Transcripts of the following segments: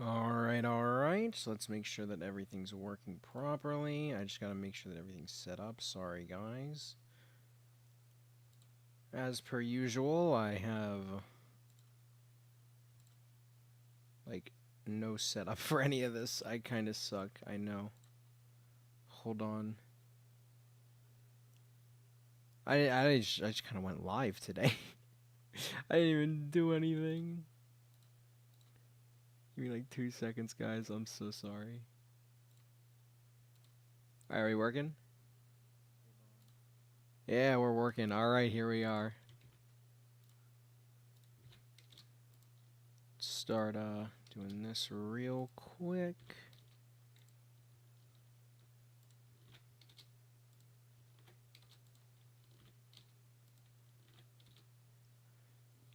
Alright, so let's make sure that everything's working properly. I just gotta make sure that everything's set up. Sorry, guys. As per usual, I have, like, no setup for any of this. I kinda suck, I know. Hold on. I just kinda went live today. I didn't even do anything. Give me like 2 seconds, guys. I'm so sorry. Alright, are we working? Yeah, we're working. Alright, here we are. Start doing this real quick.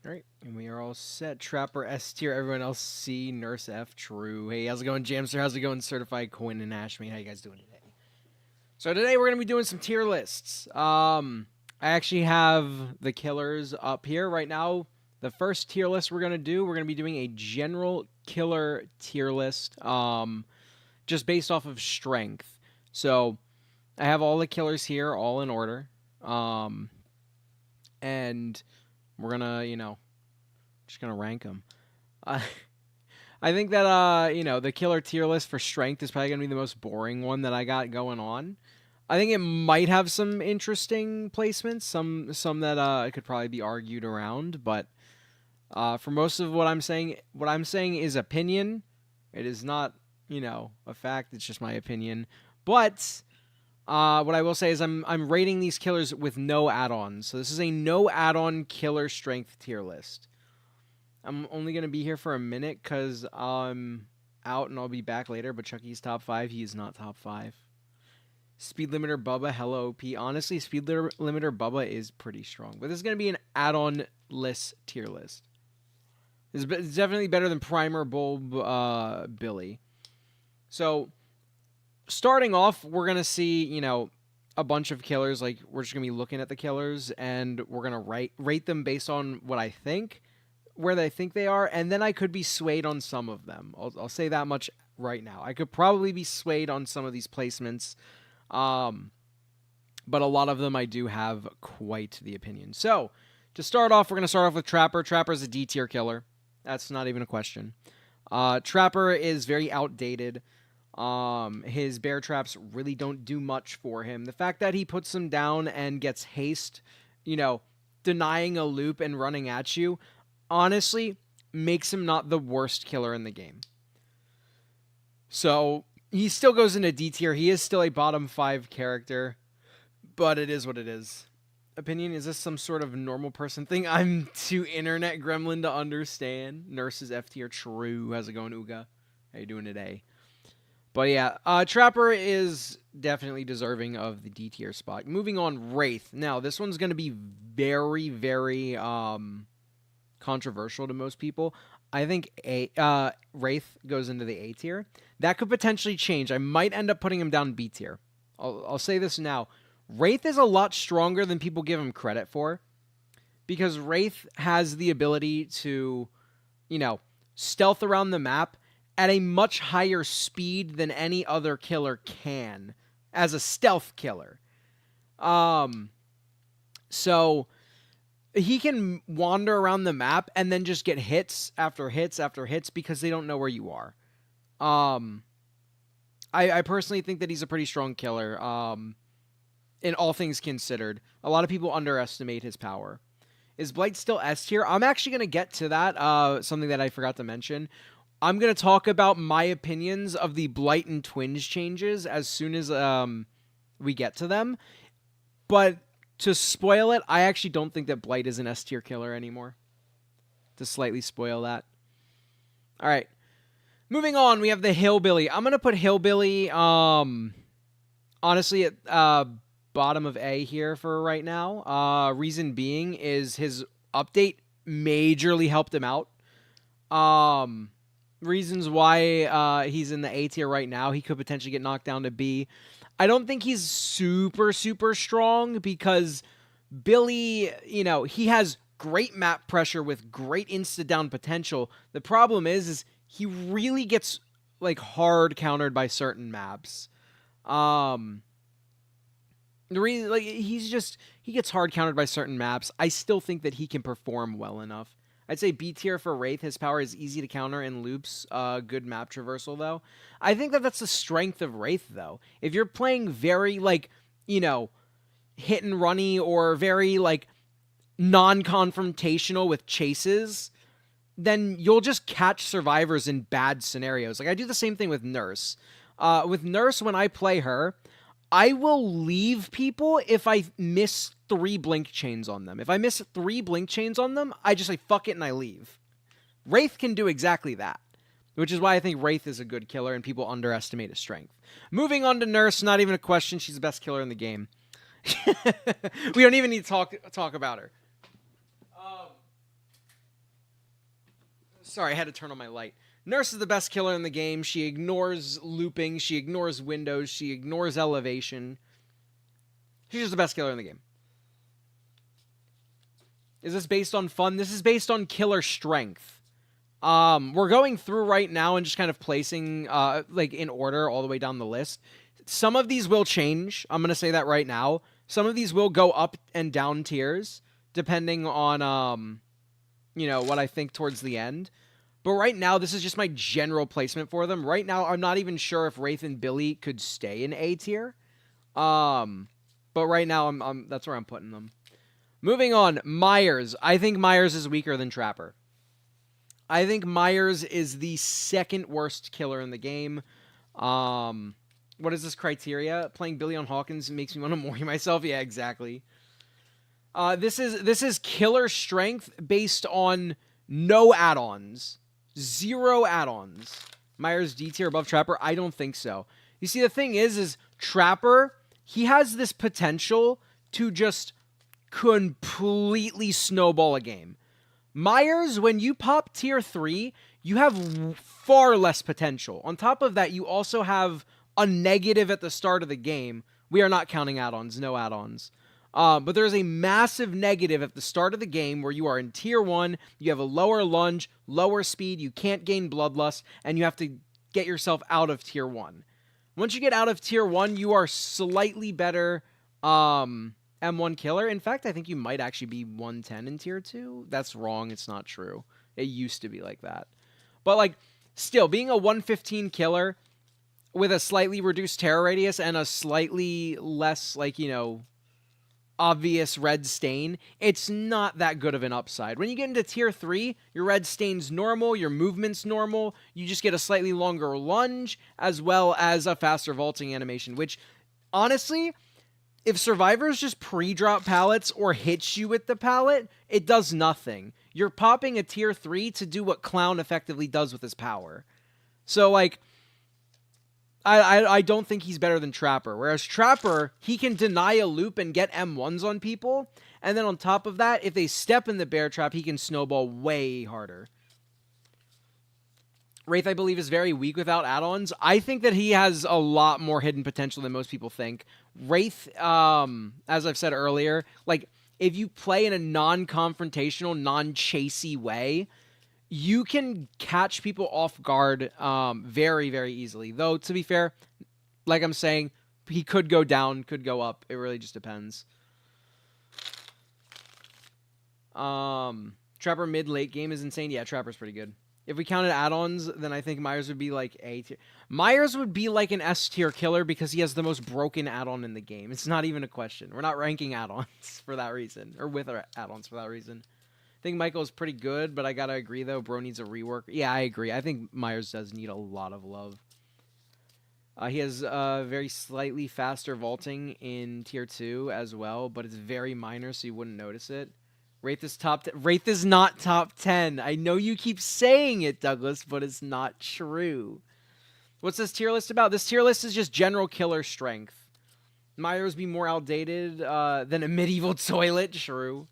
Alright, and we are all set. Trapper S tier, everyone else C, Nurse F, true. Hey, how's it going, Jamster? How's it going, Certified Quinn and Ashme? How you guys doing today? So today we're going to be doing some tier lists. I actually have the killers up here right now. The first tier list we're going to be doing a general killer tier list, just based off of strength. So I have all the killers here, all in order. And we're gonna, just gonna rank them. I think that, the killer tier list for strength is probably gonna be the most boring one that I got going on. I think it might have some interesting placements, some that could probably be argued around, but for most of what I'm saying is opinion. It is not, a fact. It's just my opinion. But what I will say is I'm rating these killers with no add-ons. So this is a no add-on killer strength tier list. I'm only going to be here for a minute because I'm out and I'll be back later. But Chucky's top 5. He is not top 5. Speed Limiter Bubba, hello OP. Honestly, Speed Limiter Bubba is pretty strong. But this is going to be an add-on list tier list. It's definitely better than Primer Bulb Billy. So starting off, we're going to see, a bunch of killers. Like, we're just going to be looking at the killers, and we're going to rate them based on what I think, where they think they are, and then I could be swayed on some of them. I'll say that much right now. I could probably be swayed on some of these placements, but a lot of them I do have quite the opinion. So, to start off, we're going to start off with Trapper. Trapper's a D tier killer. That's not even a question. Trapper is very outdated. His bear traps really don't do much for him. The fact that he puts them down and gets haste, denying a loop and running at you, honestly, makes him not the worst killer in the game. So, he still goes into D tier. He is still a bottom 5 character, but it is what it is. Opinion, is this some sort of normal person thing? I'm too internet gremlin to understand. Nurses F tier, true. How's it going, Uga? How you doing today? But yeah, Trapper is definitely deserving of the D tier spot. Moving on, Wraith. Now, this one's going to be very, very controversial to most people. I think Wraith goes into the A tier. That could potentially change. I might end up putting him down B tier. I'll say this now. Wraith is a lot stronger than people give him credit for, because Wraith has the ability to, stealth around the map at a much higher speed than any other killer can as a stealth killer. So he can wander around the map and then just get hits after hits after hits because they don't know where you are. I personally think that he's a pretty strong killer. In all things considered, a lot of people underestimate his power. Is Blight still S tier? I'm actually going to get to that, something that I forgot to mention. I'm going to talk about my opinions of the Blight and Twinge changes as soon as we get to them. But to spoil it, I actually don't think that Blight is an S tier killer anymore. To slightly spoil that. All right. Moving on, we have the Hillbilly. I'm going to put Hillbilly, honestly, at bottom of A here for right now. Reason being is his update majorly helped him out. Reasons why he's in the A tier right now. He could potentially get knocked down to B. I don't think he's super, super strong because Billy, he has great map pressure with great insta-down potential. The problem is he really gets like hard countered by certain maps. The reason, like, he gets hard countered by certain maps. I still think that he can perform well enough. I'd say B tier for Wraith. His power is easy to counter in loops. Good map traversal though. I think that that's the strength of Wraith though. If you're playing very like hit and runny or very like non-confrontational with chases, then you'll just catch survivors in bad scenarios. Like I do the same thing with Nurse. With Nurse, when I play her, I will leave people if I miss 3 blink chains on them. If I miss 3 blink chains on them, I just say fuck it and I leave. Wraith can do exactly that, which is why I think Wraith is a good killer and people underestimate his strength. Moving on to Nurse, not even a question. She's the best killer in the game. We don't even need to talk about her. Sorry, I had to turn on my light. Nurse is the best killer in the game. She ignores looping. She ignores windows. She ignores elevation. She's just the best killer in the game. Is this based on fun? This is based on killer strength. We're going through right now and just kind of placing like in order all the way down the list. Some of these will change. I'm going to say that right now. Some of these will go up and down tiers depending on what I think towards the end. But right now, this is just my general placement for them. Right now, I'm not even sure if Wraith and Billy could stay in A tier. But right now, that's where I'm putting them. Moving on, Myers. I think Myers is weaker than Trapper. I think Myers is the second worst killer in the game. What is this criteria? Playing Billy on Hawkins makes me want to mori myself. Yeah, exactly. This is killer strength based on no add-ons. 0 add-ons. Myers D tier above Trapper? I don't think so. You see, the thing is Trapper, he has this potential to just completely snowball a game. Myers, when you pop tier 3, you have far less potential. On top of that, you also have a negative at the start of the game. We are not counting add-ons, no add-ons. But there's a massive negative at the start of the game where you are in tier 1, you have a lower lunge, lower speed, you can't gain bloodlust, and you have to get yourself out of tier 1. Once you get out of tier 1, you are slightly better M1 killer. In fact, I think you might actually be 110 in tier 2. That's wrong, it's not true. It used to be like that. But like, still, being a 115 killer with a slightly reduced terror radius and a slightly less, obvious red stain, it's not that good of an upside. When you get into tier 3, your red stain's normal, your movement's normal, you just get a slightly longer lunge, as well as a faster vaulting animation, which, honestly, if survivors just pre-drop pallets or hit you with the pallet, it does nothing. You're popping a tier 3 to do what Clown effectively does with his power. So, I don't think he's better than Trapper. Whereas Trapper, he can deny a loop and get M1s on people. And then on top of that, if they step in the bear trap, he can snowball way harder. Wraith, I believe, is very weak without add-ons. I think that he has a lot more hidden potential than most people think. Wraith, as I've said earlier, if you play in a non-confrontational, non-chasey way, you can catch people off guard very, very easily. Though, to be fair, like I'm saying, he could go down, could go up. It really just depends. Trapper mid-late game is insane. Yeah, Trapper's pretty good. If we counted add-ons, then I think Myers would be like A tier. Myers would be like an S tier killer because he has the most broken add-on in the game. It's not even a question. We're not ranking add-ons for that reason, or with our add-ons for that reason. I think Michael is pretty good, but I gotta agree, though. Bro needs a rework. Yeah, I agree. I think Myers does need a lot of love. He has very slightly faster vaulting in Tier 2 as well, but it's very minor, so you wouldn't notice it. Wraith is Wraith is not top 10. I know you keep saying it, Douglas, but it's not true. What's this tier list about? This tier list is just general killer strength. Myers be more outdated than a medieval toilet. True.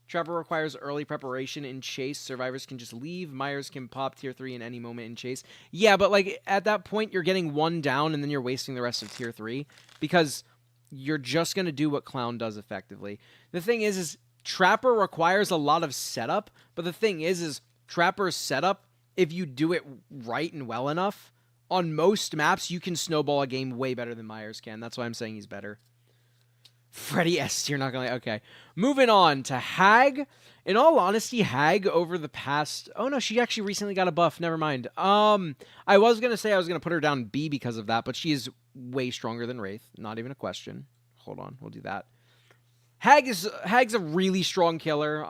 Trapper requires early preparation in chase. Survivors can just leave. Myers can pop tier 3 in any moment in chase. Yeah, but at that point, you're getting 1 down, and then you're wasting the rest of tier 3 because you're just going to do what Clown does effectively. The thing is Trapper requires a lot of setup, but the thing is Trapper's setup if you do it right and well enough, on most maps, you can snowball a game way better than Myers can. That's why I'm saying he's better. Freddy S tier, not gonna. Okay, moving on to Hag. In all honesty, Hag over the past. Oh no, she actually recently got a buff. Never mind. I was gonna say I was gonna put her down B because of that, but she is way stronger than Wraith. Not even a question. Hold on, we'll do that. Hag's a really strong killer.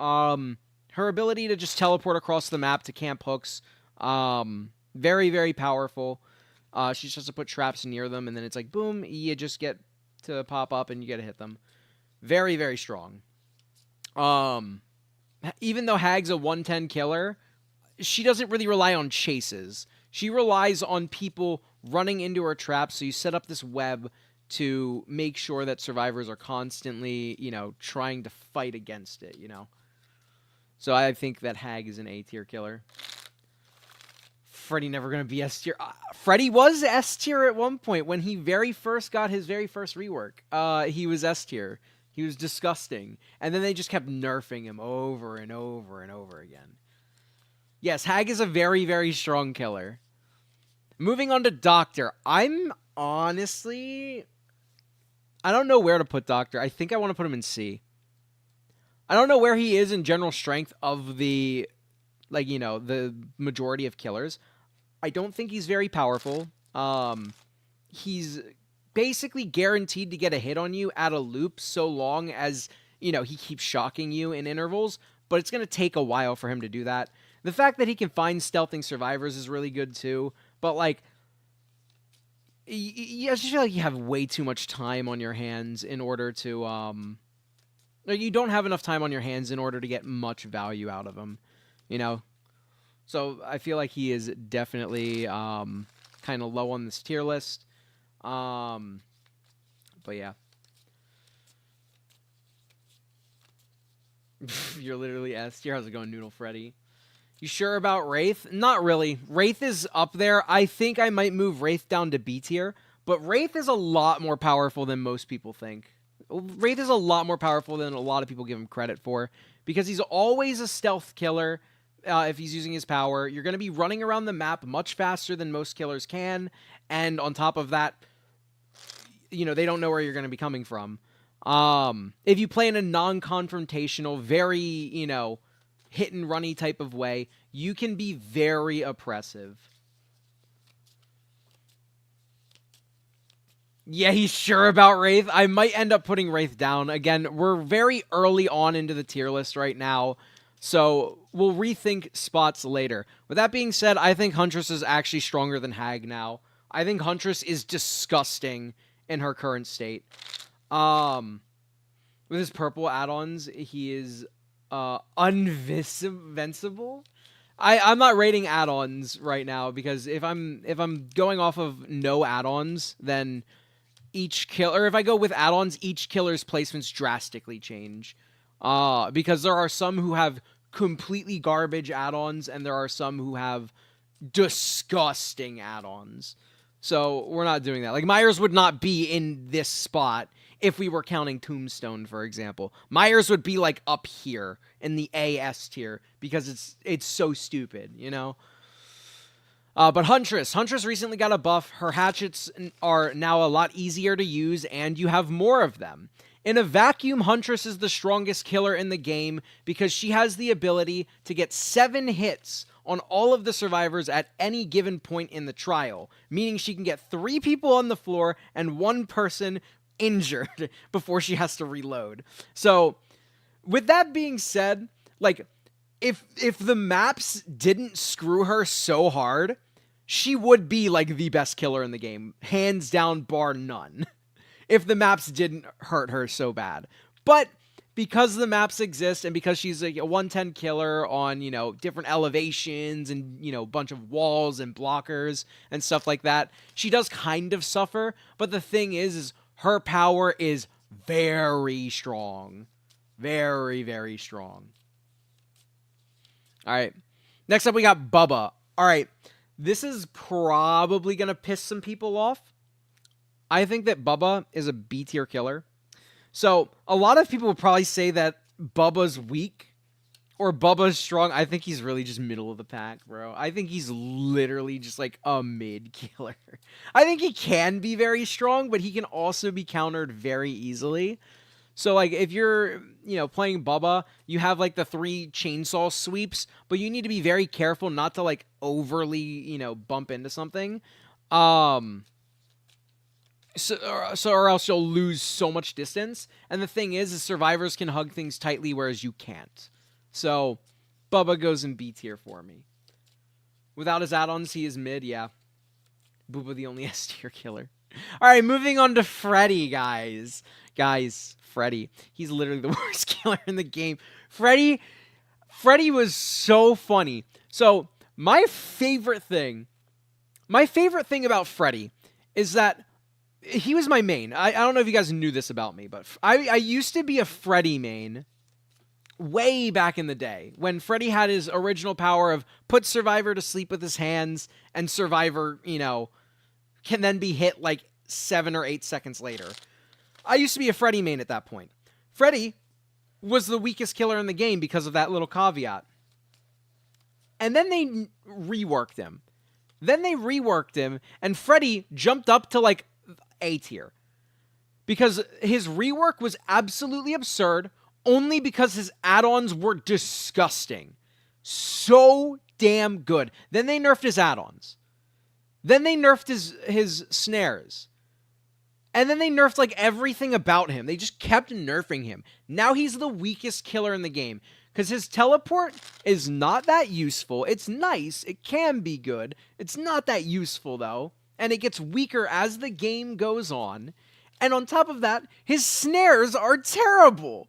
Her ability to just teleport across the map to camp hooks, very very powerful. She just has to put traps near them, and then it's like boom, you just get to pop up and you get to hit them. Very very strong. Even though Hag's a 110 killer, she doesn't really rely on chases. She relies on people running into her traps. So you set up this web to make sure that survivors are constantly, trying to fight against it, So I think that Hag is an A tier killer. Freddy never going to be S tier. Freddy was S tier at one point when he very first got his very first rework. He was S tier. He was disgusting. And then they just kept nerfing him over and over and over again. Yes, Hag is a very, very strong killer. Moving on to Doctor. I'm honestly... I don't know where to put Doctor. I think I want to put him in C. I don't know where he is in general strength of the, the majority of killers. I don't think he's very powerful. He's basically guaranteed to get a hit on you at a loop so long as, he keeps shocking you in intervals, but it's going to take a while for him to do that. The fact that he can find stealthing survivors is really good too, but I just feel like you have way too much time on your hands in order to, you don't have enough time on your hands in order to get much value out of him, So I feel like he is definitely kind of low on this tier list. But yeah. You're literally S tier. How's it going, Noodle Freddy? You sure about Wraith? Not really. Wraith is up there. I think I might move Wraith down to B tier, but Wraith is a lot more powerful than most people think. Wraith is a lot more powerful than a lot of people give him credit for because he's always a stealth killer. If he's using his power, you're going to be running around the map much faster than most killers can. And on top of that, they don't know where you're going to be coming from. If you play in a non-confrontational, very, hit and runny type of way, you can be very oppressive. Yeah, he's sure about Wraith. I might end up putting Wraith down. Again, we're very early on into the tier list right now. So we'll rethink spots later. With that being said, I think Huntress is actually stronger than Hag now. I think Huntress is disgusting in her current state. With his purple add-ons, he is invincible. I'm not rating add-ons right now because if I'm going off of no add-ons, then each killer, if I go with add-ons, each killer's placements drastically change. Because there are some who have completely garbage add-ons, and there are some who have disgusting add-ons. So we're not doing that. Like, Myers would not be in this spot if we were counting Tombstone, for example. Myers would be, up here in the AS tier because it's so stupid, But Huntress recently got a buff. Her hatchets are now a lot easier to use, and you have more of them. In a vacuum, Huntress is the strongest killer in the game because she has the ability to get 7 hits on all of the survivors at any given point in the trial, meaning she can get 3 people on the floor and 1 person injured before she has to reload. So, with that being said, if the maps didn't screw her so hard, she would be, the best killer in the game. Hands down, bar none. If the maps didn't hurt her so bad. But because the maps exist and because she's a 110 killer on, different elevations and, a bunch of walls and blockers and stuff like that, she does kind of suffer. But the thing is her power is very strong. Very, very strong. All right. Next up, we got Bubba. All right. This is probably going to piss some people off. I think that Bubba is a B tier killer. So, a lot of people would probably say that Bubba's weak Or Bubba's strong. I think he's really just middle of the pack, bro. I think he's literally just like a mid killer. I think he can be very strong, but he can also be countered very easily. So like if you're, playing Bubba, you have like the 3 chainsaw sweeps, but you need to be very careful not to like overly, bump into something. Or else you'll lose so much distance. And the thing is survivors can hug things tightly, whereas you can't. So, Bubba goes in B tier for me. Without his add-ons, he is mid, yeah. Booba the only S tier killer. Alright, moving on to Freddy, guys. Freddy. He's literally the worst killer in the game. Freddy was so funny. So, my favorite thing about Freddy is that he was my main. I don't know if you guys knew this about me, but I used to be a Freddy main way back in the day when Freddy had his original power of put Survivor to sleep with his hands, and Survivor, can then be hit like 7 or 8 seconds later. I used to be a Freddy main at that point. Freddy was the weakest killer in the game because of that little caveat. And then they reworked him. And Freddy jumped up to like A tier. Because his rework was absolutely absurd, only because his add-ons were disgusting. So damn good. Then they nerfed his add-ons. Then they nerfed his snares. And then they nerfed like everything about him. They just kept nerfing him. Now he's the weakest killer in the game. Because his teleport is not that useful. It's nice. It can be good. It's not that useful though. And it gets weaker as the game goes on. And on top of that, his snares are terrible.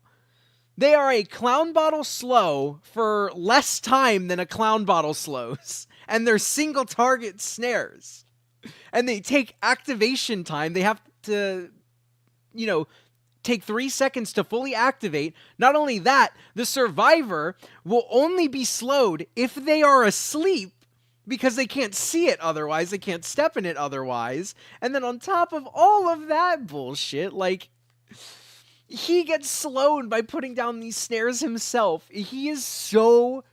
They are a clown bottle slow for less time than a clown bottle slows. And they're single target snares. And they take activation time. They have to, take 3 seconds to fully activate. Not only that, the survivor will only be slowed if they are asleep, because they can't see it otherwise. They can't step in it otherwise. And then on top of all of that bullshit, like, he gets slowed by putting down these snares himself. He is so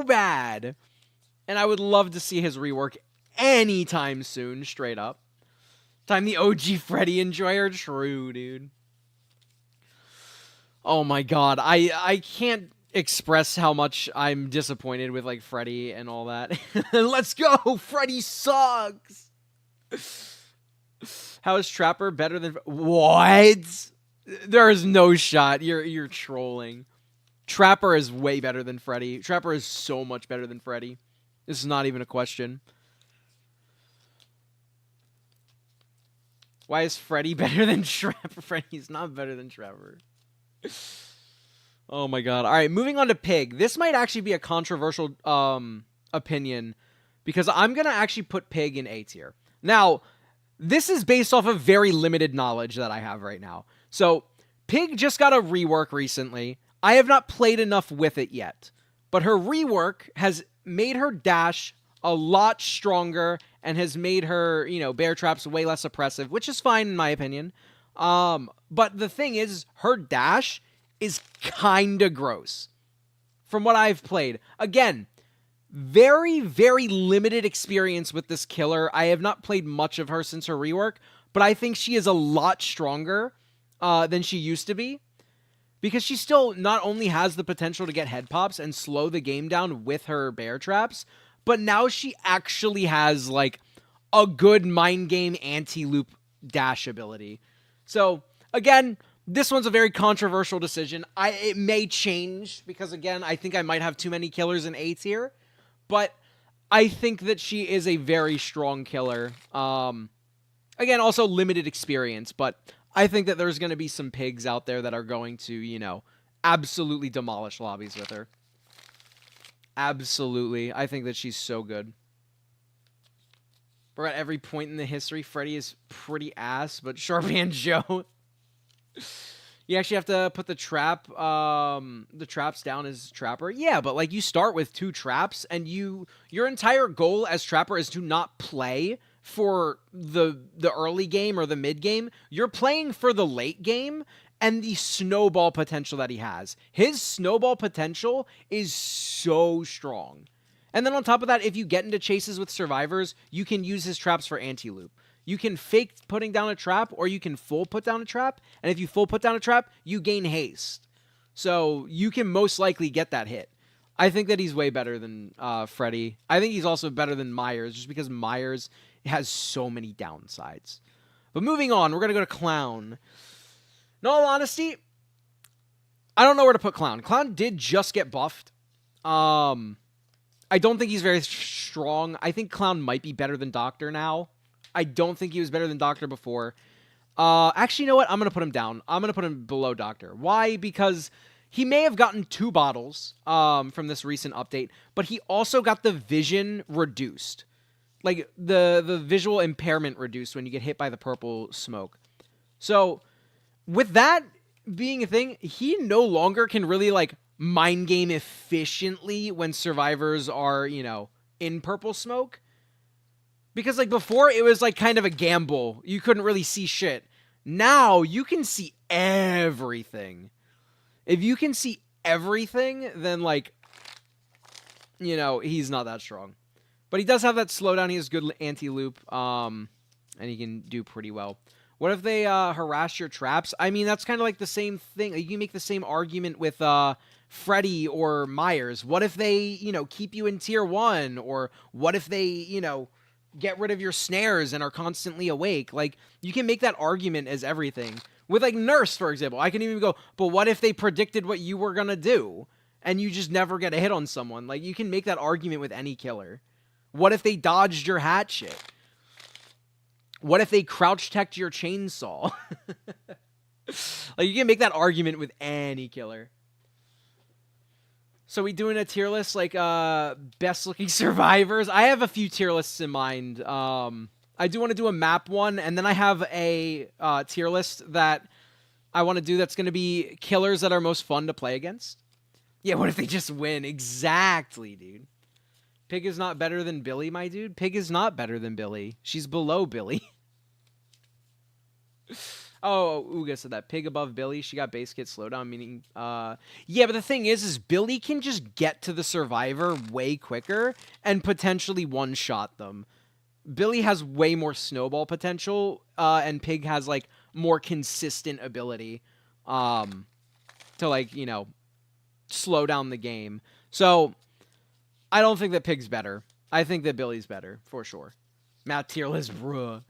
bad. And I would love to see his rework anytime soon, straight up. I'm the OG Freddy enjoyer. True, dude. Oh my god. I can't express how much I'm disappointed with like Freddy and all that. Let's go! Freddy sucks! How is Trapper better than... What? There is no shot. You're trolling. Trapper is way better than Freddy. Trapper is so much better than Freddy. This is not even a question. Why is Freddy better than Trapper? Freddy's not better than Trapper. Oh my god. Alright, moving on to Pig. This might actually be a controversial opinion, because I'm going to actually put Pig in A tier. Now, this is based off of very limited knowledge that I have right now. So, Pig just got a rework recently. I have not played enough with it yet. But her rework has made her dash a lot stronger and has made her, bear traps way less oppressive, which is fine in my opinion. But the thing is, her dash is kinda gross from what I've played. Again, very, very limited experience with this killer. I have not played much of her since her rework, but I think she is a lot stronger than she used to be, because she still not only has the potential to get head pops and slow the game down with her bear traps, but now she actually has, like, a good mind game anti-loop dash ability. So, again, this one's a very controversial decision. It may change, because, again, I think I might have too many killers in A tier. But I think that she is a very strong killer. Again, also limited experience, but I think that there's going to be some pigs out there that are going to, absolutely demolish lobbies with her. Absolutely. I think that she's so good. We're at every point in the history, Freddy is pretty ass, but Sharpie Joe... You actually have to put the traps down as Trapper. Yeah, but like you start with 2 traps, and your entire goal as Trapper is to not play for the early game or the mid game. You're playing for the late game, and the snowball potential that he has. His snowball potential is so strong. And then on top of that, if you get into chases with survivors, you can use his traps for anti-loop. You can fake putting down a trap, or you can full put down a trap, and if you full put down a trap, you gain haste. So you can most likely get that hit. I think that he's way better than Freddy. I think he's also better than Myers, just because Myers has so many downsides. But moving on, we're going to go to Clown. In all honesty, I don't know where to put Clown. Clown did just get buffed. I don't think he's very strong. I think Clown might be better than Doctor now. I don't think he was better than Doctor before. Actually, you know what? I'm going to put him down. I'm going to put him below Doctor. Why? Because he may have gotten 2 bottles from this recent update, but he also got the vision reduced. Like, the visual impairment reduced when you get hit by the purple smoke. So, with that being a thing, he no longer can really, like, mind game efficiently when survivors are, you know, in purple smoke. Because, like, before, it was, like, kind of a gamble. You couldn't really see shit. Now, you can see everything. If you can see everything, then, like, you know, he's not that strong. But he does have that slowdown. He has good anti-loop, and he can do pretty well. What if they harass your traps? I mean, that's kind of like the same thing. You can make the same argument with Freddy or Myers. What if they, you know, keep you in tier 1? Or what if they, you know, get rid of your snares and are constantly awake? Like, you can make that argument as everything. With, like, Nurse, for example, I can even go, but what if they predicted what you were gonna do and you just never get a hit on someone? Like, you can make that argument with any killer. What if they dodged your hatchet? What if they crouch teched your chainsaw? Like, you can make that argument with any killer. So we doing a tier list, like, best looking survivors? I have a few tier lists in mind. I do want to do a map one, and then I have a tier list that I want to do that's going to be killers that are most fun to play against. Yeah, what if they just win? Exactly, dude. Pig is not better than Billy, my dude. Pig is not better than Billy. She's below Billy. Oh, Uga said that. Pig above Billy. She got base kit slowdown, meaning... yeah, but the thing is Billy can just get to the survivor way quicker and potentially one-shot them. Billy has way more snowball potential, and Pig has, like, more consistent ability to, like, you know, slow down the game. So, I don't think that Pig's better. I think that Billy's better, for sure. Matt tier list, bruh.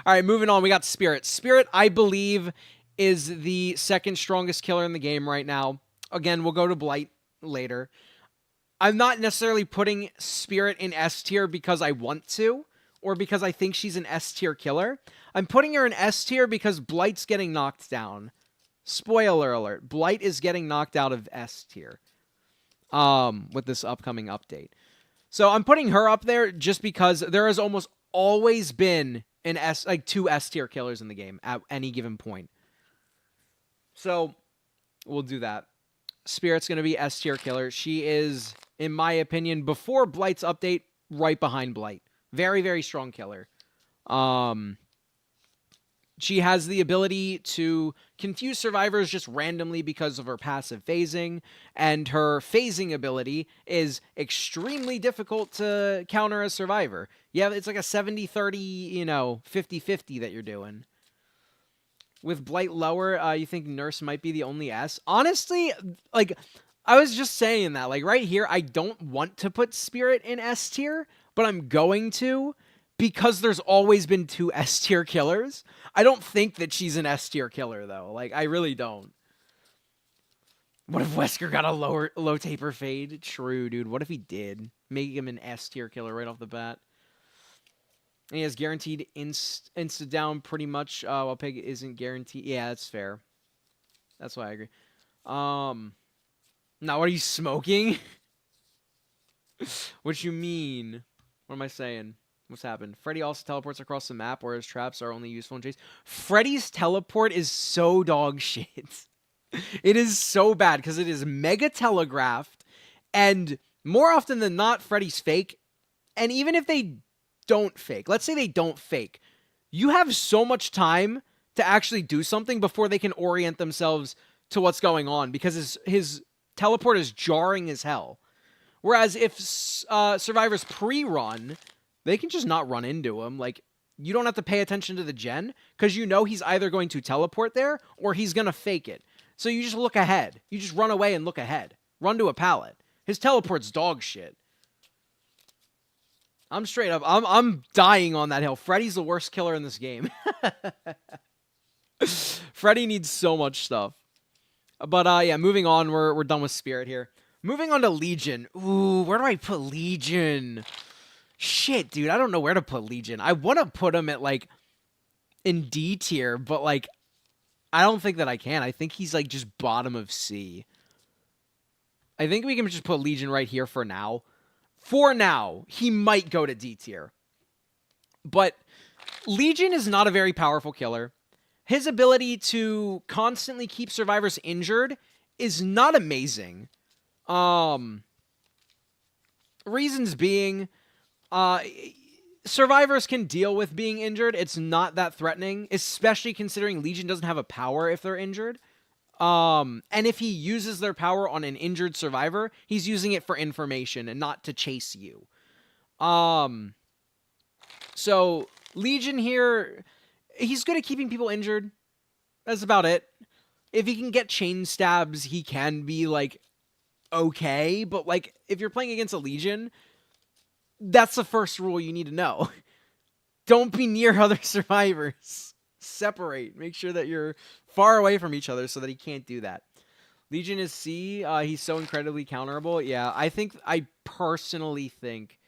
Alright, moving on. We got Spirit. Spirit, I believe, is the second strongest killer in the game right now. Again, we'll go to Blight later. I'm not necessarily putting Spirit in S tier because I want to, or because I think she's an S tier killer. I'm putting her in S tier because Blight's getting knocked down. Spoiler alert. Blight is getting knocked out of S tier with this upcoming update. So I'm putting her up there just because there has almost always been an two S tier killers in the game at any given point. So we'll do that. Spirit's going to be S tier killer. She is, in my opinion, before Blight's update, right behind Blight. Very, very strong killer. She has the ability to confuse survivors just randomly because of her passive phasing, and her phasing ability is extremely difficult to counter as survivor. Yeah, it's like a 70-30, you know, 50-50 that you're doing. With Blight lower, you think Nurse might be the only S? Honestly, like, I was just saying that. Like, right here, I don't want to put Spirit in S tier, but I'm going to because there's always been 2 S tier killers. I don't think that she's an S tier killer, though. Like, I really don't. What if Wesker got a low taper fade? True, dude. What if he did? Make him an S tier killer right off the bat. And he has guaranteed insta down pretty much, while Pig isn't guaranteed. Yeah, that's fair. That's why I agree. Now, what are you smoking? What you mean? What am I saying? What's happened? Freddy also teleports across the map, whereas traps are only useful in chase. Freddy's teleport is so dog shit. It is so bad because it is mega telegraphed, and more often than not, Freddy's fake. And even if they don't fake, let's say they don't fake, you have so much time to actually do something before they can orient themselves to what's going on, because his teleport is jarring as hell. Whereas if survivors pre-run, they can just not run into him. Like, you don't have to pay attention to the gen, because you know he's either going to teleport there or he's going to fake it. So you just look ahead. You just run away and look ahead. Run to a pallet. His teleport's dog shit. I'm straight up. I'm dying on that hill. Freddy's the worst killer in this game. Freddy needs so much stuff. But yeah, moving on. We're done with Spirit here. Moving on to Legion. Ooh, where do I put Legion? Shit, dude, I don't know where to put Legion. I want to put him at, like, in D tier, but, like, I don't think that I can. I think he's, like, just bottom of C. I think we can just put Legion right here for now. For now, he might go to D tier. But Legion is not a very powerful killer. His ability to constantly keep survivors injured is not amazing. Reasons being, survivors can deal with being injured. It's not that threatening, especially considering Legion doesn't have a power if they're injured. And if he uses their power on an injured survivor, he's using it for information and not to chase you. So Legion here, he's good at keeping people injured. That's about it. If he can get chain stabs, he can be, like, okay. But, like, if you're playing against a Legion, that's the first rule you need to know. Don't be near other survivors. Separate. Make sure that you're far away from each other so that he can't do that. Legion is C. He's so incredibly counterable. Yeah, I personally think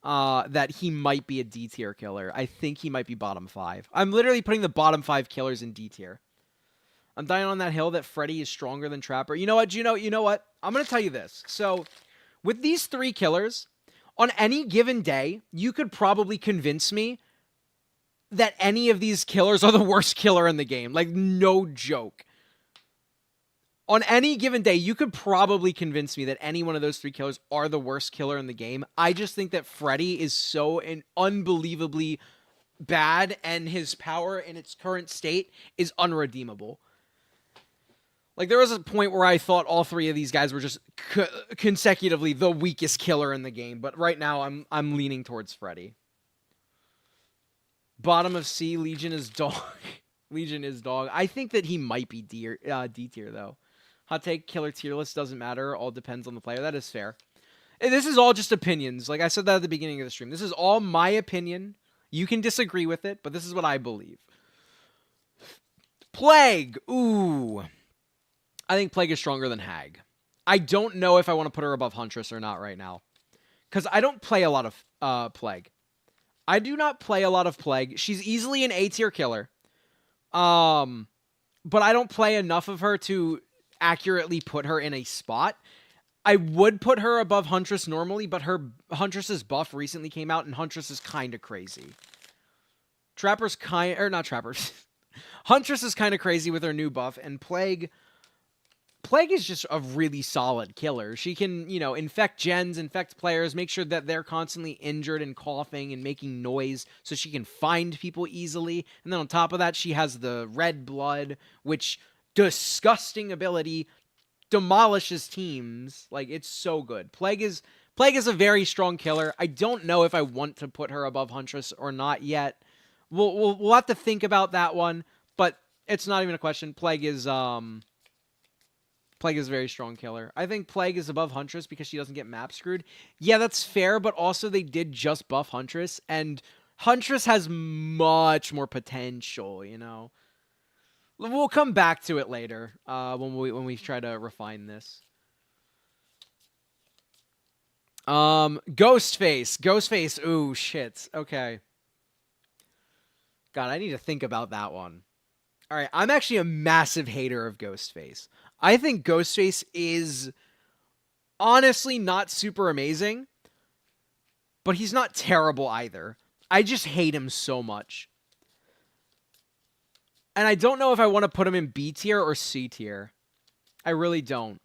that he might be a D tier killer. I think he might be bottom 5. I'm literally putting the bottom 5 killers in D tier. I'm dying on that hill that Freddy is stronger than Trapper. You know what? You know what? I'm going to tell you this. So, with these 3 killers, on any given day, you could probably convince me that any of these killers are the worst killer in the game. Like, no joke. On any given day, you could probably convince me that any one of those 3 killers are the worst killer in the game. I just think that Freddy is so unbelievably bad, and his power in its current state is unredeemable. Like, there was a point where I thought all 3 of these guys were just consecutively the weakest killer in the game, but right now I'm leaning towards Freddy. Bottom of C, Legion is dog. Legion is dog. I think that he might be D tier, though. Hot take, killer tier list doesn't matter. All depends on the player. That is fair. And this is all just opinions. Like I said that at the beginning of the stream. This is all my opinion. You can disagree with it, but this is what I believe. Plague. Ooh. I think Plague is stronger than Hag. I don't know if I want to put her above Huntress or not right now. Because I don't play a lot of Plague. I do not play a lot of Plague. She's easily an A tier killer. But I don't play enough of her to accurately put her in a spot. I would put her above Huntress normally, but Huntress's buff recently came out, and Huntress is kind of crazy. Huntress is kind of crazy with her new buff, and Plague is just a really solid killer. She can, infect gens, infect players, make sure that they're constantly injured and coughing and making noise so she can find people easily. And then on top of that, she has the red blood, which, disgusting ability, demolishes teams. Like, it's so good. Plague is a very strong killer. I don't know if I want to put her above Huntress or not yet. We'll have to think about that one, but it's not even a question. Plague is a very strong killer. I think Plague is above Huntress because she doesn't get map screwed. Yeah, that's fair, but also they did just buff Huntress, and Huntress has much more potential, We'll come back to it later when we try to refine this. Ghostface. Ooh, shit. Okay. God, I need to think about that one. All right, I'm actually a massive hater of Ghostface. I think Ghostface is honestly not super amazing, but he's not terrible either. I just hate him so much. And I don't know if I want to put him in B tier or C tier. I really don't.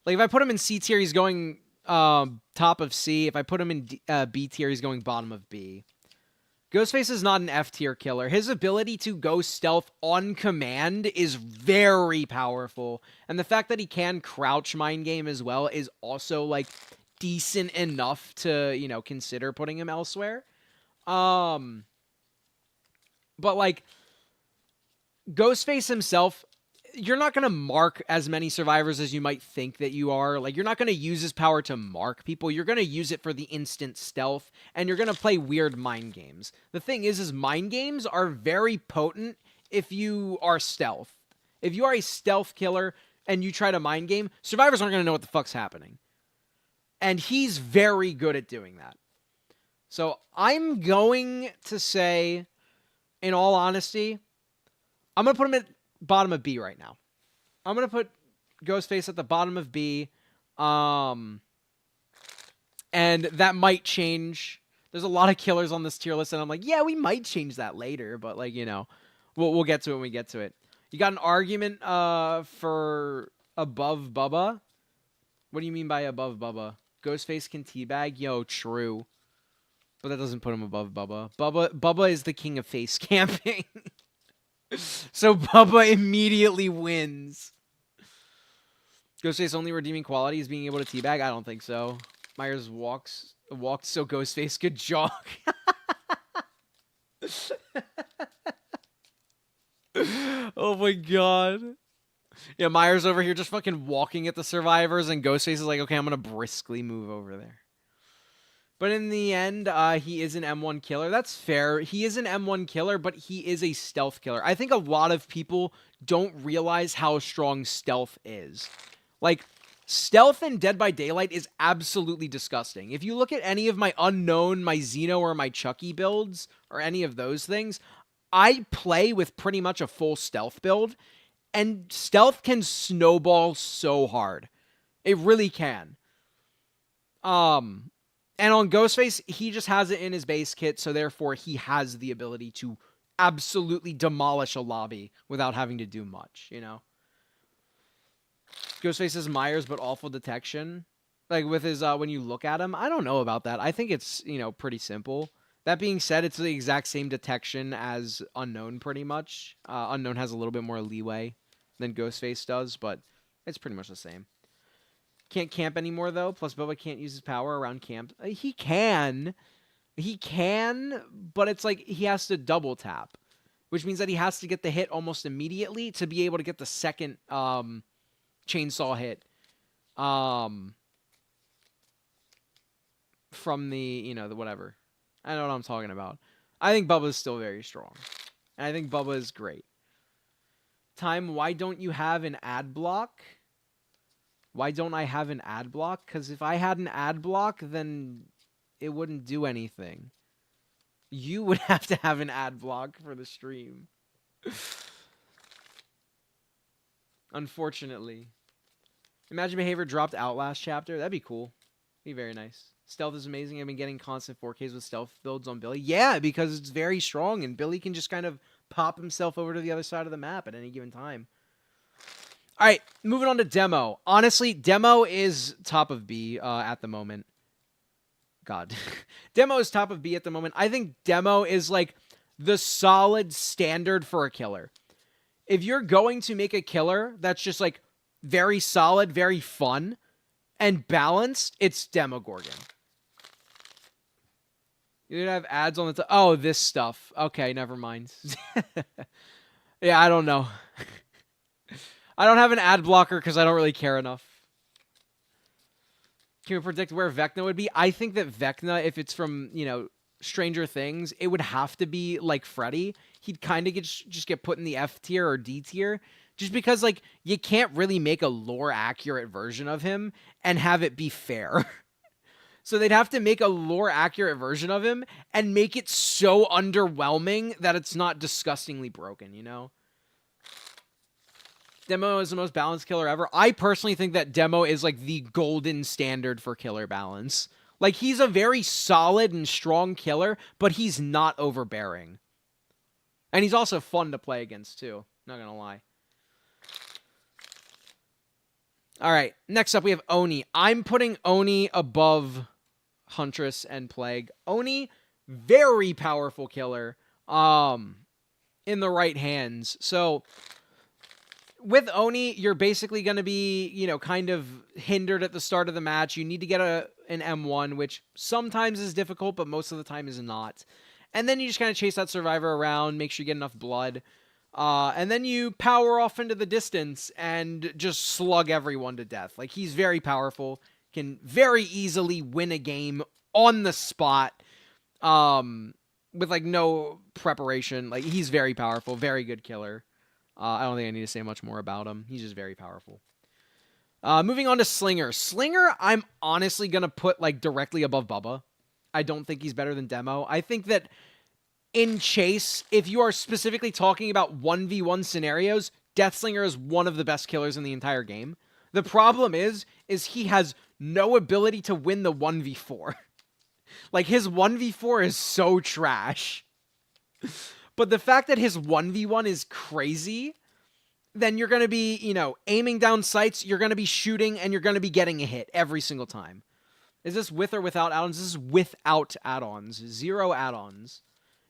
Like, if I put him in C tier, he's going top of C. If I put him in B tier, he's going bottom of B. Ghostface is not an F tier killer. His ability to go stealth on command is very powerful. And the fact that he can crouch mind game as well is also like decent enough to, you know, consider putting him elsewhere. But like Ghostface himself, you're not going to mark as many survivors as you might think that you are. Like, you're not going to use his power to mark people. You're going to use it for the instant stealth, and you're going to play weird mind games. The thing is mind games are very potent if you are stealth. If you are a stealth killer and you try to mind game, survivors aren't going to know what the fuck's happening. And he's very good at doing that. So I'm going to say, in all honesty, I'm going to put him at bottom of B right now. I'm going to put Ghostface at the bottom of B. And that might change. There's a lot of killers on this tier list, and I'm like, yeah, we might change that later, but like, you know, we'll get to it when we get to it. You got an argument for above Bubba? What do you mean by above Bubba? Ghostface can teabag? Yo, true. But that doesn't put him above Bubba. Bubba is the king of face camping. So Bubba immediately wins. Ghostface's only redeeming quality is being able to teabag? I don't think so. Myers walked so Ghostface could jog. Oh my god. Yeah, Myers over here just fucking walking at the survivors, and Ghostface is like, okay, I'm gonna briskly move over there. But in the end, he is an M1 killer. That's fair. He is an M1 killer, but he is a stealth killer. I think a lot of people don't realize how strong stealth is. Like, stealth in Dead by Daylight is absolutely disgusting. If you look at any of my Unknown, my Xeno, or my Chucky builds, or any of those things, I play with pretty much a full stealth build, and stealth can snowball so hard. It really can. And on Ghostface, he just has it in his base kit, so therefore he has the ability to absolutely demolish a lobby without having to do much, you know? Ghostface is Myers, but awful detection. Like, with his, when you look at him, I don't know about that. I think it's, you know, pretty simple. That being said, it's the exact same detection as Unknown, pretty much. Unknown has a little bit more leeway than Ghostface does, but it's pretty much the same. Can't camp anymore, though. Plus, Bubba can't use his power around camp. He can. He can, but it's like he has to double tap, which means that he has to get the hit almost immediately to be able to get the second chainsaw hit from the, you know, the whatever. I know what I'm talking about. I think Bubba's still very strong. And I think Bubba is great. Time, why don't you have an ad block? Why don't I have an ad block? Because if I had an ad block, then it wouldn't do anything. You would have to have an ad block for the stream. Unfortunately. Imagine Behavior dropped out last chapter. That'd be cool. Be very nice. Stealth is amazing. I've been getting constant 4Ks with stealth builds on Billy. Yeah, because it's very strong, and Billy can just kind of pop himself over to the other side of the map at any given time. All right, moving on to Demo. Honestly, Demo is top of B at the moment. God. Demo is top of B at the moment. I think Demo is like the solid standard for a killer. If you're going to make a killer that's just like very solid, very fun, and balanced, it's Demogorgon. You didn't have ads on the top. Oh, this stuff. Okay, never mind. Yeah, I don't know. I don't have an ad blocker because I don't really care enough. Can we predict where Vecna would be? I think that Vecna, if it's from, you know, Stranger Things, it would have to be like Freddy. He'd kind of just get put in the F tier or D tier. Just because, like, you can't really make a lore-accurate version of him and have it be fair. So they'd have to make a lore-accurate version of him and make it so underwhelming that it's not disgustingly broken, you know? Demo is the most balanced killer ever. I personally think that Demo is like the golden standard for killer balance. Like, he's a very solid and strong killer, but he's not overbearing. And he's also fun to play against, too. Not gonna lie. Alright, next up we have Oni. I'm putting Oni above Huntress and Plague. Oni very powerful killer in the right hands. So with Oni, you're basically going to be, kind of hindered at the start of the match. You need to get an M1, which sometimes is difficult, but most of the time is not. And then you just kind of chase that survivor around, make sure you get enough blood. And then you power off into the distance and just slug everyone to death. Like, he's very powerful, can very easily win a game on the spot with, like, no preparation. Like, he's very powerful, very good killer. I don't think I need to say much more about him. He's just very powerful. Moving on to Slinger. Slinger, I'm honestly going to put, like, directly above Bubba. I don't think he's better than Demo. I think that in Chase, if you are specifically talking about 1v1 scenarios, Deathslinger is one of the best killers in the entire game. The problem is he has no ability to win the 1v4. Like, his 1v4 is so trash. But the fact that his 1v1 is crazy, then you're going to be, aiming down sights, you're going to be shooting, and you're going to be getting a hit every single time. Is this with or without add-ons? This is without add-ons. 0 add-ons.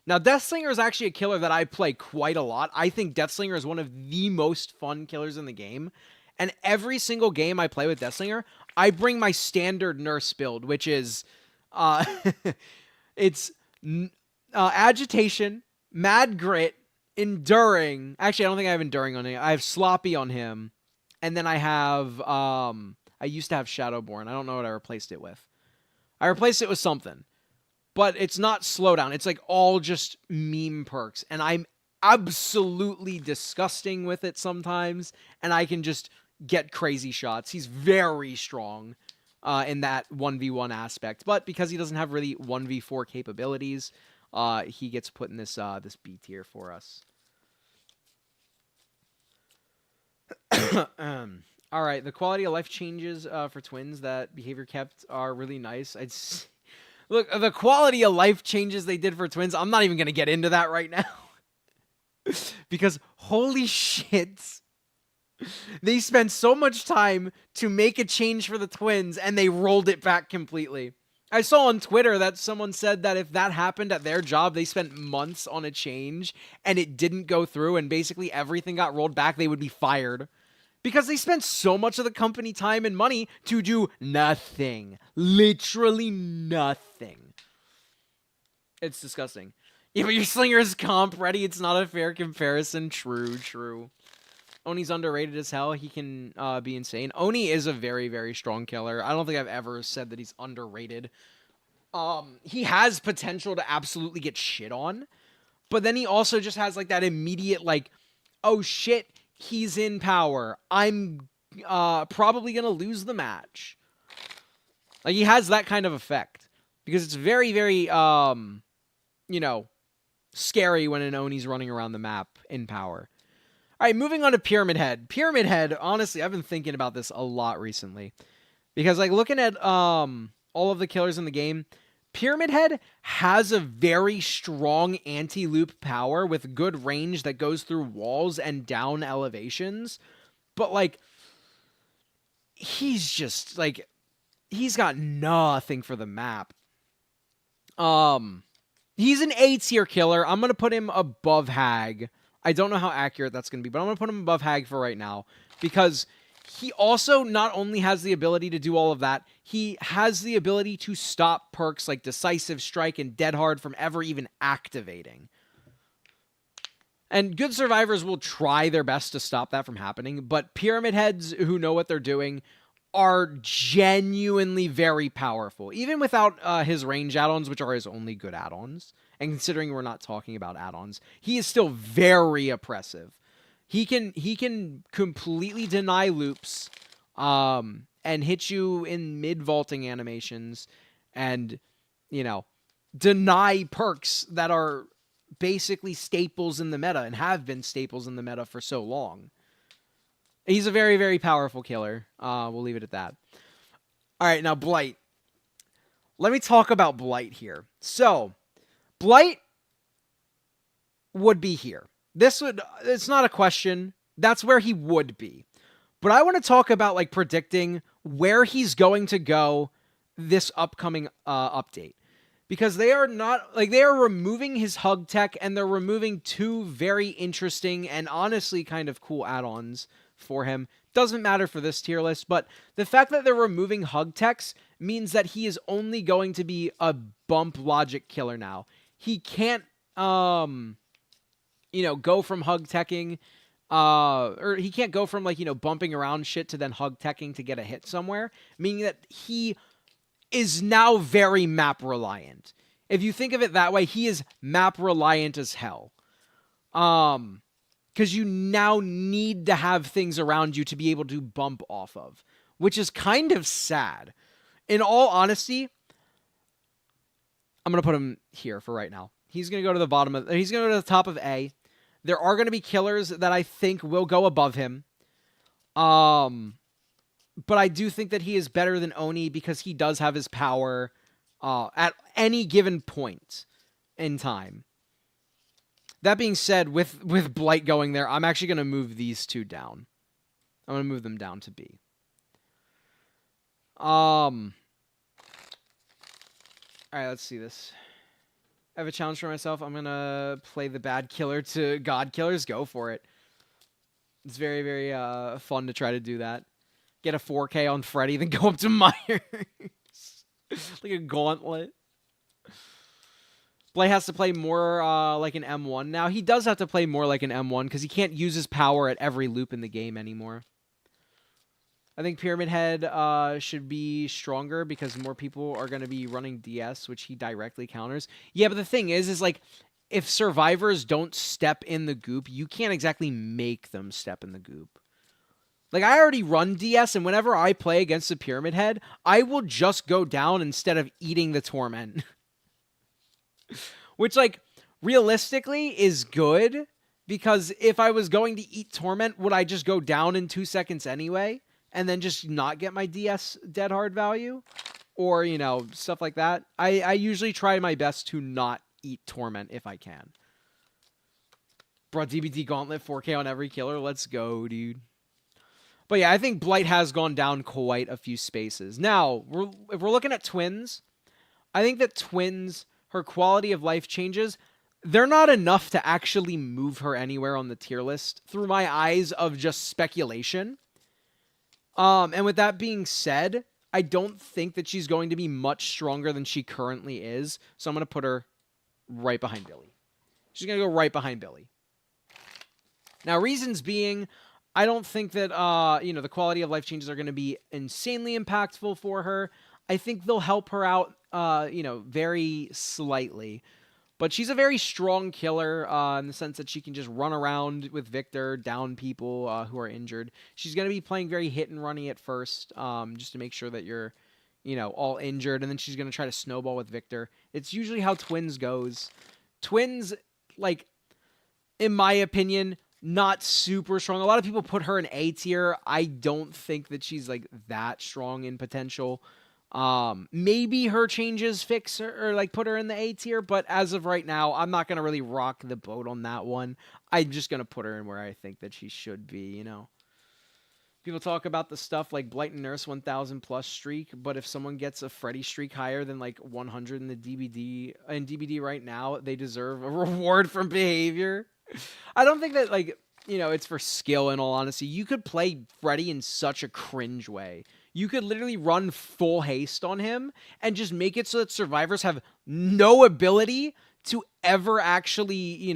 Now, Deathslinger is actually a killer that I play quite a lot. I think Deathslinger is one of the most fun killers in the game. And every single game I play with Deathslinger, I bring my standard nurse build, which is, it's Agitation, Mad Grit, Enduring. Actually, I don't think I have Enduring on him. I have Sloppy on him. And then I have, I used to have Shadowborn. I don't know what I replaced it with. I replaced it with something. But it's not slowdown. It's like all just meme perks. And I'm absolutely disgusting with it sometimes. And I can just get crazy shots. He's very strong in that 1v1 aspect. But because he doesn't have really 1v4 capabilities, he gets put in this this B tier for us. All right, the quality of life changes for twins that behavior kept are really nice. Look, the quality of life changes they did for twins, I'm not even going to get into that right now. Because holy shit, they spent so much time to make a change for the twins, and they rolled it back completely. I saw on Twitter that someone said that if that happened at their job, they spent months on a change, and it didn't go through, and basically everything got rolled back, they would be fired. Because they spent so much of the company time and money to do nothing. Literally nothing. It's disgusting. Yeah, but your Slinger is comp ready. It's not a fair comparison. True. Oni's underrated as hell. He can be insane. Oni is a very, very strong killer. I don't think I've ever said that he's underrated. He has potential to absolutely get shit on. But then he also just has like that immediate like, oh shit, he's in power. I'm probably going to lose the match. Like, he has that kind of effect. Because it's very, very, scary when an Oni's running around the map in power. All right, moving on to Pyramid Head. Pyramid Head, honestly, I've been thinking about this a lot recently. Because, like, looking at all of the killers in the game, Pyramid Head has a very strong anti-loop power with good range that goes through walls and down elevations. But, like, he's just, like, he's got nothing for the map. He's an A tier killer. I'm going to put him above Hag. I don't know how accurate that's going to be, but I'm going to put him above Hag for right now. Because he also not only has the ability to do all of that, he has the ability to stop perks like Decisive Strike and Dead Hard from ever even activating. And good survivors will try their best to stop that from happening, but Pyramid Heads who know what they're doing are genuinely very powerful. Even without his range add-ons, which are his only good add-ons, and considering we're not talking about add-ons, he is still very oppressive. He can completely deny loops, and hit you in mid-vaulting animations, and, deny perks that are basically staples in the meta, and have been staples in the meta for so long. He's a very, very powerful killer. We'll leave it at that. All right, now Blight. Let me talk about Blight here. So, Blight would be here. It's not a question. That's where he would be. But I want to talk about, like, predicting where he's going to go this upcoming update. because they are not like they are removing his hug tech and they're removing two very interesting and honestly kind of cool add-ons for him. Doesn't matter for this tier list, but the fact that they're removing hug techs means that he is only going to be a bump logic killer now. He can't go from hug teching or he can't go from bumping around shit to then hug teching to get a hit somewhere, meaning that he is now very map reliant. If you think of it that way, he is map reliant as hell. Because you now need to have things around you to be able to bump off of, which is kind of sad. In all honesty, I'm going to put him here for right now. He's going to go to the bottom of, he's going to go to the top of A. There are going to be killers that I think will go above him. But I do think that he is better than Oni because he does have his power at any given point in time. That being said, with Blight going there, I'm actually going to move these two down. I'm going to move them down to B. All right, let's see this. I have a challenge for myself. I'm going to play the bad killer to God killers. Go for it. It's very, very fun to try to do that. Get a 4K on Freddy, then go up to Myers. Like a gauntlet. Blay has to play more like an M1 now. He does have to play more like an M1 because he can't use his power at every loop in the game anymore. I think Pyramid Head should be stronger because more people are going to be running DS, which he directly counters. Yeah, but the thing is like, if survivors don't step in the goop, you can't exactly make them step in the goop. Like, I already run DS, and whenever I play against the Pyramid Head, I will just go down instead of eating the Torment. Which, like, realistically is good, because if I was going to eat Torment, would I just go down in 2 seconds anyway, and then just not get my DS dead hard value? Or, stuff like that. I usually try my best to not eat Torment if I can. Brought Dbd Gauntlet 4K on every killer. Let's go, dude. But yeah, I think Blight has gone down quite a few spaces. Now, if we're looking at Twins, I think that Twins, her quality of life changes, they're not enough to actually move her anywhere on the tier list through my eyes of just speculation. And with that being said, I don't think that she's going to be much stronger than she currently is. So I'm going to put her right behind Billy. She's going to go right behind Billy. Now, reasons being, I don't think that, the quality of life changes are going to be insanely impactful for her. I think they'll help her out, very slightly. But she's a very strong killer in the sense that she can just run around with Victor, down people who are injured. She's going to be playing very hit and runny at first, just to make sure that you're, all injured. And then she's going to try to snowball with Victor. It's usually how Twins goes. Twins, like, in my opinion, not super strong. A lot of people put her in A tier. I don't think that she's like that strong in potential. Maybe her changes fix her or like put her in the A tier, but as of right now, I'm not going to really rock the boat on that one. I'm just going to put her in where I think that she should be, People talk about the stuff like Blight and Nurse 1000 plus streak, but if someone gets a Freddy streak higher than like 100 in the DBD right now, they deserve a reward from behavior. I don't think that, like, it's for skill, in all honesty. You could play Freddy in such a cringe way. You could literally run full haste on him and just make it so that survivors have no ability to ever actually,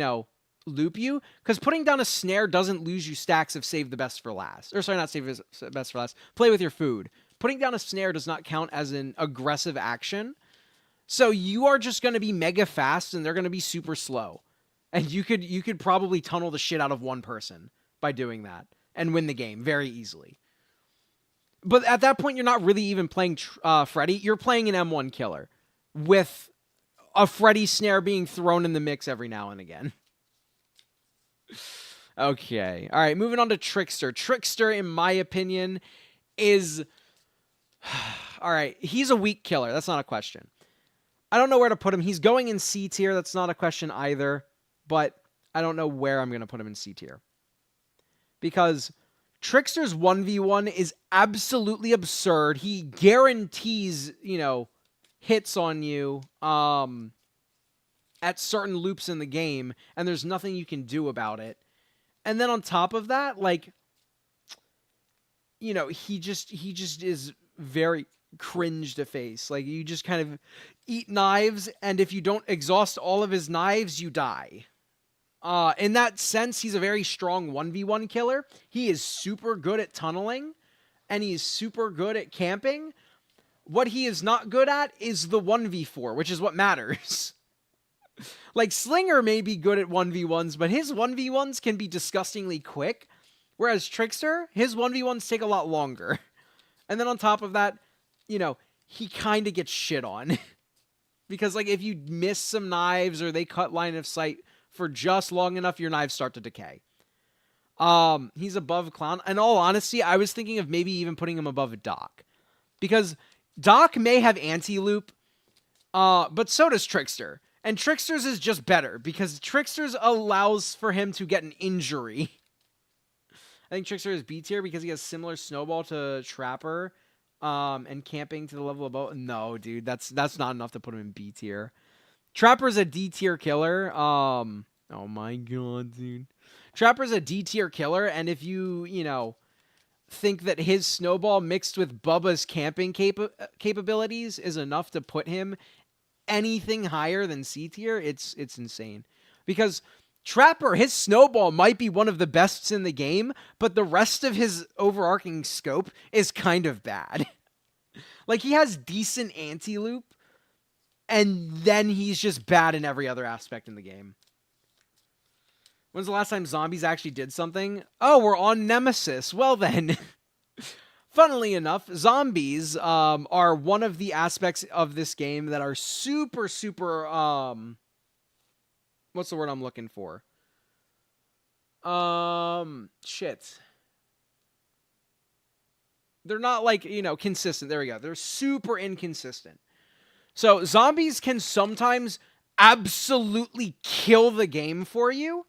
loop you. Because putting down a snare doesn't lose you stacks of save the best for last. Or sorry, not save the best for last. Play with your food. Putting down a snare does not count as an aggressive action. So you are just going to be mega fast and they're going to be super slow. And you could probably tunnel the shit out of one person by doing that and win the game very easily. But at that point, you're not really even playing Freddy. You're playing an M1 killer with a Freddy snare being thrown in the mix every now and again. Okay. All right, moving on to Trickster. Trickster, in my opinion, is... All right, he's a weak killer. That's not a question. I don't know where to put him. He's going in C tier. That's not a question either. But I don't know where I'm going to put him in C tier. Because Trickster's 1v1 is absolutely absurd. He guarantees, hits on you at certain loops in the game, and there's nothing you can do about it. And then on top of that, like, he just is very cringe to face. Like, you just kind of eat knives, and if you don't exhaust all of his knives, you die. In that sense, he's a very strong 1v1 killer. He is super good at tunneling, and he's super good at camping. What he is not good at is the 1v4, which is what matters. Like, Slinger may be good at 1v1s, but his 1v1s can be disgustingly quick, whereas Trickster, his 1v1s take a lot longer. And then on top of that, he kind of gets shit on. Because, like, if you miss some knives or they cut line of sight for just long enough, your knives start to decay. He's above Clown. In all honesty, I was thinking of maybe even putting him above Doc. Because Doc may have anti-loop, but so does Trickster. And Trickster's is just better, because Trickster's allows for him to get an injury. I think Trickster is B tier because he has similar snowball to Trapper, and camping to the level above. No, dude, that's not enough to put him in B tier. Trapper's a D tier killer. Oh my god, dude. Trapper's a D tier killer, and if you think that his snowball mixed with Bubba's camping capabilities is enough to put him anything higher than C tier, it's insane. Because Trapper, his snowball might be one of the bests in the game, but the rest of his overarching scope is kind of bad. Like, he has decent anti-loop, and then he's just bad in every other aspect in the game. When's the last time zombies actually did something? Oh, we're on Nemesis. Well then. Funnily enough, zombies are one of the aspects of this game that are super, super, what's the word I'm looking for? Shit. They're not, like, consistent. There we go. They're super inconsistent. So zombies can sometimes absolutely kill the game for you,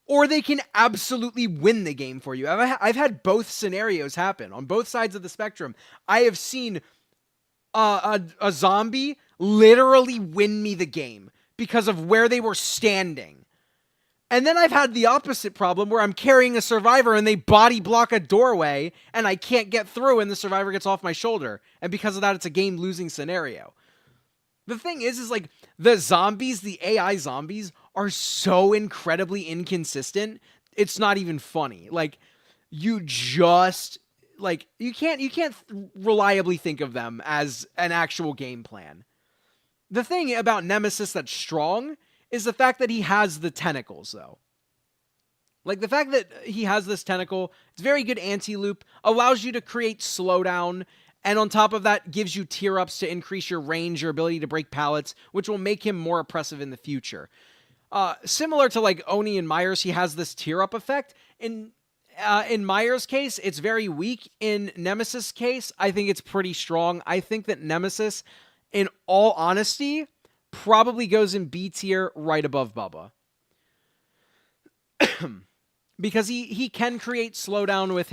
or they can absolutely win the game for you. I've had both scenarios happen on both sides of the spectrum. I have seen a zombie literally win me the game because of where they were standing. And then I've had the opposite problem where I'm carrying a survivor and they body block a doorway and I can't get through and the survivor gets off my shoulder. And because of that, it's a game losing scenario. The thing is like the zombies, the AI zombies are so incredibly inconsistent. It's not even funny. Like you just like you can't reliably think of them as an actual game plan. The thing about Nemesis that's strong is the fact that he has the tentacles, though. Like, the fact that he has this tentacle, it's very good anti-loop, allows you to create slowdown, and on top of that, gives you tier-ups to increase your range, your ability to break pallets, which will make him more oppressive in the future. Similar to, like, Oni and Myers, he has this tier-up effect. In Myers' case, it's very weak. In Nemesis' case, I think it's pretty strong. I think that Nemesis, in all honesty, probably goes in B tier right above Bubba. Because he can create slowdown with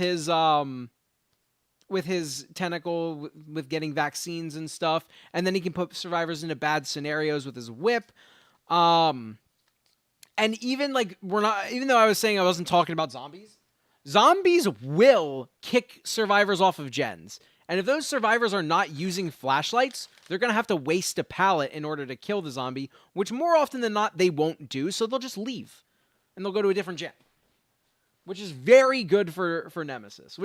his tentacle, with getting vaccines and stuff, and then he can put survivors into bad scenarios with his whip. And even like even though I was saying I wasn't talking about zombies will kick survivors off of gens. And if those survivors are not using flashlights, they're going to have to waste a pallet in order to kill the zombie, which more often than not, they won't do, so they'll just leave. And they'll go to a different gen. Which is very good for Nemesis.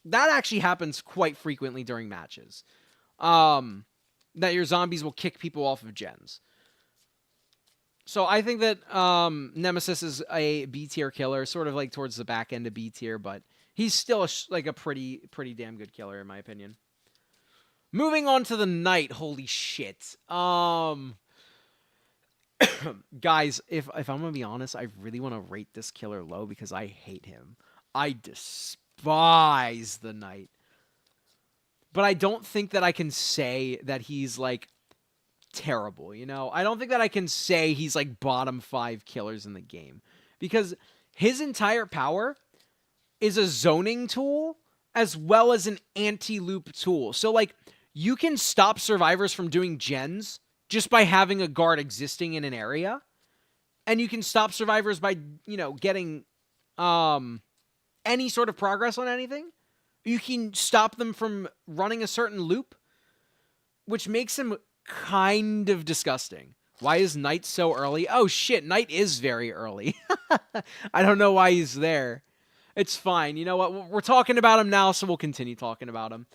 That actually happens quite frequently during matches. That your zombies will kick people off of gens. So I think that Nemesis is a B tier killer, sort of like towards the back end of B tier, but he's still a pretty damn good killer in my opinion. Moving on to the Knight, holy shit. Guys, if I'm gonna be honest, I really want to rate this killer low because I hate him. I despise the Knight. But I don't think that I can say that he's like terrible, you know? I don't think that I can say he's like bottom 5 killers in the game. Because his entire power is a zoning tool as well as an anti-loop tool. So like you can stop survivors from doing gens just by having a guard existing in an area. And you can stop survivors by, getting any sort of progress on anything. You can stop them from running a certain loop, which makes him kind of disgusting. Why is Knight so early? Oh shit, Knight is very early. I don't know why he's there. It's fine. You know what? We're talking about him now, so we'll continue talking about him.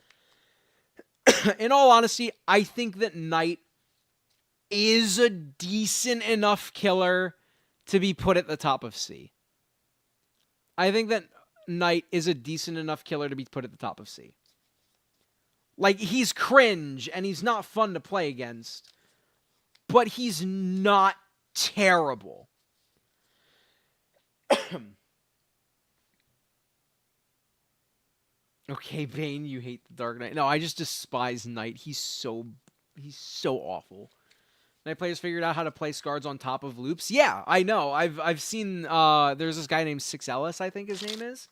In all honesty, I think that Knight is a decent enough killer to be put at the top of C. I think that Knight is a decent enough killer to be put at the top of C. Like, he's cringe, and he's not fun to play against, but he's not terrible. Okay, Bane, you hate the Dark Knight. No, I just despise Knight. He's so awful. Knight players figured out how to place guards on top of loops. Yeah, I know. I've seen there's this guy named 6Ellis, I think his name is.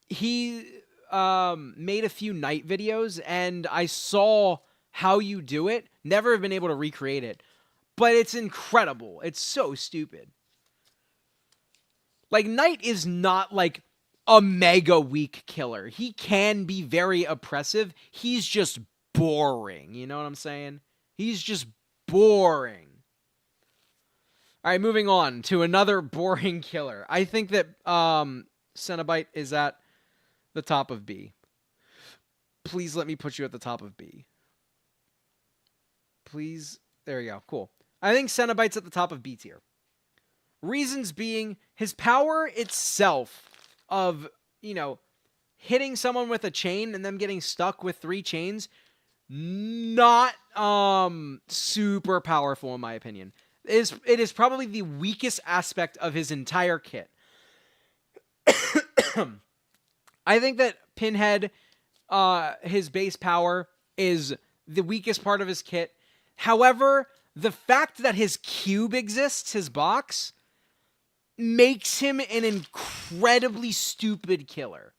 He made a few Knight videos, and I saw how you do it. Never have been able to recreate it. But it's incredible. It's so stupid. Like, Knight is not like a mega weak killer. He can be very oppressive. He's just boring. You know what I'm saying? He's just boring. All right, moving on to another boring killer. I think that Cenobite is at the top of B. Please let me put you at the top of B. Please. There you go. Cool. I think Cenobite's at the top of B tier. Reasons being his power itself of, hitting someone with a chain and them getting stuck with 3 chains, not super powerful in my opinion. It is probably the weakest aspect of his entire kit. I think that Pinhead, his base power, is the weakest part of his kit. However, the fact that his cube exists, his box, makes him an incredibly stupid killer.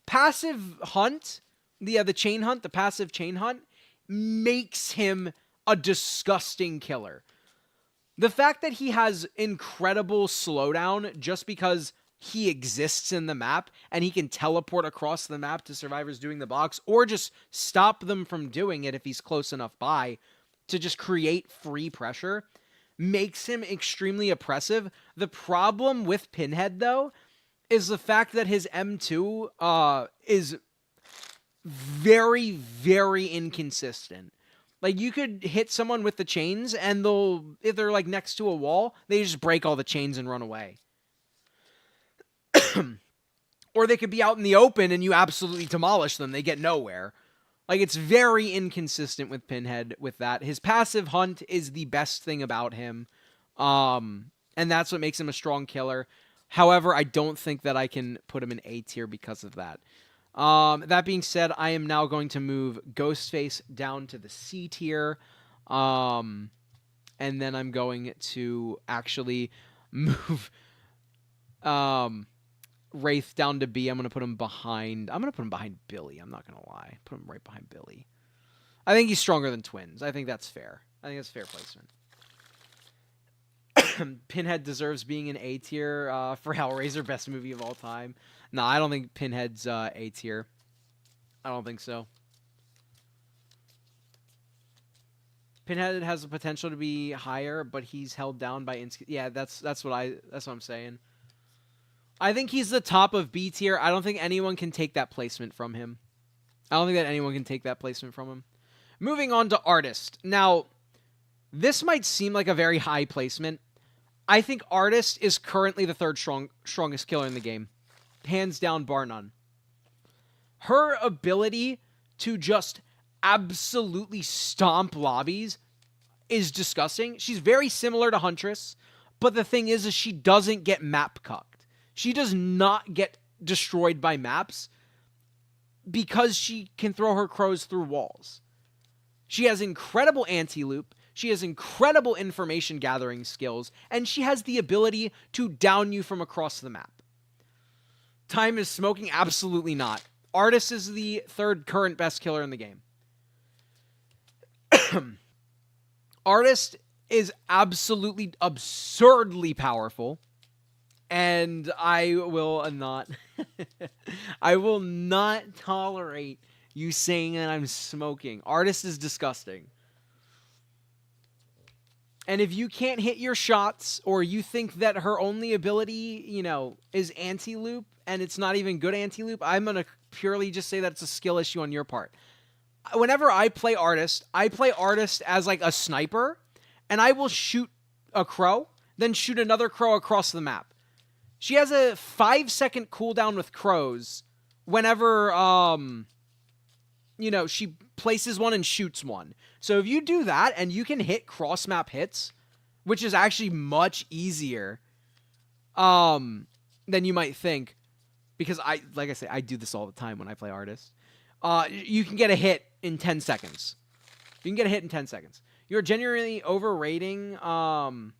Passive hunt, the chain hunt, the passive chain hunt, makes him a disgusting killer. The fact that he has incredible slowdown just because he exists in the map and he can teleport across the map to survivors doing the box, or just stop them from doing it if he's close enough by, to just create free pressure, makes him extremely oppressive. The problem with Pinhead, though, is the fact that his M2 is very, very inconsistent. Like, you could hit someone with the chains, and if they're, like, next to a wall, they just break all the chains and run away. Or they could be out in the open, and you absolutely demolish them. They get nowhere. Like, it's very inconsistent with Pinhead with that. His passive hunt is the best thing about him. And that's what makes him a strong killer. However, I don't think that I can put him in A tier because of that. That being said, I am now going to move Ghostface down to the C tier. And then I'm going to actually move Wraith down to B. I'm going to put him behind Billy. I'm not going to lie. Put him right behind Billy. I think he's stronger than Twins. I think that's fair. I think that's fair placement. Pinhead deserves being an A tier for Hellraiser, best movie of all time. No, I don't think Pinhead's A tier. I don't think so. Pinhead has the potential to be higher, but he's held down by yeah, that's what I'm saying. I think he's the top of B tier. I don't think anyone can take that placement from him. Moving on to Artist. Now, this might seem like a very high placement. I think Artist is currently the third strongest killer in the game. Hands down, bar none. Her ability to just absolutely stomp lobbies is disgusting. She's very similar to Huntress, but the thing is she doesn't get map cucked. She does not get destroyed by maps because she can throw her crows through walls. She has incredible anti-loop. She has incredible information gathering skills, and she has the ability to down you from across the map. Time is smoking? Absolutely not. Artist is the third current best killer in the game. Artist is absolutely absurdly powerful, and I will not I will not tolerate you saying that I'm smoking. Artist is disgusting. And if you can't hit your shots, or you think that her only ability, is anti-loop, and it's not even good anti-loop, I'm going to purely just say that it's a skill issue on your part. Whenever I play Artist as like a sniper, and I will shoot a crow, then shoot another crow across the map. She has a 5-second cooldown with crows whenever, she places one and shoots one. So if you do that and you can hit cross-map hits, which is actually much easier than you might think, because like I say, I do this all the time when I play Artist. You can get a hit in 10 seconds. You can get a hit in 10 seconds. You're genuinely overrating Hug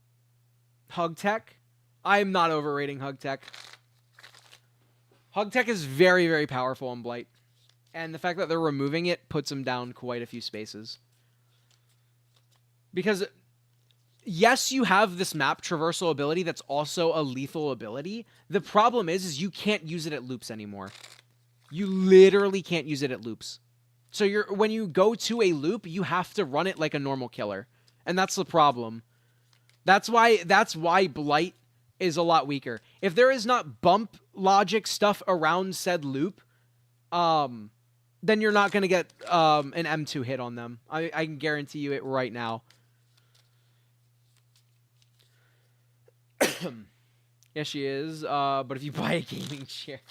Tech. I'm not overrating Hug Tech. Hug Tech is very, very powerful on Blight. And the fact that they're removing it puts him down quite a few spaces. Because, yes, you have this map traversal ability that's also a lethal ability. The problem is you can't use it at loops anymore. You literally can't use it at loops. So when you go to a loop, you have to run it like a normal killer. And that's the problem. That's why Blight is a lot weaker. If there is not bump logic stuff around said loop, then you're not going to get an M2 hit on them. I can guarantee you it right now. Yes, she is. But if you buy a gaming chair...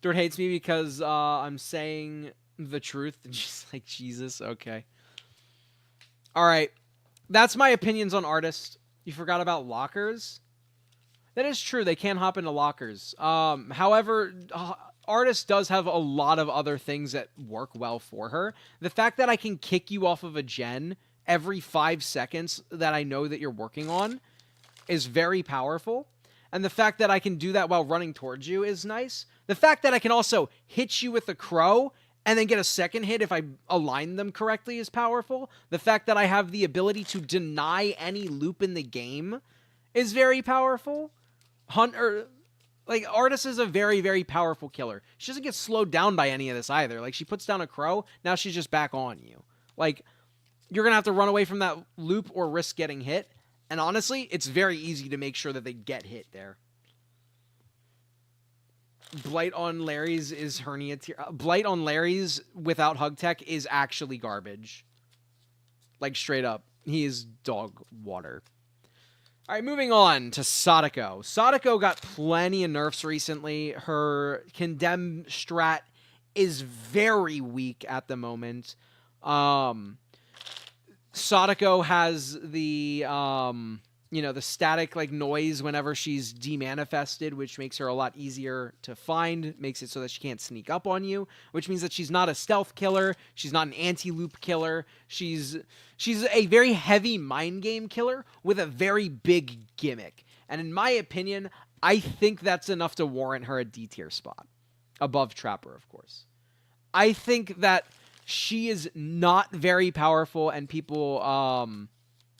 Dirt hates me because I'm saying the truth. And she's like, Jesus, okay. Alright. That's my opinions on Artist. You forgot about lockers? That is true. They can hop into lockers. However, Artist does have a lot of other things that work well for her. The fact that I can kick you off of a gen every 5 seconds that I know that you're working on is very powerful. And the fact that I can do that while running towards you is nice. The fact that I can also hit you with a crow and then get a second hit if I align them correctly is powerful. The fact that I have the ability to deny any loop in the game is very powerful. Artist is a very, very powerful killer. She doesn't get slowed down by any of this either. Like, she puts down a crow, now she's just back on you. Like, you're going to have to run away from that loop or risk getting hit. And honestly, it's very easy to make sure that they get hit there. Blight on Larry's is hernia tier. Blight on Larry's without Hug Tech is actually garbage. Like, straight up. He is dog water. Alright, moving on to Sadako. Sadako got plenty of nerfs recently. Her Condemn strat is very weak at the moment. Sadako has the, the static, noise whenever she's demanifested, which makes her a lot easier to find, makes it so that she can't sneak up on you, which means that she's not a stealth killer, she's not an anti-loop killer, she's a very heavy mind game killer with a very big gimmick. And in my opinion, I think that's enough to warrant her a D tier spot. Above Trapper, of course. I think that she is not very powerful, and people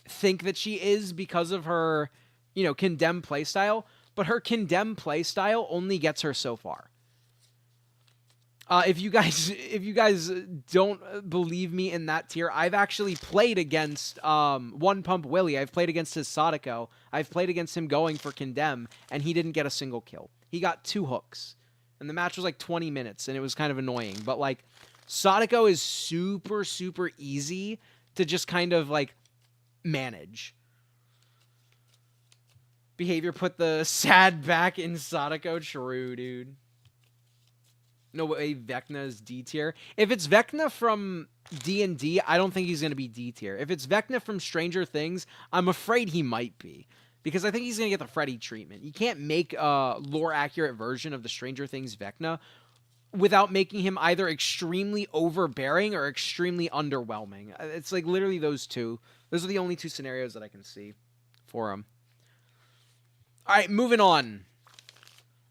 think that she is because of her, Condemn playstyle, but her Condemn playstyle only gets her so far. If you guys don't believe me in that tier, I've actually played against One Pump Willie. I've played against his Sadako. I've played against him going for Condemn, and he didn't get a single kill. He got 2 hooks, and the match was like 20 minutes, and it was kind of annoying, but Sadako is super, super easy to just kind of, manage. Behavior put the sad back in Sadako. True, dude. No way Vecna is D tier. If it's Vecna from D&D, I don't think he's going to be D tier. If it's Vecna from Stranger Things, I'm afraid he might be. Because I think he's going to get the Freddy treatment. You can't make a lore-accurate version of the Stranger Things Vecna without making him either extremely overbearing or extremely underwhelming. It's literally those two. Those are the only 2 scenarios that I can see for him. Alright, moving on.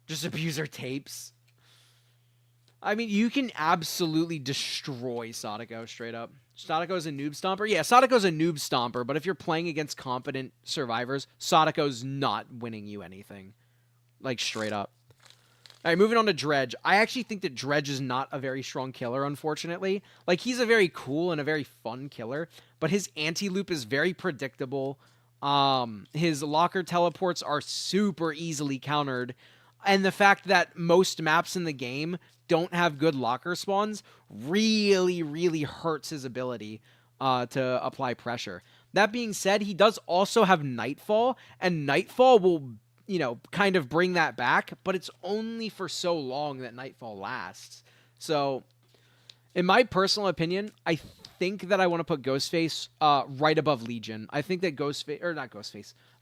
Just abuser tapes. I mean, you can absolutely destroy Sadako straight up. Sadako's a noob stomper. Yeah, Sadako's a noob stomper, but if you're playing against competent survivors, Sadako's not winning you anything. Like, straight up. All right, moving on to Dredge. I actually think that Dredge is not a very strong killer, unfortunately. Like, he's a very cool and a very fun killer, but his anti-loop is very predictable. His locker teleports are super easily countered, and the fact that most maps in the game don't have good locker spawns really, really hurts his ability to apply pressure. That being said, he does also have Nightfall, and Nightfall will, kind of bring that back, but it's only for so long that Nightfall lasts. So, in my personal opinion, I think that I want to put Ghostface right above Legion. I think that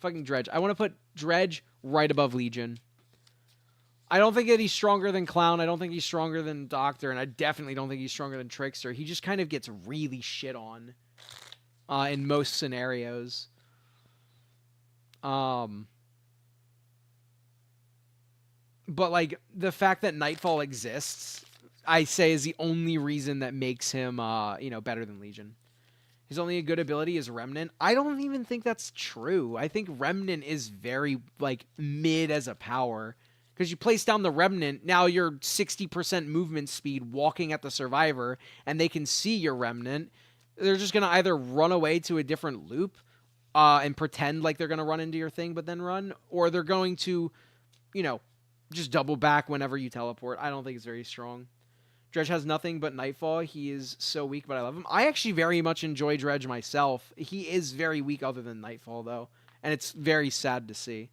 fucking Dredge. I want to put Dredge right above Legion. I don't think that he's stronger than Clown. I don't think he's stronger than Doctor, and I definitely don't think he's stronger than Trickster. He just kind of gets really shit on in most scenarios. But, like, the fact that Nightfall exists, I say, is the only reason that makes him, better than Legion. His only good ability is Remnant. I don't even think that's true. I think Remnant is very, like, mid as a power. Because you place down the Remnant, now you're 60% movement speed walking at the Survivor, and they can see your Remnant. They're just going to either run away to a different loop and pretend like they're going to run into your thing but then run, or they're going to, just double back whenever you teleport. I don't think it's very strong. Dredge has nothing but Nightfall. He is so weak, but I love him. I actually very much enjoy Dredge myself. He is very weak other than Nightfall, though, and it's very sad to see.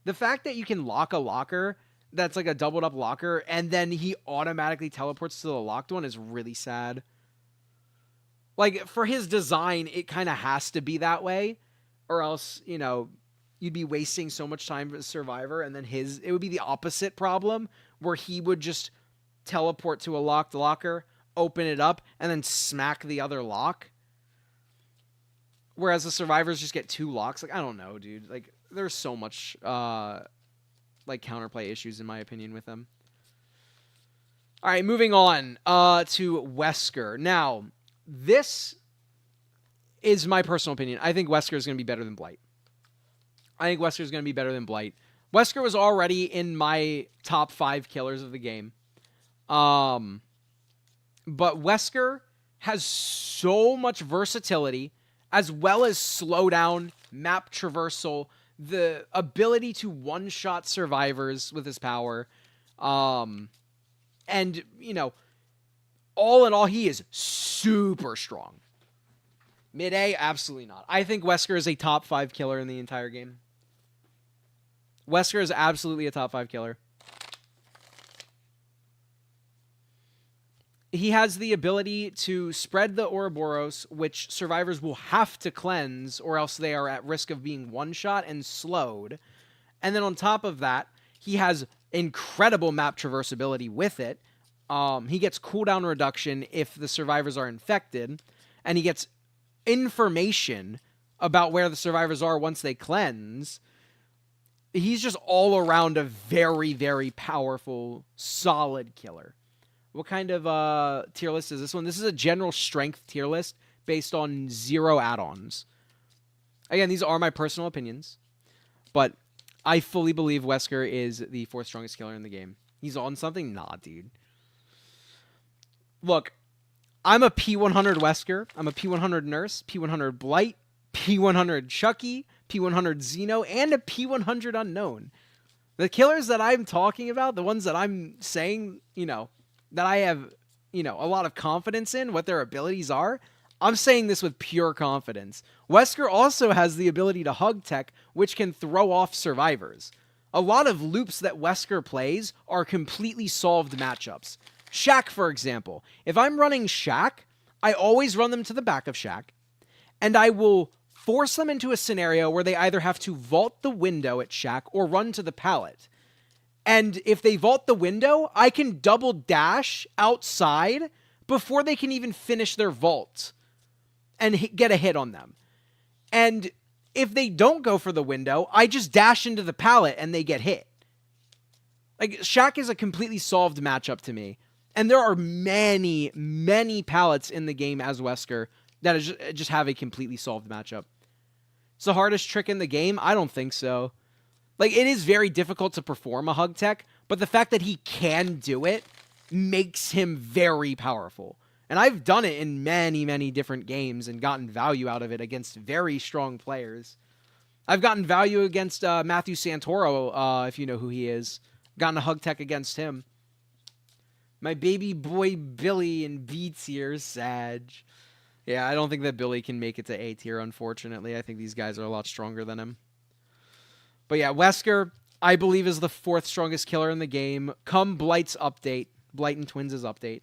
The fact that you can lock a locker that's like a doubled up locker, and then he automatically teleports to the locked one is really sad. Like, for his design, it kind of has to be that way, or else, you'd be wasting so much time as Survivor, and then it would be the opposite problem, where he would just teleport to a locked locker, open it up, and then smack the other lock. Whereas the Survivors just get 2 locks. Like, I don't know, dude. Like, there's so much, counterplay issues, in my opinion, with them. All right, moving on to Wesker. Now, this is my personal opinion. I think Wesker is going to be better than Blight. Wesker was already in my top 5 killers of the game. But Wesker has so much versatility, as well as slowdown, map traversal, the ability to one-shot survivors with his power. And, all in all, he is super strong. Mid-A, absolutely not. I think Wesker is a top 5 killer in the entire game. Wesker is absolutely a top 5 killer. He has the ability to spread the Ouroboros, which survivors will have to cleanse, or else they are at risk of being one-shot and slowed. And then on top of that, he has incredible map traversability with it. He gets cooldown reduction if the survivors are infected, and he gets information about where the survivors are once they cleanse. He's just all around a very, very powerful, solid killer. What kind of tier list is this one? This is a general strength tier list based on 0 add-ons. Again, these are my personal opinions, but I fully believe Wesker is the 4th strongest killer in the game. He's on something? Nah, dude. Look, I'm a P100 Wesker. I'm a P100 Nurse, P100 Blight, P100 Chucky, P100 Xeno, and a P100 Unknown. The killers that I'm talking about, the ones that I'm saying, that I have, a lot of confidence in what their abilities are, I'm saying this with pure confidence. Wesker also has the ability to hug tech, which can throw off survivors. A lot of loops that Wesker plays are completely solved matchups. Shaq, for example. If I'm running Shaq, I always run them to the back of Shaq, and I will force them into a scenario where they either have to vault the window at Shaq or run to the pallet. And if they vault the window, I can double dash outside before they can even finish their vault and get a hit on them. And if they don't go for the window, I just dash into the pallet and they get hit. Like, Shaq is a completely solved matchup to me. And there are many, many palettes in the game as Wesker that just have a completely solved matchup. It's the hardest trick in the game? I don't think so. Like, it is very difficult to perform a hug tech, but the fact that he can do it makes him very powerful. And I've done it in many, many different games and gotten value out of it against very strong players. I've gotten value against Matthew Santoro, if you know who he is. Gotten a hug tech against him. My baby boy Billy in B tier, Sag. Yeah, I don't think that Billy can make it to A tier, unfortunately. I think these guys are a lot stronger than him. But yeah, Wesker, I believe, is the 4th strongest killer in the game. Come Blight's update. Blight and Twins' update.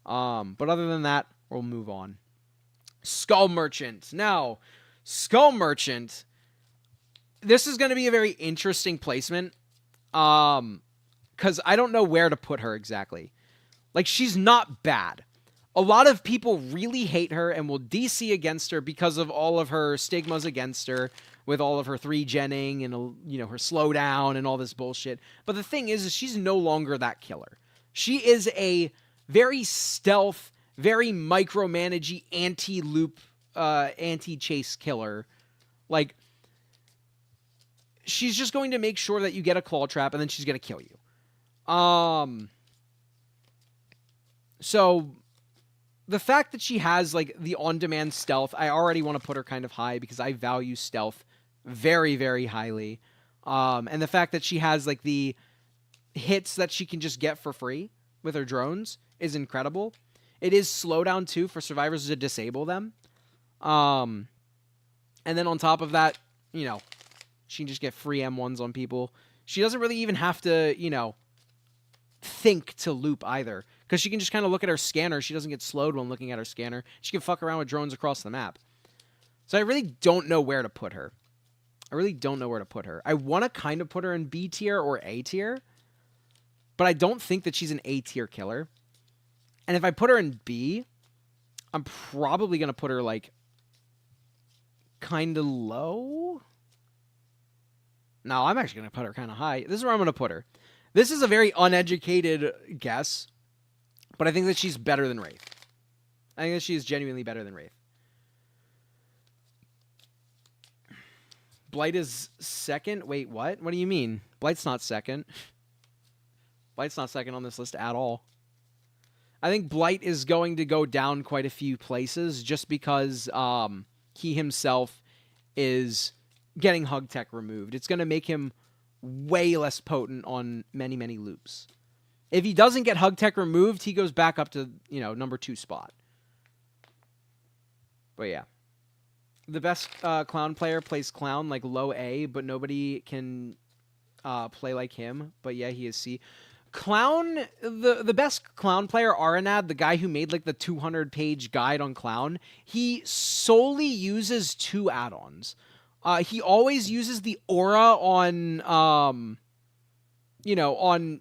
But other than that, we'll move on. Skull Merchant. Now, Skull Merchant, this is going to be a very interesting placement. Because I don't know where to put her exactly. Like, she's not bad. A lot of people really hate her and will DC against her because of all of her stigmas against her, with all of her 3-genning and, her slowdown and all this bullshit. But the thing is she's no longer that killer. She is a very stealth, very micromanagey, anti-loop, anti-chase killer. Like, she's just going to make sure that you get a claw trap, and then she's going to kill you. So the fact that she has, like, the on-demand stealth, I already want to put her kind of high because I value stealth very, very highly. And the fact that she has, like, the hits that she can just get for free with her drones is incredible. It is slowdown, too, for survivors to disable them. And then on top of that, she can just get free M1s on people. She doesn't really even have to, think to loop either. Because she can just kind of look at her scanner. She doesn't get slowed when looking at her scanner. She can fuck around with drones across the map. So I really don't know where to put her. I want to kind of put her in B tier or A tier. But I don't think that she's an A tier killer. And if I put her in B, I'm probably going to put her, like, kind of low. No, I'm actually going to put her kind of high. This is where I'm going to put her. This is a very uneducated guess. But I think that she's better than Wraith. I think that she is genuinely better than Wraith. Blight is second? Wait, what? What do you mean? Blight's not second. Blight's not second on this list at all. I think Blight is going to go down quite a few places just because he himself is getting hug tech removed. It's going to make him way less potent on many, many loops. If he doesn't get hug tech removed, he goes back up to, number 2 spot. But yeah. The best clown player plays clown, like low A, but nobody can play like him. But yeah, he is C. Clown, the best clown player, Aranad, the guy who made like the 200-page guide on clown, he solely uses 2 add-ons. He always uses the aura on, on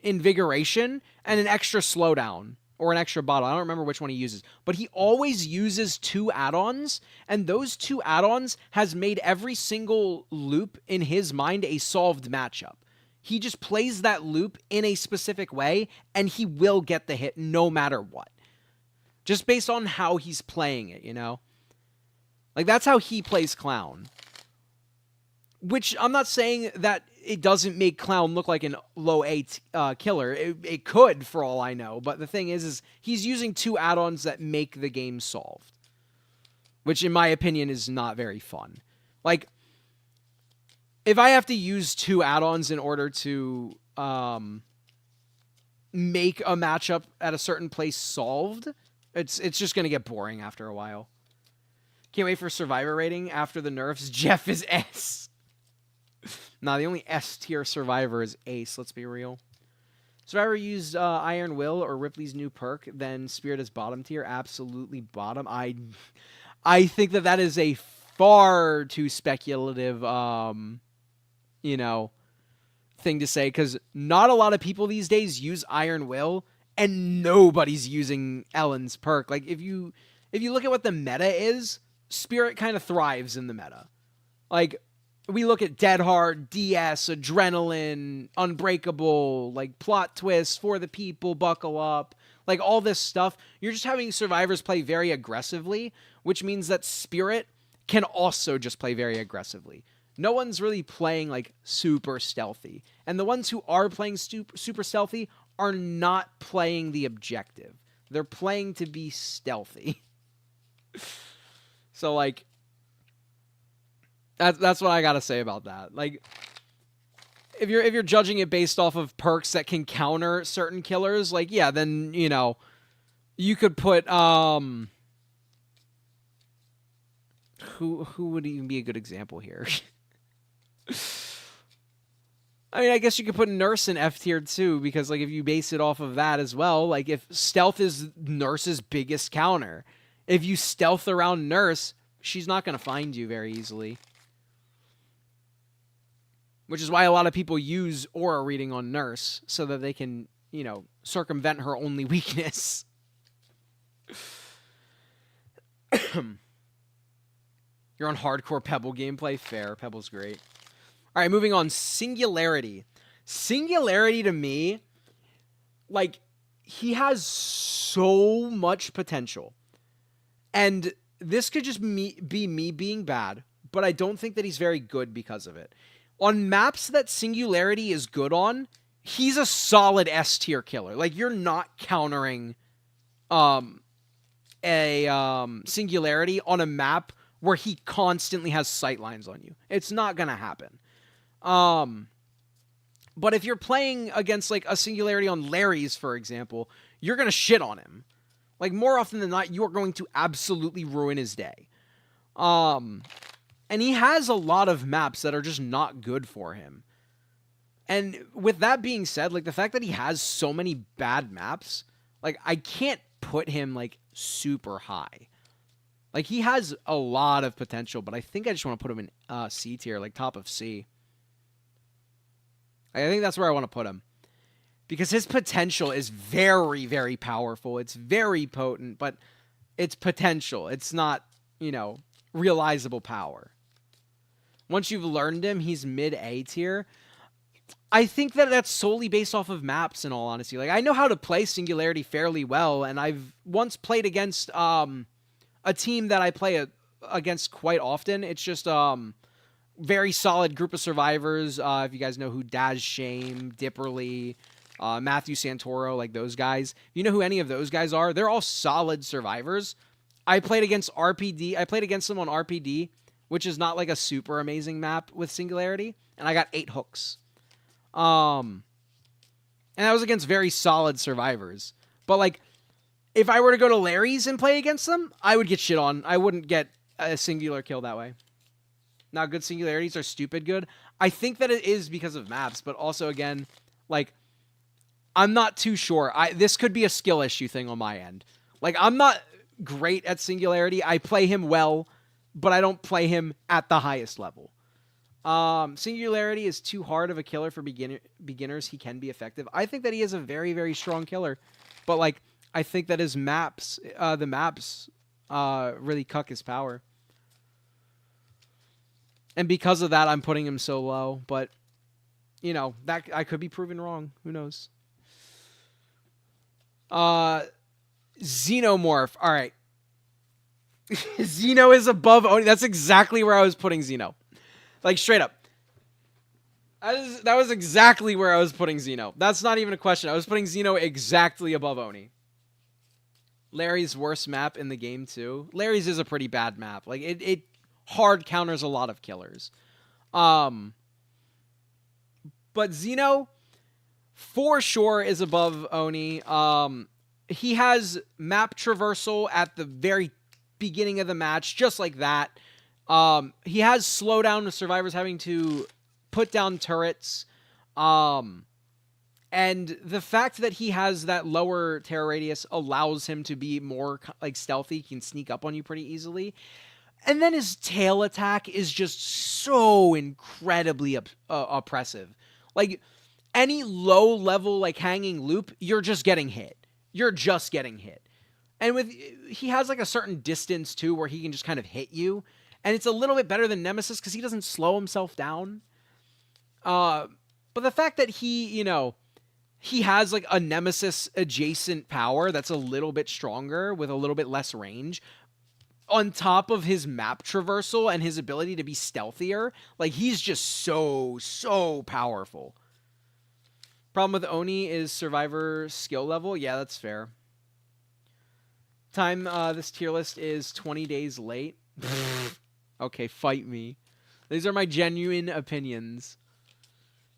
invigoration and an extra slowdown or an extra bottle. I don't remember which one he uses, but he always uses 2 add-ons, and those 2 add-ons has made every single loop in his mind a solved matchup. He just plays that loop in a specific way, and he will get the hit no matter what. Just based on how he's playing it, Like, that's how he plays clown. Which, I'm not saying that it doesn't make clown look like an low A killer. It could, for all I know. But the thing is he's using 2 add-ons that make the game solved. Which, in my opinion, is not very fun. Like, if I have to use 2 add-ons in order to make a matchup at a certain place solved, it's just going to get boring after a while. Can't wait for Survivor rating after the nerfs. Jeff is S. Nah, the only S tier Survivor is Ace, let's be real. Survivor used Iron Will or Ripley's new perk, then Spirit is bottom tier. Absolutely bottom. I think that is a far too speculative, thing to say, because not a lot of people these days use Iron Will, and nobody's using Ellen's perk. Like, if you look at what the meta is, Spirit kind of thrives in the meta. Like, we look at Dead Hard, DS, Adrenaline, Unbreakable, like Plot Twist, For the People, Buckle Up. like all this stuff. You're just having survivors play very aggressively, which means that Spirit can also just play very aggressively. No one's really playing like super stealthy. And the ones who are playing super stealthy are not playing the objective. They're playing to be stealthy. So like that's what I got to say about that. Like if you're judging it based off of perks that can counter certain killers, like yeah, then you know, you could put who would even be a good example here? I mean, I guess you could put Nurse in F tier too, because like if you base it off of that as well, like if stealth is Nurse's biggest counter, if you stealth around Nurse, she's not going to find you very easily. Which is why a lot of people use aura reading on Nurse so that they can, you know, circumvent her only weakness. You're on hardcore Pebble gameplay? Fair. Pebble's great. All right, moving on. Singularity. Singularity to me, like, he has so much potential. And this could just be me being bad, but I don't think that he's very good because of it. On maps that Singularity is good on, he's a solid S tier killer. Like, you're not countering Singularity on a map where he constantly has sightlines on you. It's not going to happen. But if you're playing against, like, a Singularity on Larry's, for example, you're going to shit on him. Like, more often than not, you're going to absolutely ruin his day. And he has a lot of maps that are just not good for him. And with that being said, like, the fact that he has so many bad maps, like, I can't put him, like, super high. Like, he has a lot of potential, but I think I just want to put him in C tier, like, top of C. I think that's where I want to put him. Because his potential is very, very powerful. It's very potent, but it's potential. It's not, you know, realizable power. Once you've learned him, he's mid-A tier. I think that that's solely based off of maps, in all honesty. Like, I know how to play Singularity fairly well, and I've once played against a team that I play against quite often. It's just very solid group of survivors. If you guys know who Daz Shame, Dipperly, Matthew Santoro, like those guys. If you know who any of those guys are, they're all solid survivors. I played against RPD. I played against them on RPD, which is not like a super amazing map with Singularity, and I got 8 hooks. And that was against very solid survivors. But like, if I were to go to Larry's and play against them, I would get shit on. I wouldn't get a singular kill that way. Now, good Singularities are stupid good. I think that it is because of maps, but also, again, like, I'm not too sure. This could be a skill issue thing on my end. Like, I'm not great at Singularity. I play him well, but I don't play him at the highest level. Singularity is too hard of a killer for beginners. He can be effective. I think that he is a very, very strong killer. But, like, I think that his maps, the maps, really cuck his power. And because of that, I'm putting him so low. But, you know, that I could be proven wrong. Who knows? Xenomorph. All right. Xeno is above Oni. That's exactly where I was putting Xeno. Like, straight up. That was exactly where I was putting Xeno. That's not even a question. I was putting Xeno exactly above Oni. Larry's worst map in the game, too. Larry's is a pretty bad map. Like, it hard counters a lot of killers. But Xeno, for sure, is above Oni. He has map traversal at the very beginning of the match, just like that. He has slowdown with survivors having to put down turrets. And the fact that he has that lower terror radius allows him to be more like stealthy. He can sneak up on you pretty easily. And then his tail attack is just so incredibly oppressive. Like, any low level, like, hanging loop, you're just getting hit. You're just getting hit. And he has, like, a certain distance, too, where he can just kind of hit you. And it's a little bit better than Nemesis because he doesn't slow himself down. But the fact that he, you know, he has like a nemesis adjacent power that's a little bit stronger with a little bit less range. On top of his map traversal and his ability to be stealthier, like he's just so powerful. Problem with Oni is survivor skill level. Yeah, that's fair. Time this tier list is 20 days late. Okay, fight me. These are my genuine opinions.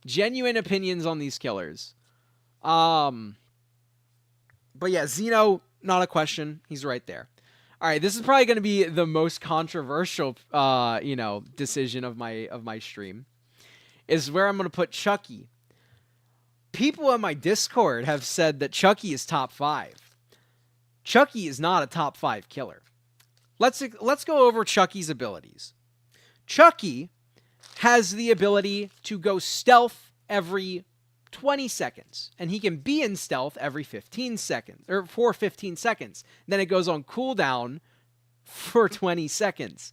Genuine opinions on these killers. But yeah, Xeno, not a question. He's right there. All right, this is probably going to be the most controversial, decision of my stream. Is where I'm going to put Chucky. People on my Discord have said that Chucky is top 5. Chucky is not a top 5 killer. Let's go over Chucky's abilities. Chucky has the ability to go stealth every 20 seconds, and he can be in stealth every 15 seconds, or for 15 seconds. Then it goes on cooldown for 20 seconds.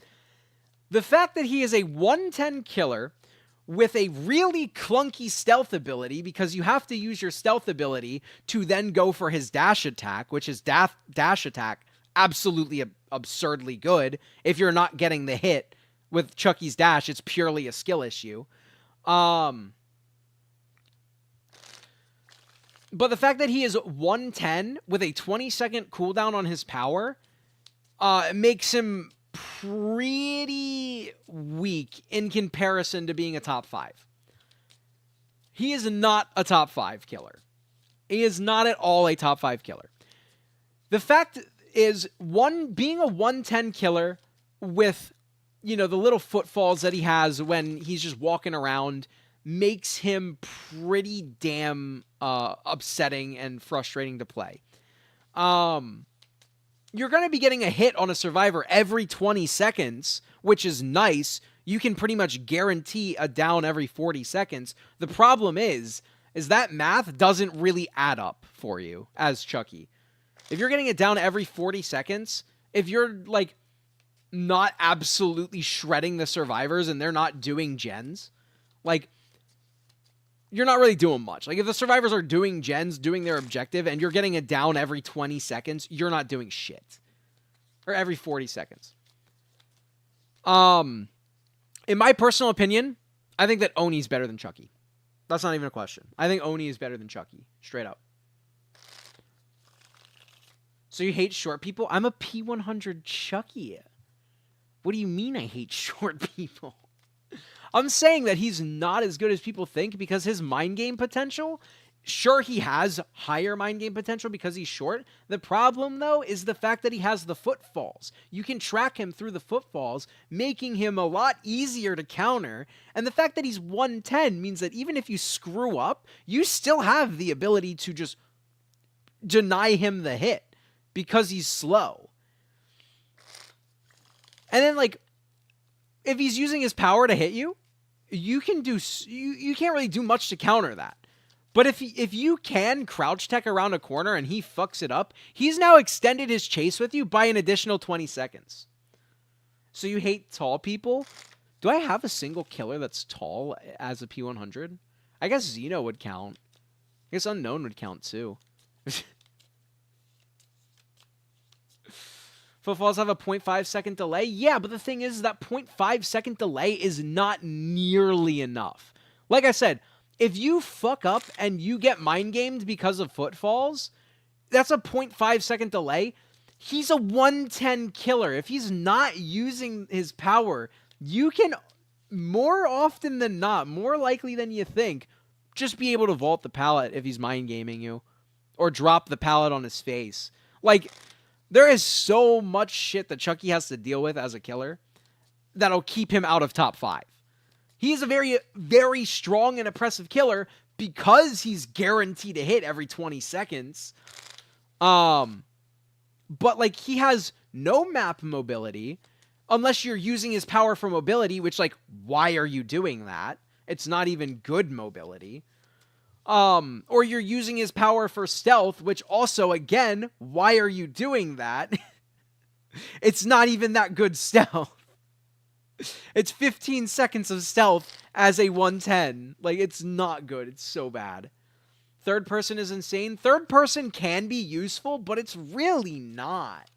The fact that he is a 110 killer with a really clunky stealth ability, because you have to use your stealth ability to then go for his dash attack, which is dash attack, absolutely absurdly good. If you're not getting the hit with Chucky's dash, it's purely a skill issue. But the fact that he is 110 with a 20-second cooldown on his power makes him pretty weak in comparison to being a top 5. He is not a top 5 killer. He is not at all a top 5 killer. The fact is, being a 110 killer with, the little footfalls that he has when he's just walking around makes him pretty damn upsetting and frustrating to play. You're going to be getting a hit on a survivor every 20 seconds, which is nice. You can pretty much guarantee a down every 40 seconds. The problem is that math doesn't really add up for you as Chucky. If you're getting it down every 40 seconds, if you're like not absolutely shredding the survivors and they're not doing gens, like you're not really doing much. Like if the survivors are doing gens, doing their objective, and you're getting it down every 20 seconds, you're not doing shit. Or every 40 seconds. In my personal opinion, I think that Oni's better than Chucky. That's not even a question. I think Oni is better than Chucky. Straight up. So you hate short people? I'm a P100 Chucky. What do you mean I hate short people? I'm saying that he's not as good as people think because his mind game potential, sure, he has higher mind game potential because he's short. The problem, though, is the fact that he has the footfalls. You can track him through the footfalls, making him a lot easier to counter. And the fact that he's 110 means that even if you screw up, you still have the ability to just deny him the hit because he's slow. And then, like, if he's using his power to hit you, you can't really do much to counter that. But if you can crouch tech around a corner and he fucks it up, he's now extended his chase with you by an additional 20 seconds. So you hate tall people? Do I have a single killer that's tall as a P100? I guess Xeno would count. I guess Unknown would count too. Footfalls have a 0.5 second delay? Yeah, but the thing is that 0.5 second delay is not nearly enough. Like I said, if you fuck up and you get mind gamed because of footfalls, that's a 0.5 second delay. He's a 110 killer. If he's not using his power, you can more often than not, more likely than you think, just be able to vault the pallet if he's mind gaming you. Or drop the pallet on his face. Like, there is so much shit that Chucky has to deal with as a killer that'll keep him out of top 5. He is a very, very strong and oppressive killer because he's guaranteed to hit every 20 seconds. But, like, he has no map mobility unless you're using his power for mobility, which, like, why are you doing that? It's not even good mobility. Or you're using his power for stealth, which also, again, why are you doing that? It's not even that good stealth. It's 15 seconds of stealth as a 110. Like, it's not good. It's so bad. third person is insane. Third person can be useful, but it's really not.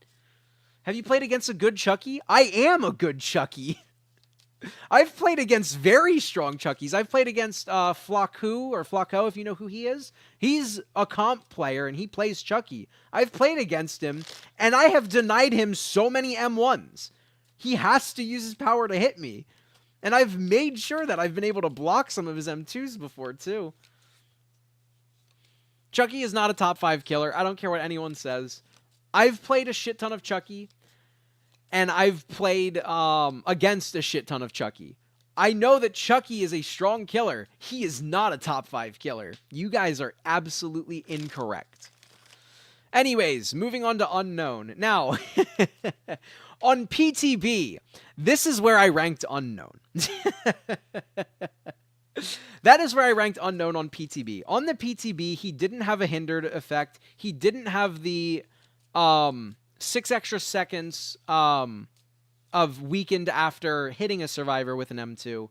Have you played against a good Chucky? I am a good Chucky. I've played against very strong Chuckies. I've played against Flacco, if you know who he is. He's a comp player, and he plays Chucky. I've played against him, and I have denied him so many M1s. He has to use his power to hit me. And I've made sure that I've been able to block some of his M2s before, too. Chucky is not a top 5 killer. I don't care what anyone says. I've played a shit ton of Chucky. And I've played against a shit ton of Chucky. I know that Chucky is a strong killer. He is not a top 5 killer. You guys are absolutely incorrect. Anyways, moving on to Unknown. Now, on PTB, this is where I ranked Unknown. That is where I ranked Unknown on PTB. On the PTB, he didn't have a hindered effect. He didn't have the 6 extra seconds of weakened after hitting a survivor with an M2.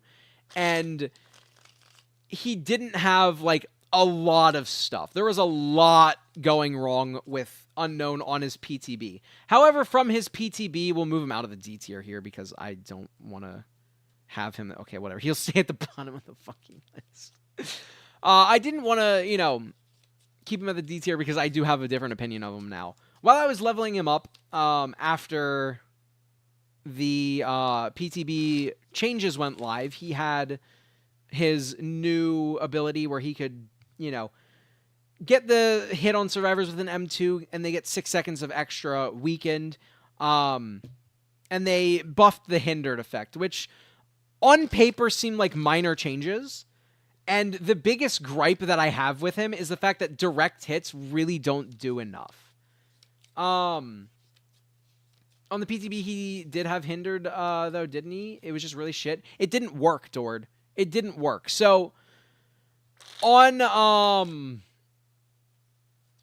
And he didn't have, like, a lot of stuff. There was a lot going wrong with Unknown on his PTB. However, from his PTB, we'll move him out of the D tier here because I don't want to have him... Okay, whatever. He'll stay at the bottom of the fucking list. I didn't want to, keep him at the D tier because I do have a different opinion of him now. While I was leveling him up after the PTB changes went live, he had his new ability where he could, get the hit on survivors with an M2, and they get 6 seconds of extra weakened. And they buffed the hindered effect, which on paper seemed like minor changes. And the biggest gripe that I have with him is the fact that direct hits really don't do enough. On the PTB, he did have hindered, though, didn't he? It was just really shit. It didn't work, Dord. It didn't work. So, on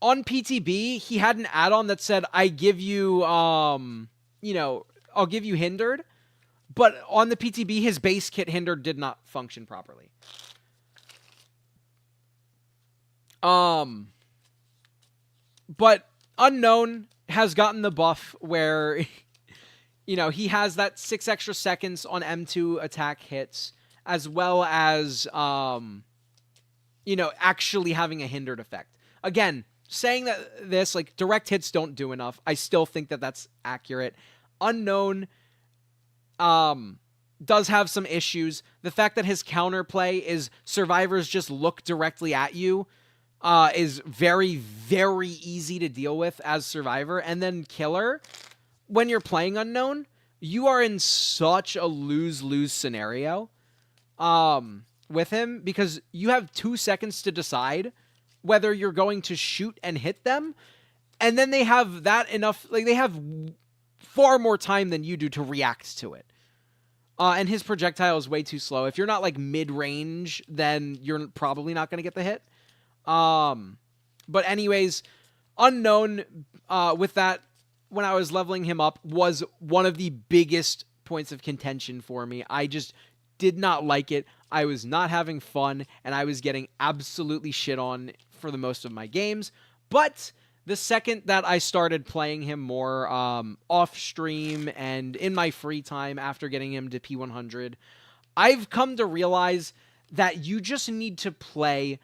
PTB, he had an add-on that said, I give you, I'll give you hindered. But on the PTB, his base kit hindered did not function properly. But Unknown has gotten the buff where, he has that 6 extra seconds on M2 attack hits, as well as, actually having a hindered effect. Again, saying that direct hits don't do enough, I still think that that's accurate. Unknown, does have some issues. The fact that his counterplay is survivors just look directly at you, is very, very easy to deal with as survivor. And then killer, when you're playing Unknown, you are in such a lose-lose scenario with him because you have 2 seconds to decide whether you're going to shoot and hit them. And then they have they have far more time than you do to react to it. And his projectile is way too slow. If you're not mid-range, then you're probably not going to get the hit. But anyways, Unknown, with that, when I was leveling him up, was one of the biggest points of contention for me. I just did not like it. I was not having fun, and I was getting absolutely shit on for the most of my games. But the second that I started playing him more off stream and in my free time after getting him to P100, I've come to realize that you just need to play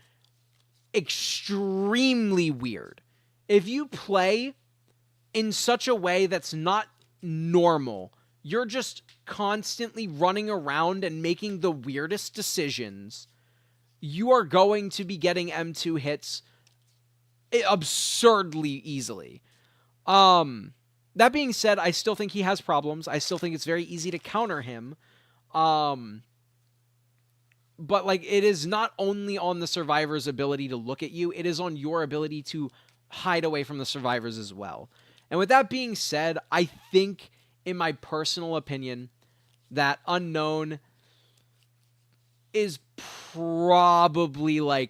extremely weird. If you play in such a way that's not normal, you're just constantly running around and making the weirdest decisions, you are going to be getting M2 hits absurdly easily. That being said, I still think he has problems. I still think it's very easy to counter him. But it is not only on the survivor's ability to look at you, it is on your ability to hide away from the survivors as well. And with that being said, I think, in my personal opinion, that Unknown is probably I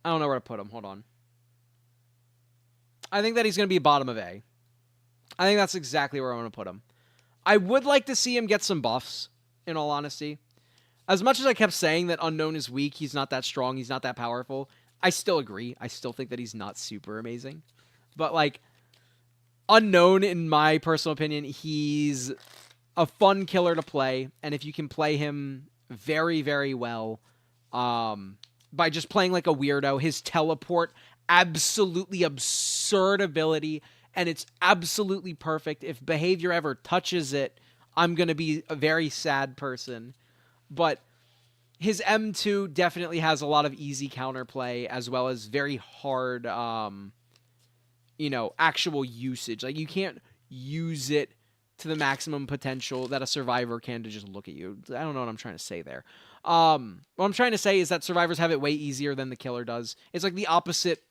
don't know where to put him. Hold on. I think that he's going to be bottom of A. I think that's exactly where I want to put him. I would like to see him get some buffs, in all honesty. As much as I kept saying that Unknown is weak, he's not that strong, he's not that powerful, I still agree. I still think that he's not super amazing. But, like, Unknown, in my personal opinion, he's a fun killer to play. And if you can play him very, very well, by just playing like a weirdo, his teleport, absolutely absurd ability, and it's absolutely perfect. If behavior ever touches it, I'm going to be a very sad person. But his M2 definitely has a lot of easy counterplay as well as very hard, actual usage. Like, you can't use it to the maximum potential that a survivor can to just look at you. I don't know what I'm trying to say there. What I'm trying to say is that survivors have it way easier than the killer does. It's like the opposite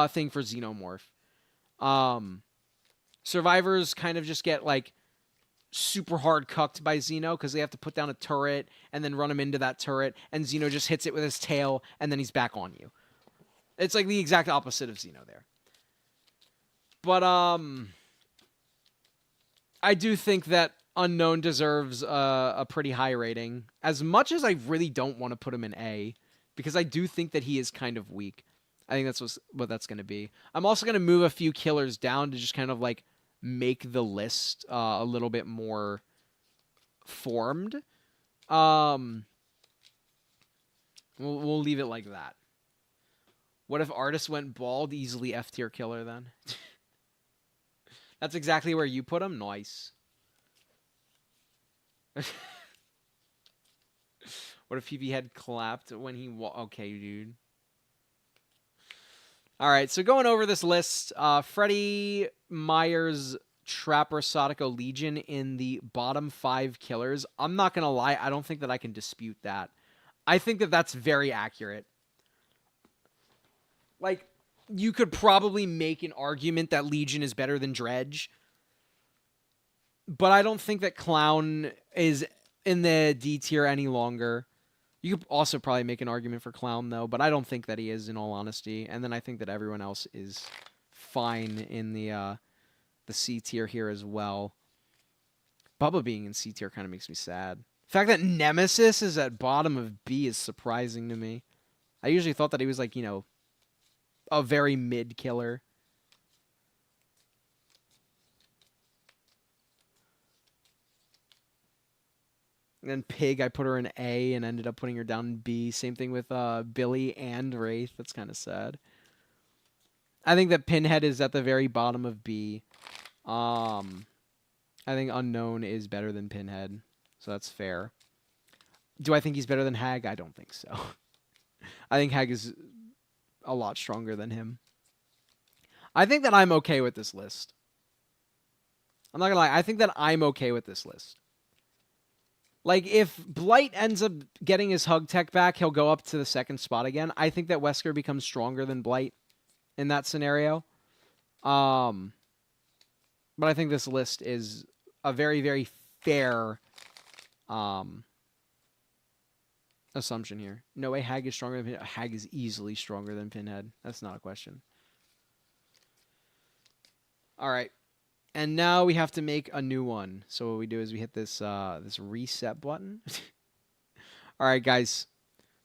thing for Xenomorph. Survivors kind of just get, like, super hard cucked by Xeno because they have to put down a turret and then run him into that turret, and Xeno just hits it with his tail and then he's back on you. It's like the exact opposite of Xeno there. But I do think that Unknown deserves a pretty high rating, as much as I really don't want to put him in A, because I do think that he is kind of weak. I think that's what that's going to be. I'm also going to move a few killers down to just kind of like make the list a little bit more formed. We'll leave it like that. What if Artist went bald? Easily F tier killer then. That's exactly where you put him? Nice. What if PB had clapped when he... Okay, dude. All right, so going over this list, Freddy Myers, Trapper, Sadako, Legion in the bottom 5 killers. I'm not going to lie, I don't think that I can dispute that. I think that that's very accurate. Like, you could probably make an argument that Legion is better than Dredge, but I don't think that Clown is in the D tier any longer. You could also probably make an argument for Clown, though, but I don't think that he is, in all honesty. And then I think that everyone else is fine in the C tier here as well. Bubba being in C tier kind of makes me sad. The fact that Nemesis is at bottom of B is surprising to me. I usually thought that he was, like, a very mid killer. And then Pig, I put her in A and ended up putting her down in B. Same thing with Billy and Wraith. That's kind of sad. I think that Pinhead is at the very bottom of B. I think Unknown is better than Pinhead, so that's fair. Do I think he's better than Hag? I don't think so. I think Hag is a lot stronger than him. I think that I'm okay with this list. I'm not gonna lie. I think that I'm okay with this list. Like, if Blight ends up getting his hug tech back, he'll go up to the second spot again. I think that Wesker becomes stronger than Blight in that scenario. But I think this list is a very, very fair assumption here. No way Hag is stronger than Pinhead. Hag is easily stronger than Pinhead. That's not a question. All right. And now we have to make a new one. So what we do is we hit this this reset button. All right, guys.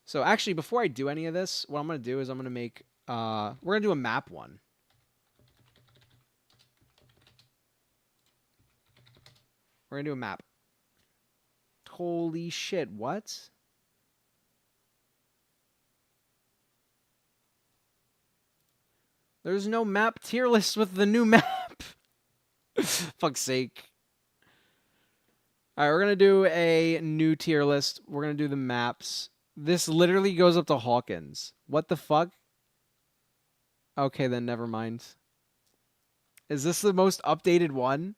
So actually, before I do any of this, what I'm going to do is I'm going to make... we're going to do a map one. We're going to do a map. Holy shit, what? There's no map tier list with the new map. Fuck's sake. Alright, we're going to do a new tier list. We're going to do the maps. This literally goes up to Hawkins. What the fuck? Okay, then never mind. Is this the most updated one?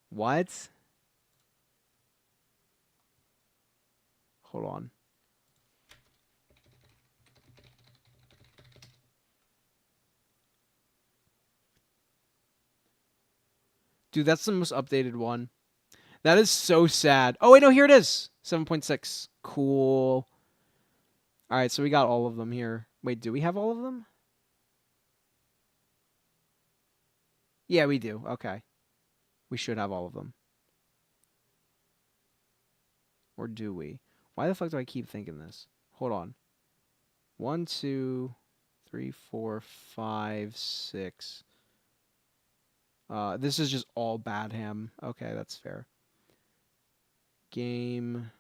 What? Hold on. Dude, that's the most updated one. That is so sad. Oh, wait, no, here it is. 7.6. Cool. All right, so we got all of them here. Wait, do we have all of them? Yeah, we do. Okay. We should have all of them. Or do we? Why the fuck do I keep thinking this? Hold on. 1, 2, 3, 4, 5, 6. This is just all Badham. Okay, that's fair. Game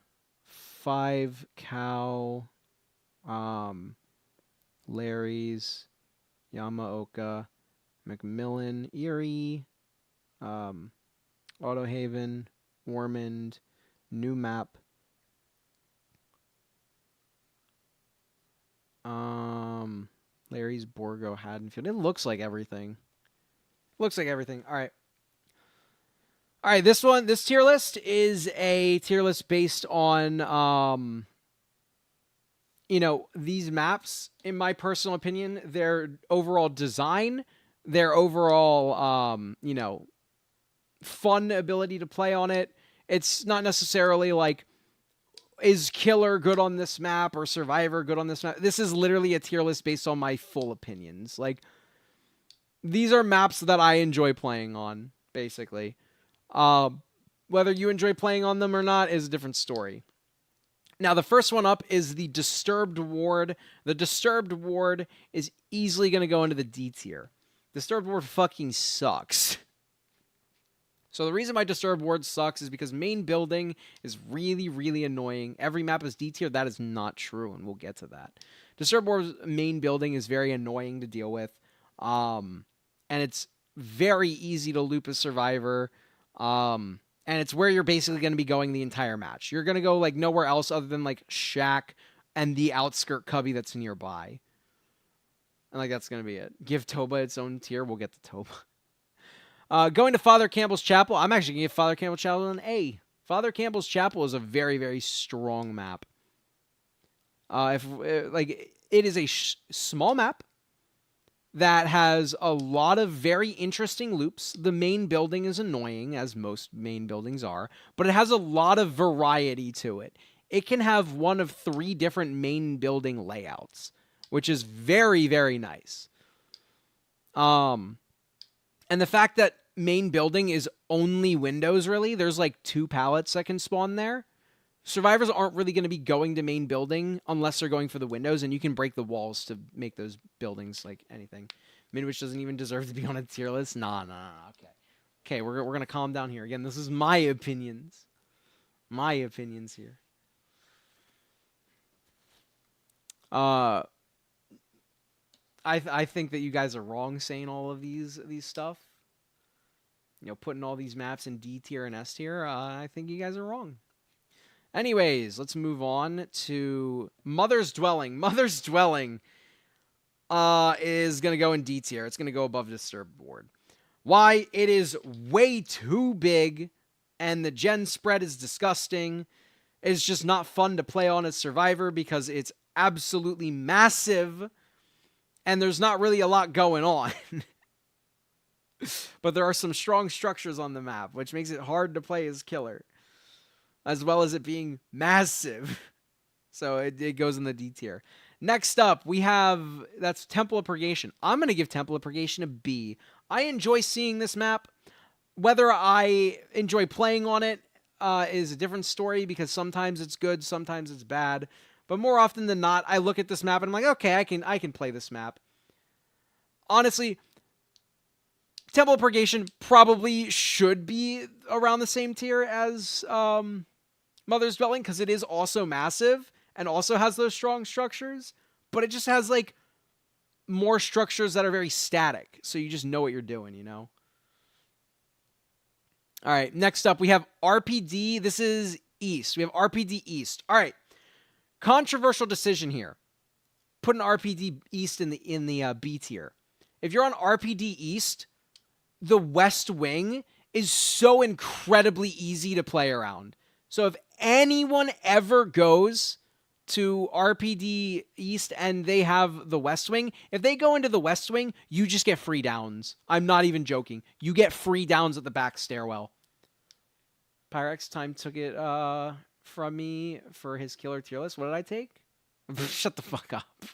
5, Cow, Larry's, Yamaoka, Macmillan, Erie, Autohaven, Ormond, New Map, Larry's, Borgo, Haddonfield. It looks like everything. Looks like everything. All right. All right, this tier list is a tier list based on these maps, in my personal opinion, their overall design, their overall fun ability to play on it. It's not necessarily like, is Killer good on this map or Survivor good on this map? This is literally a tier list based on my full opinions. Like, these are maps that I enjoy playing on, basically. Whether you enjoy playing on them or not is a different story. Now, the first one up is the Disturbed Ward. The Disturbed Ward is easily going to go into the D tier. Disturbed Ward fucking sucks. So the reason why Disturbed Ward sucks is because main building is really, really annoying. Every map is D tier. That is not true, and we'll get to that. Disturbed Ward's main building is very annoying to deal with. And it's very easy to loop a Survivor. And it's where you're basically going to be going the entire match. You're going to go like nowhere else other than like Shack and the outskirt cubby that's nearby. And like that's going to be it. Give Toba its own tier. We'll get to Toba. Going to Father Campbell's Chapel. I'm actually going to give Father Campbell's Chapel an A. Father Campbell's Chapel is a very, very strong map. It is a small map that has a lot of very interesting loops. The main building is annoying, as most main buildings are, but it has a lot of variety to it. It can have one of 3 different main building layouts, which is very, very nice. And the fact that main building is only windows, really, there's like 2 pallets that can spawn there. Survivors aren't really going to be going to main building unless they're going for the windows, and you can break the walls to make those buildings like anything. Midwich doesn't even deserve to be on a tier list. Nah. Okay, we're going to calm down here. Again, this is my opinions. My opinions here. I think that you guys are wrong saying all of these stuff. Putting all these maps in D tier and S tier. I think you guys are wrong. Anyways, let's move on to Mother's Dwelling. Mother's Dwelling is going to go in D tier. It's going to go above Disturbed Ward. Why? It is way too big, and the gen spread is disgusting. It's just not fun to play on as Survivor because it's absolutely massive, and there's not really a lot going on. But there are some strong structures on the map, which makes it hard to play as Killer, as well as it being massive. So it goes in the D tier. Next up, we have, that's Temple of Purgation. I'm going to give Temple of Purgation a B. I enjoy seeing this map. Whether I enjoy playing on it is a different story, because sometimes it's good, sometimes it's bad. But more often than not, I look at this map and I'm like, okay, I can play this map. Honestly, Temple of Purgation probably should be around the same tier as Mother's Dwelling, because it is also massive and also has those strong structures, but it just has like more structures that are very static, so you just know what you're doing, All right, next up we have RPD. This is East. We have RPD East. All right, controversial decision here. Put an RPD East in the B tier. If you're on RPD East, the West Wing is so incredibly easy to play around. So if anyone ever goes to RPD East and they have the West Wing, if they go into the West Wing, you just get free downs. I'm not even joking. You get free downs at the back stairwell. Pyrex Time took it from me for his Killer tier list. What did I take? Shut the fuck up.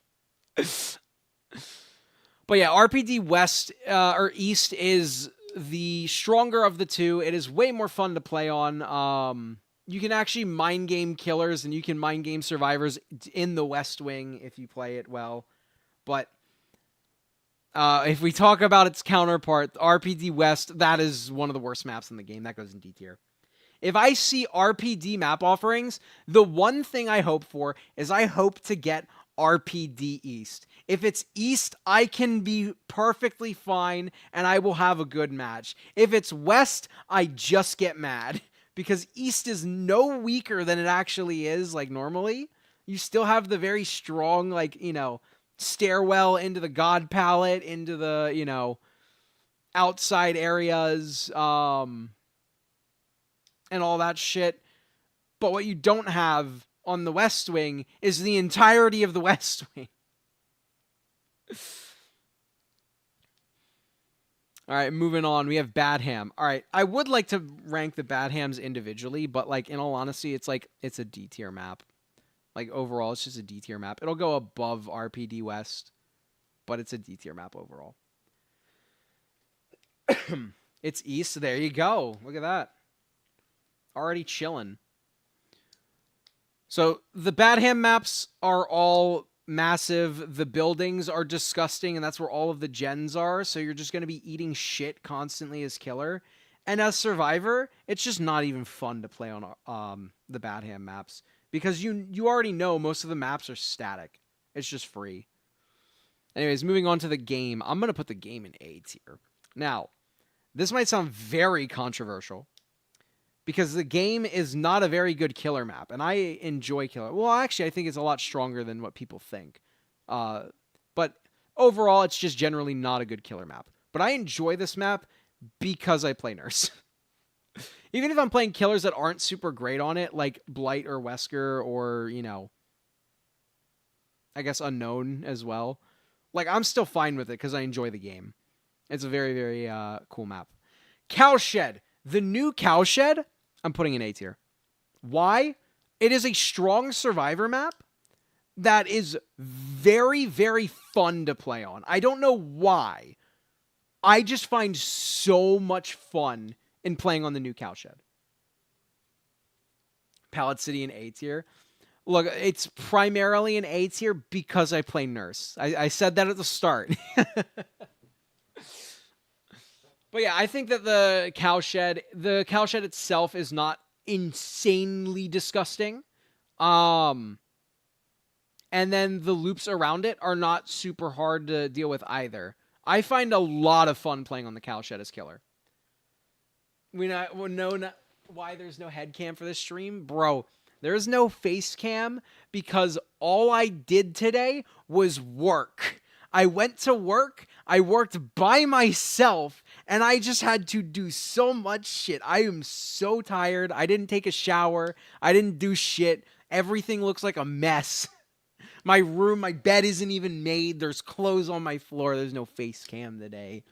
But yeah, RPD West or East is the stronger of the two. It is way more fun to play on. You can actually mind game killers and you can mind game survivors in the West Wing if you play it well. But if we talk about its counterpart, RPD West, that is one of the worst maps in the game. That goes in D tier. If I see RPD map offerings, the one thing I hope for is I hope to get RPD East. If it's East, I can be perfectly fine and I will have a good match. If it's West, I just get mad because East is no weaker than it actually is, like normally. You still have the very strong, like, stairwell into the God Palette, into the, outside areas, and all that shit. But what you don't have on the West Wing is the entirety of the West Wing. All right, moving on. We have Bad Ham. All right, I would like to rank the Bad Hams individually, but like in all honesty, it's a D tier map. Like overall, it's just a D tier map. It'll go above RPD West, but it's a D tier map overall. It's East. There you go. Look at that. Already chilling. So the Bad Ham maps are all massive. The buildings are disgusting, and that's where all of the gens are. So you're just going to be eating shit constantly as killer. And as survivor, it's just not even fun to play on the Bad Ham maps because you already know most of the maps are static. It's just free. Anyways, moving on to the game. I'm going to put the game in A tier. Now, this might sound very controversial, because the game is not a very good killer map, and I enjoy killer. Well, actually, I think it's a lot stronger than what people think. But overall, it's just generally not a good killer map. But I enjoy this map because I play Nurse. Even if I'm playing killers that aren't super great on it, like Blight or Wesker or, I guess Unknown as well. Like, I'm still fine with it because I enjoy the game. It's a very, very cool map. Cowshed. The new Cowshed, I'm putting in A tier. Why? It is a strong survivor map that is very, very fun to play on. I don't know why. I just find so much fun in playing on the new Cowshed. Pallet City in A tier. Look, it's primarily an A tier because I play Nurse. I said that at the start. But yeah, I think that the Cowshed itself is not insanely disgusting. And then the loops around it are not super hard to deal with either. I find a lot of fun playing on the Cowshed as killer. We know why there's no head cam for this stream? Bro, there's no face cam because all I did today was work. I went to work, I worked by myself, and I just had to do so much shit. I am so tired. I didn't take a shower. I didn't do shit. Everything looks like a mess. My room, my bed isn't even made. There's clothes on my floor. There's no face cam today.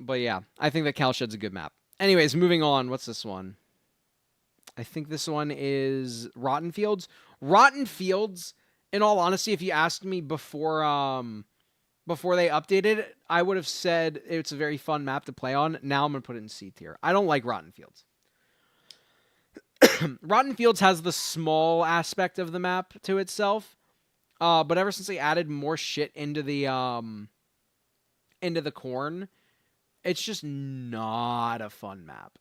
But yeah, I think that Cowshed's a good map. Anyways, moving on. What's this one? I think this one is Rotten Fields. Rotten Fields, in all honesty, if you asked me before they updated it, I would have said it's a very fun map to play on. Now I'm going to put it in C tier. I don't like Rotten Fields. Rotten Fields has the small aspect of the map to itself. But ever since they added more shit into the corn, it's just not a fun map.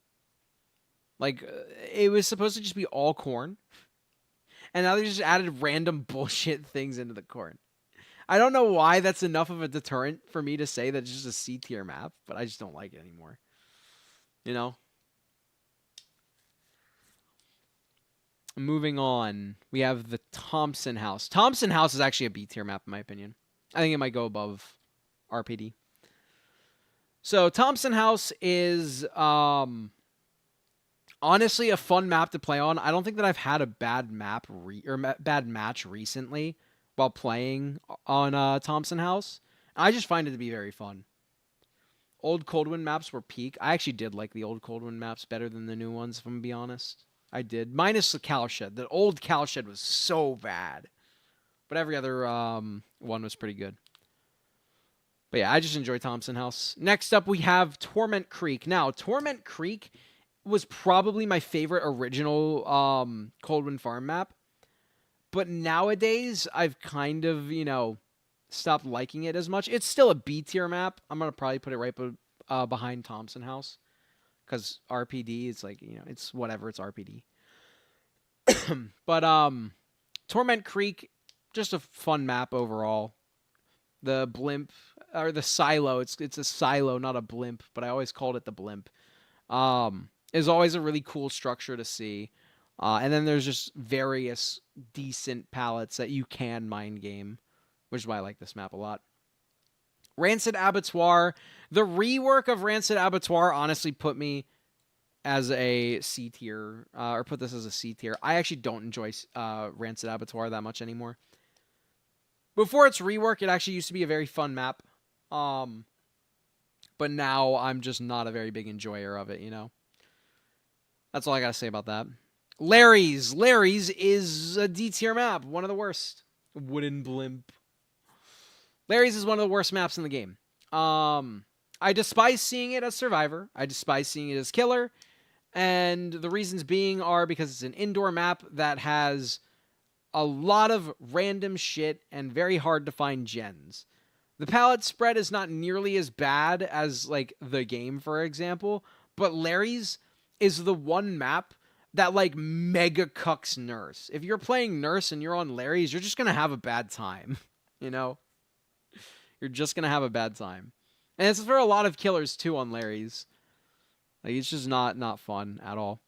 Like, it was supposed to just be all corn. And now they just added random bullshit things into the corn. I don't know why that's enough of a deterrent for me to say that it's just a C tier map, but I just don't like it anymore. Moving on, we have the Thompson House. Thompson House is actually a B tier map in my opinion. I think it might go above RPD. So Thompson House is honestly a fun map to play on. I don't think that I've had a bad map bad match recently while playing on Thompson House. I just find it to be very fun. Old Coldwind maps were peak. I actually did like the old Coldwind maps better than the new ones, if I'm gonna be honest. I did. Minus the Cowshed. The old Cowshed was so bad. But every other one was pretty good. But yeah, I just enjoy Thompson House. Next up, we have Torment Creek. Now, Torment Creek was probably my favorite original Coldwind Farm map. But nowadays, I've kind of, stopped liking it as much. It's still a B tier map. I'm going to probably put it right behind Thompson House. Because RPD is like, it's whatever. It's RPD. But Torment Creek, just a fun map overall. The blimp, or the silo, it's a silo, not a blimp, but I always called it the blimp. Is always a really cool structure to see. And then there's just various decent pallets that you can mind game, which is why I like this map a lot. Rancid Abattoir. The rework of Rancid Abattoir honestly put me as a C tier, or put this as a C tier. I actually don't enjoy Rancid Abattoir that much anymore. Before its rework, it actually used to be a very fun map. But now I'm just not a very big enjoyer of it, That's all I gotta say about that. Larry's. Larry's is a D tier map. One of the worst. Wooden blimp. Larry's is one of the worst maps in the game. I despise seeing it as Survivor. I despise seeing it as Killer. And the reasons being are because it's an indoor map that has a lot of random shit and very hard to find gens. The palette spread is not nearly as bad as, like, the game, for example. But Larry's is the one map that, like, mega cucks Nurse. If you're playing Nurse and you're on Larry's, you're just going to have a bad time. You're just going to have a bad time. And it's for a lot of killers, too, on Larry's. Like, it's just not fun at all.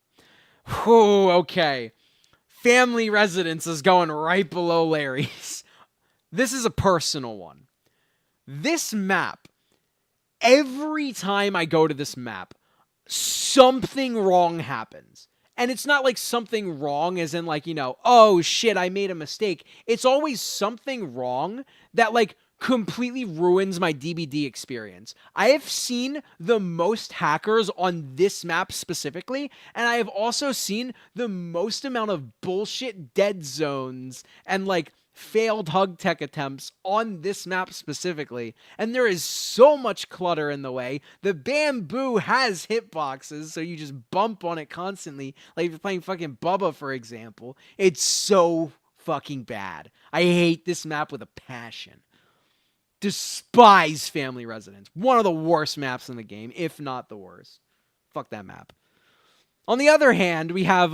Whew, okay. Family Residence is going right below Larry's. This is a personal one. This map, every time I go to this map, something wrong happens. And it's not like something wrong as in like, oh shit, I made a mistake. It's always something wrong that like completely ruins my DBD experience. I have seen the most hackers on this map specifically, and I have also seen the most amount of bullshit dead zones and like failed hug tech attempts on this map specifically, and there is so much clutter in the way. The bamboo has hitboxes, so you just bump on it constantly, like if you're playing fucking Bubba, for example. It's so fucking bad. I hate this map with a passion. Despise Family Residence. One of the worst maps in the game, if not the worst. Fuck that map. On the other hand, we have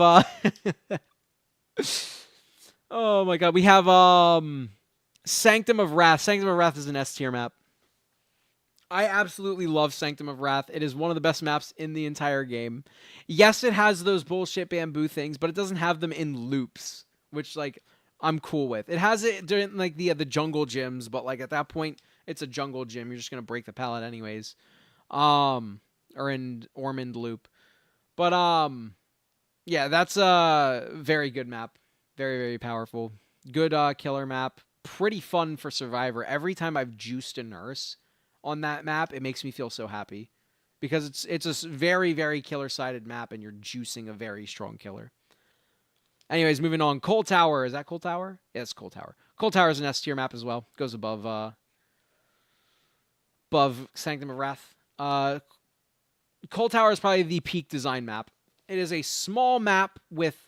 oh my god, we have Sanctum of Wrath. Sanctum of Wrath is an S tier map. I absolutely love Sanctum of Wrath. It is one of the best maps in the entire game. Yes, it has those bullshit bamboo things, but it doesn't have them in loops, which like I'm cool with. It has it during like the jungle gyms, but like at that point it's a jungle gym. You're just gonna break the pallet anyways. Or in Ormond loop. But yeah, that's a very good map. Very, very powerful. Good killer map. Pretty fun for Survivor. Every time I've juiced a Nurse on that map, it makes me feel so happy. Because it's a very, very killer-sided map, and you're juicing a very strong killer. Anyways, moving on. Coal Tower. Is that Coal Tower? Yeah, it's Coal Tower. Coal Tower is an S tier map as well. Goes above Sanctum of Wrath. Coal Tower is probably the peak design map. It is a small map with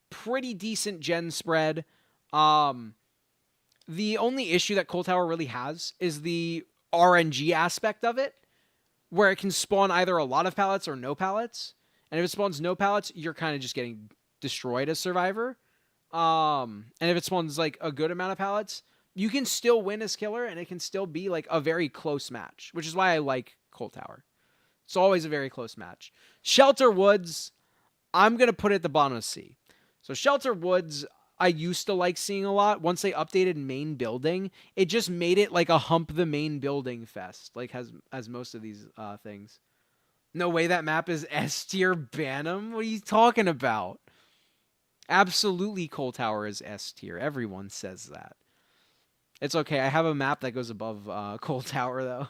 pretty decent gen spread. The only issue that Coal Tower really has is the RNG aspect of it, where it can spawn either a lot of pallets or no pallets. And if it spawns no pallets, you're kind of just getting destroyed as Survivor. And if it spawns like a good amount of pallets, you can still win as Killer, and it can still be like a very close match, which is why I like Coal Tower. It's always a very close match. Shelter Woods, I'm going to put it at the bottom of C. So Shelter Woods, I used to like seeing a lot. Once they updated main building, it just made it like a hump the main building fest, like as most of these things. No way that map is S tier, ban 'em. What are you talking about? Absolutely, Coal Tower is S tier. Everyone says that. It's okay. I have a map that goes above Coal Tower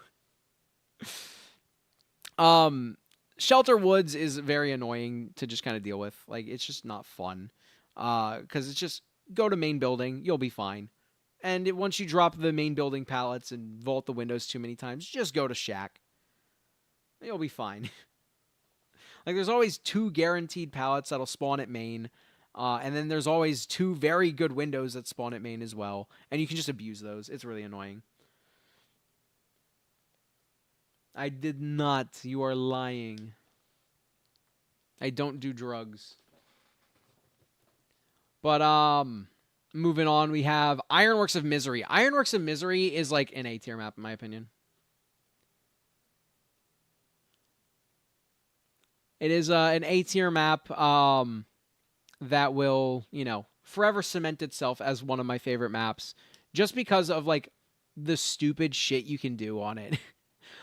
though. Shelter Woods is very annoying to just kind of deal with. Like, it's just not fun. Because it's just go to main building, you'll be fine. And once you drop the main building pallets and vault the windows too many times, just go to Shack. You'll be fine. Like, there's always 2 guaranteed pallets that'll spawn at main. And then there's always 2 very good windows that spawn at main as well. And you can just abuse those. It's really annoying. I did not. You are lying. I don't do drugs. But, moving on, we have Ironworks of Misery. Ironworks of Misery is like an A tier map, in my opinion. It is an A tier map that will, forever cement itself as one of my favorite maps just because of, like, the stupid shit you can do on it.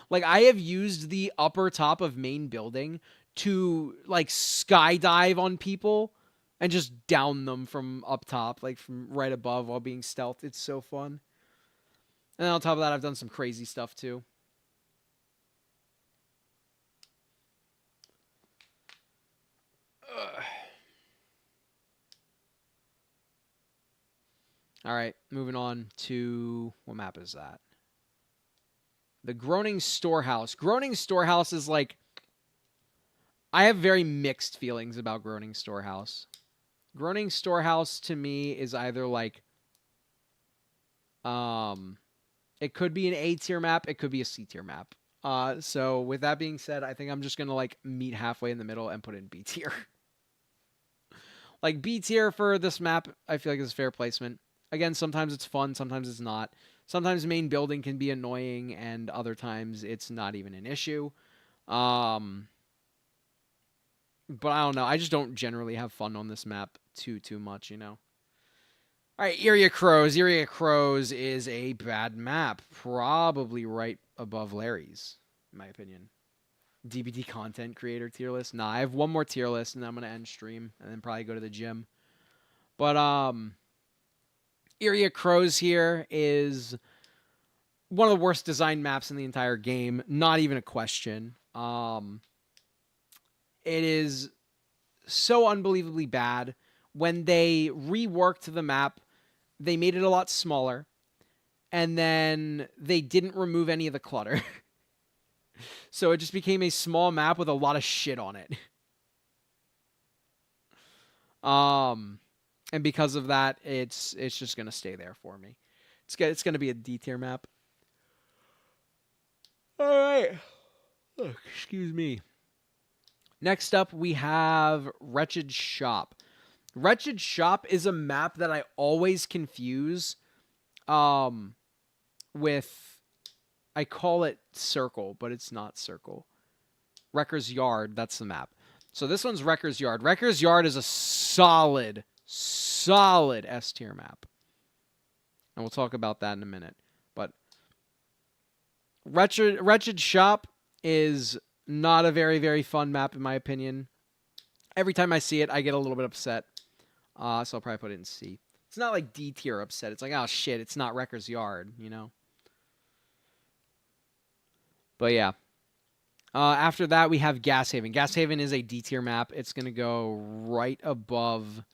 Like, I have used the upper top of main building to, like, skydive on people and just down them from up top, like from right above while being stealthed. It's so fun. And then on top of that, I've done some crazy stuff too. All right, moving on to, what map is that? The Groaning Storehouse. Groaning Storehouse is like, I have very mixed feelings about Groaning Storehouse. Groaning Storehouse to me is either like, it could be an A tier map, it could be a C tier map. So with that being said, I think I'm just gonna like meet halfway in the middle and put it in B tier. Like B tier for this map, I feel like is fair placement. Again, sometimes it's fun, sometimes it's not. Sometimes main building can be annoying, and other times it's not even an issue. But I don't know. I just don't generally have fun on this map too much, All right, Area Crows. Area Crows is a bad map. Probably right above Larry's, in my opinion. Dbd Content Creator tier list. Nah, I have one more tier list, and then I'm going to end stream, and then probably go to the gym. But, Area Crows here is one of the worst designed maps in the entire game. Not even a question. It is so unbelievably bad. When they reworked the map, they made it a lot smaller, and then they didn't remove any of the clutter. So it just became a small map with a lot of shit on it. And because of that, it's just going to stay there for me. It's going to be a D tier map. All right. Oh, excuse me. Next up, we have Wretched Shop. Wretched Shop is a map that I always confuse with, I call it Circle, but it's not Circle. Wrecker's Yard, that's the map. So this one's Wrecker's Yard. Wrecker's Yard is a solid S tier map. And we'll talk about that in a minute. But Wretched Shop is not a very, very fun map, in my opinion. Every time I see it, I get a little bit upset. So I'll probably put it in C. It's not like D tier upset. It's like, oh shit, it's not Wrecker's Yard, But yeah. After that, we have Gas Haven. Gas Haven is a D tier map. It's going to go right above...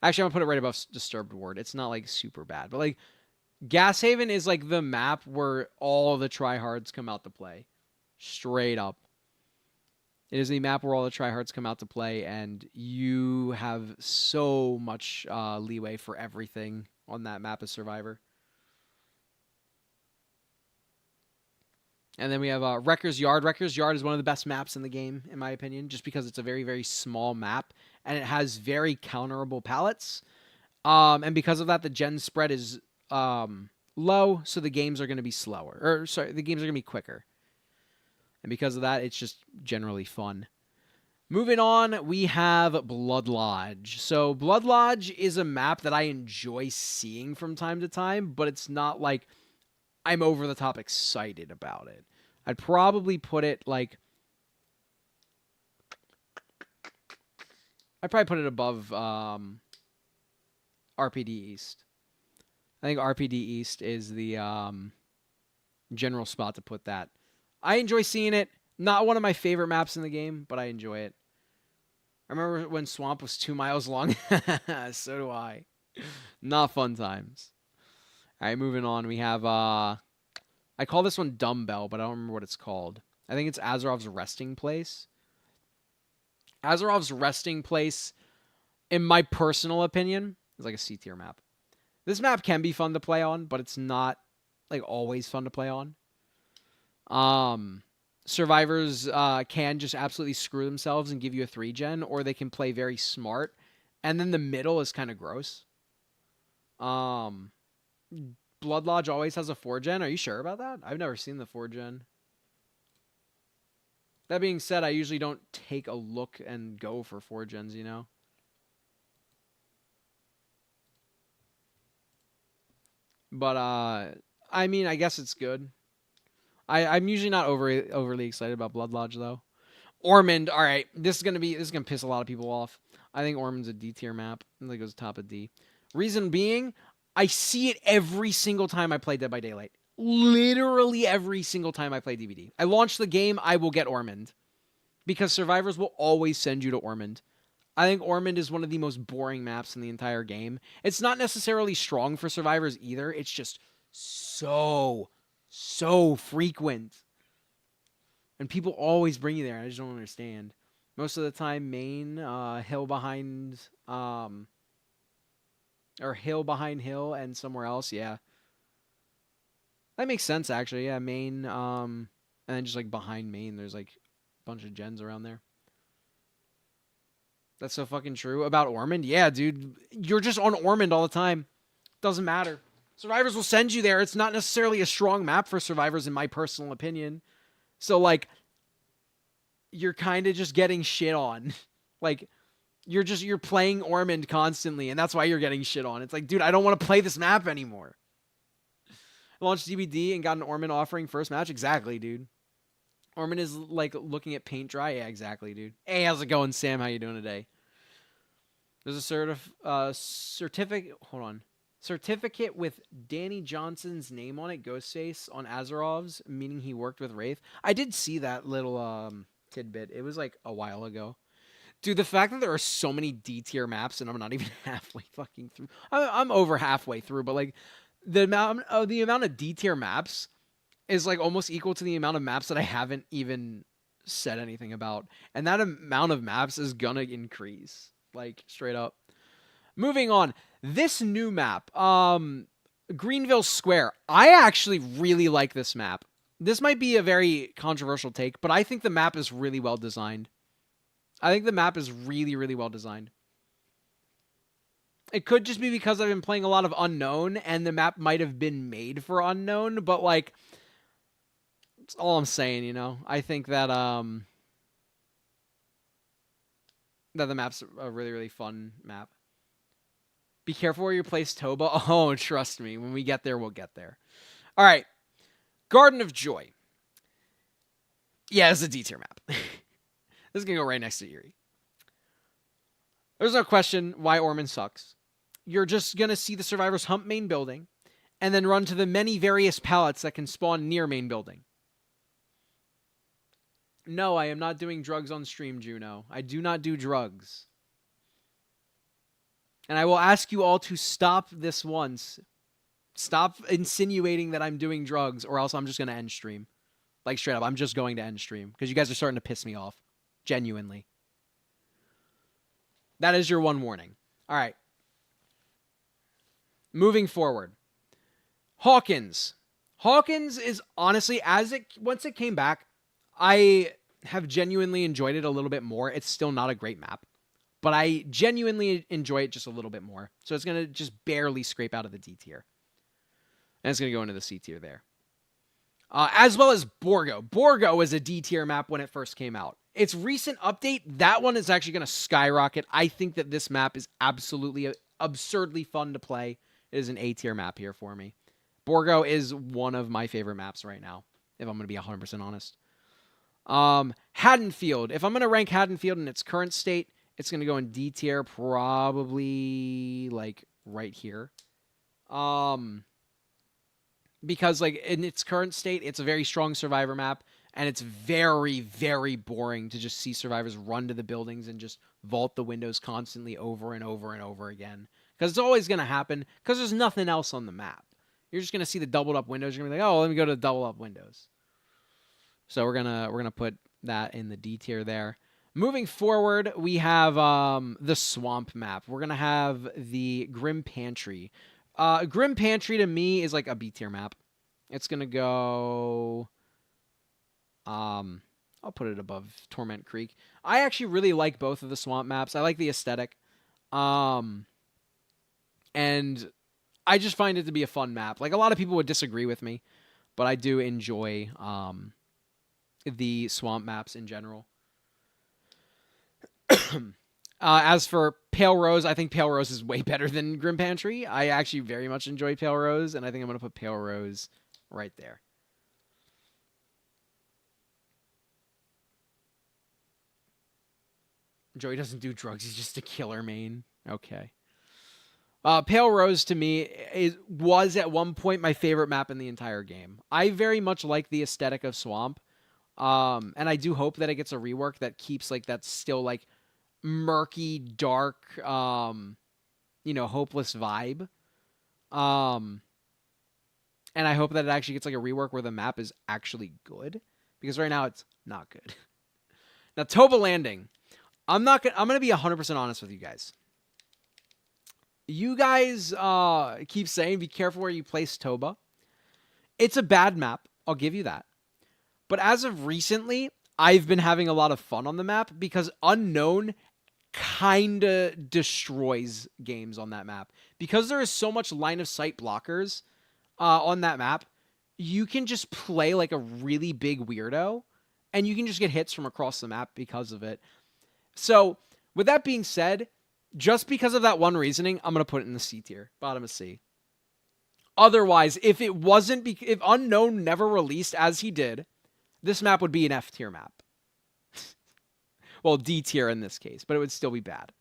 Actually, I'm going to put it right above Disturbed Ward. It's not, like, super bad. But, like, Gas Haven is, like, the map where all the tryhards come out to play. Straight up. It is the map where all the tryhards come out to play, and you have so much leeway for everything on that map as Survivor. And then we have Wrecker's Yard. Wrecker's Yard is one of the best maps in the game, in my opinion, just because it's a very, very small map, and it has very counterable pallets. And because of that, the gen spread is low, so the games are going to be slower. Or, sorry, the games are going to be quicker. And because of that, it's just generally fun. Moving on, we have Blood Lodge. So Blood Lodge is a map that I enjoy seeing from time to time, but it's not like I'm over the top excited about it. I'd probably put it like... I'd probably put it above RPD East. I think RPD East is the general spot to put that. I enjoy seeing it. Not one of my favorite maps in the game, but I enjoy it. I remember when Swamp was 2 miles long. So do I. Not fun times. All right, moving on. We have I call this one Dumbbell, but I don't remember what it's called. I think it's Azerov's resting place. Azerov's resting place, in my personal opinion, is like a C tier map. This map can be fun to play on, but it's not like always fun to play on. Survivors can just absolutely screw themselves and give you a 3-gen, or they can play very smart. And then the middle is kind of gross. Blood Lodge always has a 4-gen. Are you sure about that? I've never seen the 4-gen. That being said, I usually don't take a look and go for 4-gens, you know? But, I mean, I guess it's good. I'm usually not overly excited about Blood Lodge, though. Ormond, all right. This is gonna piss a lot of people off. I think Ormond's a D tier map. I think it goes top of D. Reason being, I see it every single time I play Dead by Daylight. Literally every single time I play DBD. I launch the game, I will get Ormond. Because survivors will always send you to Ormond. I think Ormond is one of the most boring maps in the entire game. It's not necessarily strong for survivors either. It's just so frequent. And people always bring you there. I just don't understand. Most of the time, main, hill behind, or hill behind hill and somewhere else. Yeah. That makes sense, actually. Yeah, main, and then just like behind main, there's like a bunch of gens around there. That's so fucking true. About Ormond? Yeah, dude. You're just on Ormond all the time. Doesn't matter. Survivors will send you there. It's not necessarily a strong map for survivors, in my personal opinion. So, like, you're kind of just getting shit on. Like, you're playing Ormond constantly, and that's why you're getting shit on. It's like, dude, I don't want to play this map anymore. I launched DBD and got an Ormond offering first match? Exactly, dude. Ormond is, like, looking at paint dry? Yeah, exactly, dude. Hey, how's it going, Sam? How you doing today? There's a certificate... Hold on. Certificate with Danny Johnson's name on it, Ghostface, on Azerov's, meaning he worked with Wraith. I did see that little tidbit. It was like a while ago. Dude, the fact that there are so many D tier maps and I'm not even halfway fucking through. I'm over halfway through, but like the amount of D tier maps is like almost equal to the amount of maps that I haven't even said anything about. And that amount of maps is gonna increase. Like straight up. Moving on. This new map, Greenville Square. I actually really like this map. This might be a very controversial take, but I think the map is really well designed. I think the map is really, really well designed. It could just be because I've been playing a lot of Unknown, and the map might have been made for Unknown, but, like, that's all I'm saying, you know? I think that, that the map's a really, really fun map. Be careful where you place Toba. Oh, trust me. When we get there, we'll get there. All right. Garden of Joy. Yeah, it's a D tier map. This is going to go right next to Eerie. There's no question why Ormond sucks. You're just going to see the survivors hump main building and then run to the many various pallets that can spawn near main building. No, I am not doing drugs on stream, Juno. I do not do drugs. And I will ask you all to stop this once. Stop insinuating that I'm doing drugs, or else I'm just going to end stream. Like, straight up, I'm just going to end stream. Because you guys are starting to piss me off. Genuinely. That is your one warning. All right. Moving forward. Hawkins. Hawkins is honestly, once it came back, I have genuinely enjoyed it a little bit more. It's still not a great map. But I genuinely enjoy it just a little bit more. So it's going to just barely scrape out of the D tier. And it's going to go into the C tier there. As well as Borgo. Borgo is a D tier map when it first came out. Its recent update, that one is actually going to skyrocket. I think that this map is absolutely absurdly fun to play. It is an A tier map here for me. Borgo is one of my favorite maps right now, if I'm going to be 100% honest. Haddonfield. If I'm going to rank Haddonfield in its current state, it's going to go in D tier, probably like right here. Because like in its current state, it's a very strong survivor map, and it's very, very boring to just see survivors run to the buildings and just vault the windows constantly over and over and over again. because it's always going to happen because there's nothing else on the map. You're just going to see the doubled up windows. You're going to be like, oh, let me go to the double up windows. So we're gonna put that in the D tier there. Moving forward, we have the swamp map. We're gonna have the Grim Pantry. Grim Pantry to me is like a B tier map. It's gonna go. I'll put it above Torment Creek. I actually really like both of the swamp maps. I like the aesthetic. And I just find it to be a fun map. Like, a lot of people would disagree with me, but I do enjoy the swamp maps in general. As for Pale Rose, I think Pale Rose is way better than Grim Pantry. I actually very much enjoy Pale Rose, and I think I'm going to put Pale Rose right there. Joey doesn't do drugs. He's just a killer main. Okay. Pale Rose to me was at one point my favorite map in the entire game. I very much like the aesthetic of Swamp. And I do hope that it gets a rework that keeps like that still like murky, dark, hopeless vibe. And I hope that it actually gets like a rework where the map is actually good, because right now it's not good. Now Toba Landing, I'm gonna be 100% honest with you guys. You guys keep saying be careful where you place Toba. It's a bad map, I'll give you that. But as of recently, I've been having a lot of fun on the map because Unknown kinda destroys games on that map. Because there is so much line of sight blockers on that map, you can just play like a really big weirdo, and you can just get hits from across the map because of it. So, with that being said, just because of that one reasoning, I'm going to put it in the C tier, bottom of C. Otherwise, if Unknown never released as he did, this map would be an F tier map. Well, D tier in this case, but it would still be bad.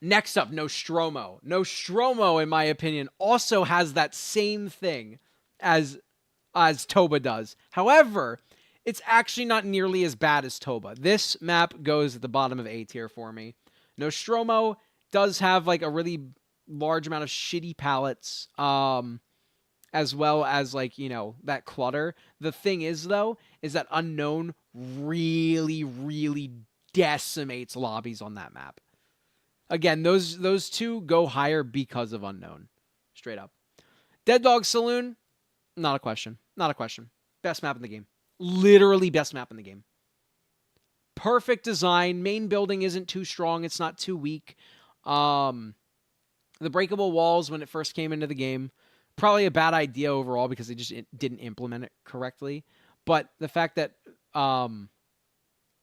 Next up, Nostromo. Nostromo, in my opinion, also has that same thing as Toba does. However, it's actually not nearly as bad as Toba. This map goes at the bottom of A tier for me. Nostromo does have like a really large amount of shitty palettes, as well as like, that clutter. The thing is, though, is that Unknown really, really decimates lobbies on that map. Again, those two go higher because of Unknown. Straight up. Dead Dog Saloon, not a question. Not a question. Best map in the game. Literally best map in the game. Perfect design. Main building isn't too strong. It's not too weak. The breakable walls when it first came into the game, probably a bad idea overall because they just didn't implement it correctly. But the fact that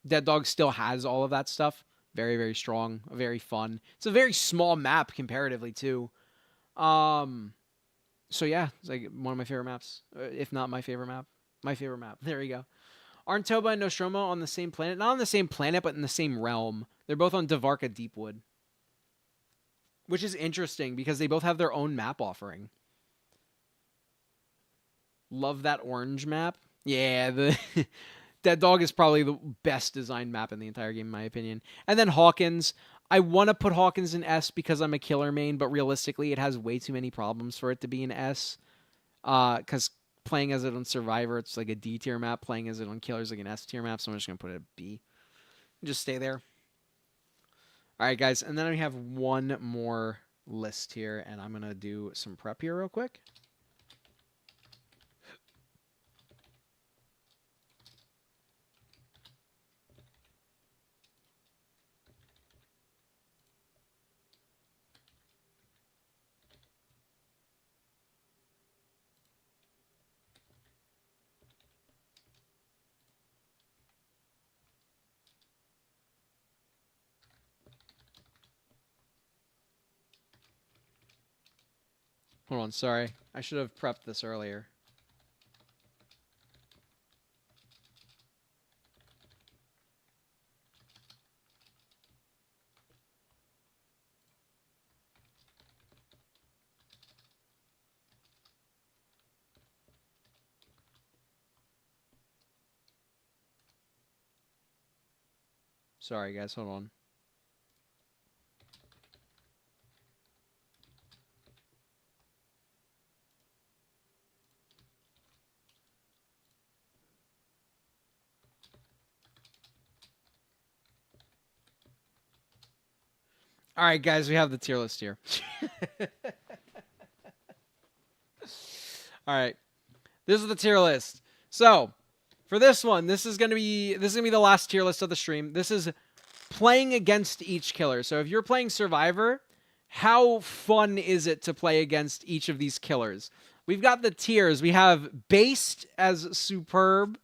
Dead Dog still has all of that stuff, very, very strong, very fun. It's a very small map comparatively too. So yeah, it's like one of my favorite maps, if not my favorite map. My favorite map. There we go. Aren't Toba and Nostromo on the same planet? Not on the same planet, but in the same realm. They're both on Davarka Deepwood. Which is interesting because they both have their own map offering. Love that orange map. Yeah, the Dead Dog is probably the best designed map in the entire game, in my opinion. And then Hawkins. I want to put Hawkins in S because I'm a killer main, but realistically, it has way too many problems for it to be an S. Because playing as it on Survivor, it's like a D tier map. Playing as it on Killer is like an S tier map, so I'm just going to put it at B. Just stay there. All right, guys, and then we have one more list here, and I'm going to do some prep here real quick. Hold on, sorry. I should have prepped this earlier. Sorry, guys, hold on. All right, guys, we have the tier list here. All right, this is the tier list. So, for this one, this is gonna be the last tier list of the stream. This is playing against each killer. So if you're playing Survivor, how fun is it to play against each of these killers? We've got the tiers. We have based as superb,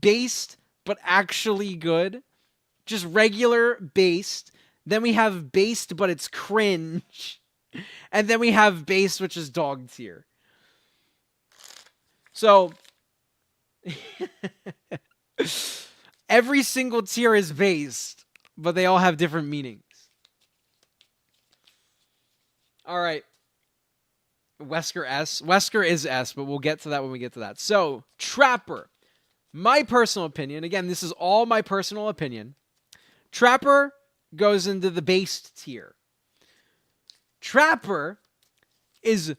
based but actually good, just regular based. Then we have based but it's cringe. And then we have based, which is dog tier. So every single tier is based, but they all have different meanings. All right. Wesker S. Wesker is S, but we'll get to that when we get to that. So, Trapper. My personal opinion, again, this is all my personal opinion. Trapper goes into the based tier. Trapper is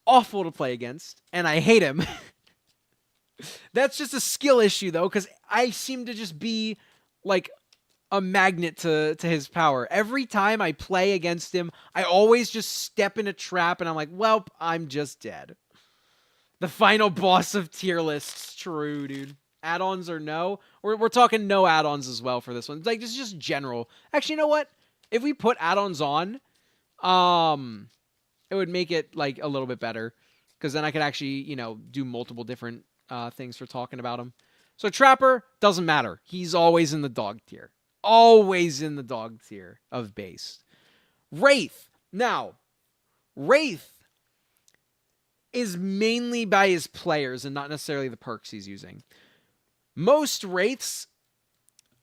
awful to play against, and I hate him. That's just a skill issue, though, because I seem to just be, like, a magnet to his power. Every time I play against him, I always just step in a trap, and I'm like, well, I'm just dead. The final boss of tier lists. True, dude. Add-ons or no? We're talking no add-ons as well for this one. Like, this is just general. Actually, you know what? If we put add-ons on, it would make it, like, a little bit better. Because then I could actually, you know, do multiple different things for talking about him. So Trapper, doesn't matter. He's always in the dog tier. Always in the dog tier of base. Wraith. Now, Wraith is mainly by his players and not necessarily the perks he's using. Most Wraiths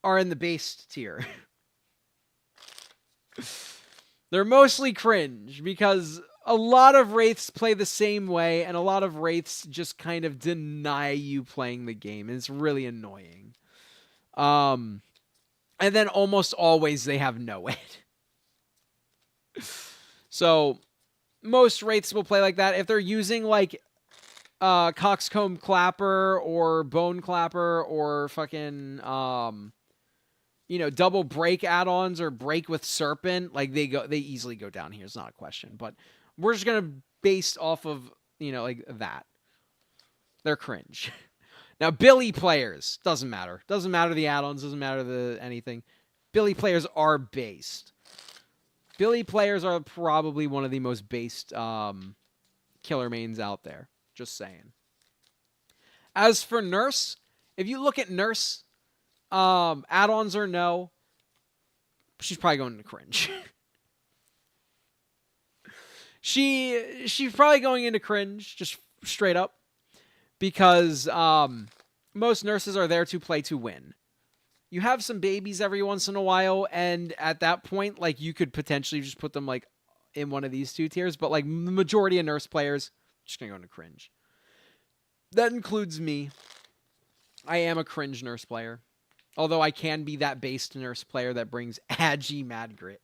are in the base tier. They're mostly cringe because a lot of Wraiths play the same way and a lot of Wraiths just kind of deny you playing the game. And it's really annoying. And then almost always they have no it. So most Wraiths will play like that. If they're using like Coxcomb Clapper or Bone Clapper or fucking you know, double break add-ons or break with Serpent, like they easily go down here. It's not a question. But we're just gonna base off of, you know, like that. They're cringe. Now, Billy players, doesn't matter. Doesn't matter the add-ons, doesn't matter the anything. Billy players are based. Billy players are probably one of the most based killer mains out there. Just saying. As for Nurse, if you look at Nurse, add-ons or no, she's probably going to cringe. She's probably going into cringe, just straight up. Because most nurses are there to play to win. You have some babies every once in a while, and at that point, like, you could potentially just put them, like, in one of these two tiers, but, like, the majority of nurse players, just gonna go into cringe. That includes me. I am a cringe nurse player. Although I can be that based nurse player that brings Agi Mad Grit.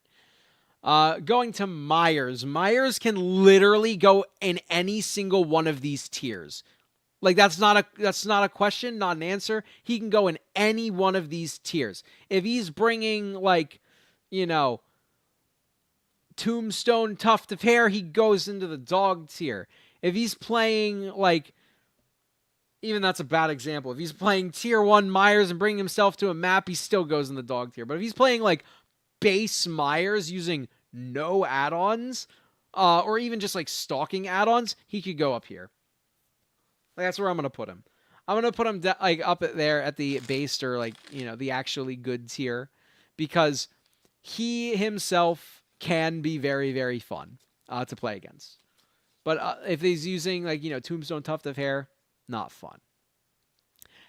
Going to Myers. Myers can literally go in any single one of these tiers. Like, that's not a question, not an answer. He can go in any one of these tiers. If he's bringing, like, you know, Tombstone Tuft of Hair, he goes into the dog tier. If he's playing, like, even that's a bad example. If he's playing tier 1 Myers and bringing himself to a map, he still goes in the dog tier. But if he's playing, like, base Myers using no add-ons, or even just, like, stalking add-ons, he could go up here. Like, that's where I'm going to put him. I'm going to put him like up there at the based or, like, you know, the actually good tier. Because he himself can be very, very fun to play against. But if he's using, like, you know, Tombstone Tuft of Hair, not fun.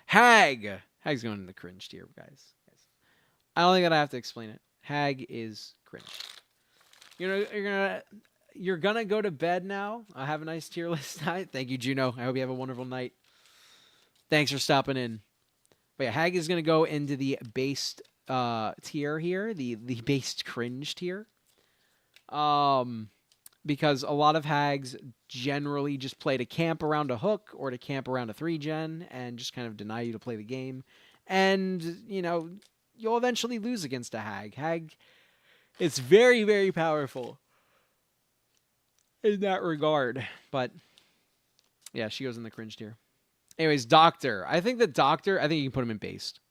Hag. Hag's going in the cringe tier, guys. I don't think that I have to explain it. Hag is cringe. You're gonna go to bed now. I have a nice tier list night. Thank you, Juno. I hope you have a wonderful night. Thanks for stopping in. But yeah, Hag is gonna go into the based tier here, the based cringe tier. Because a lot of Hags generally just play to camp around a hook or to camp around a 3-gen and just kind of deny you to play the game. And, you know, you'll eventually lose against a Hag. Hag It's very, very powerful in that regard. But yeah, she goes in the cringe tier. Anyways, Doctor. I think you can put him in based.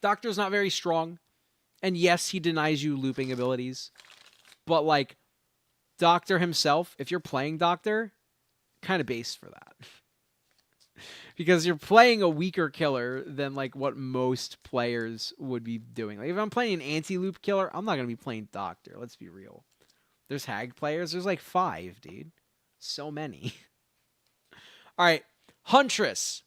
Doctor's not very strong. And yes, he denies you looping abilities. But like, Doctor himself, if you're playing Doctor, kind of based for that. Because you're playing a weaker killer than like what most players would be doing. Like if I'm playing an anti-loop killer, I'm not going to be playing Doctor. Let's be real. There's Hag players. There's like 5, dude. So many. All right. Huntress.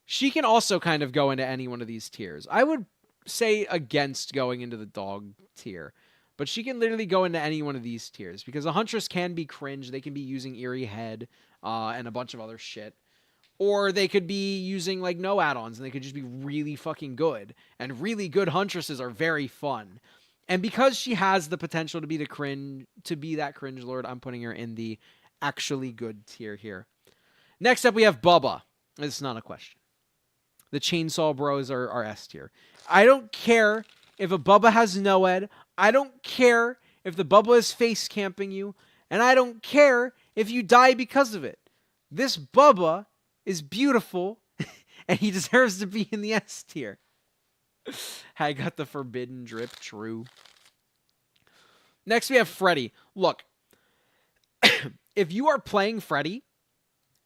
She can also kind of go into any one of these tiers. I would say against going into the dog tier. But she can literally go into any one of these tiers. Because a Huntress can be cringe. They can be using Eerie Head and a bunch of other shit. Or they could be using like no add-ons and they could just be really fucking good. And really good Huntresses are very fun. And because she has the potential to be that cringe lord, I'm putting her in the actually good tier here. Next up we have Bubba. It's not a question. The Chainsaw Bros are S tier. I don't care if a Bubba has no ed. I don't care if the Bubba is face camping you. And I don't care if you die because of it. This Bubba is beautiful, and he deserves to be in the S tier. I got the forbidden drip, true. Next, we have Freddy. Look, if you are playing Freddy,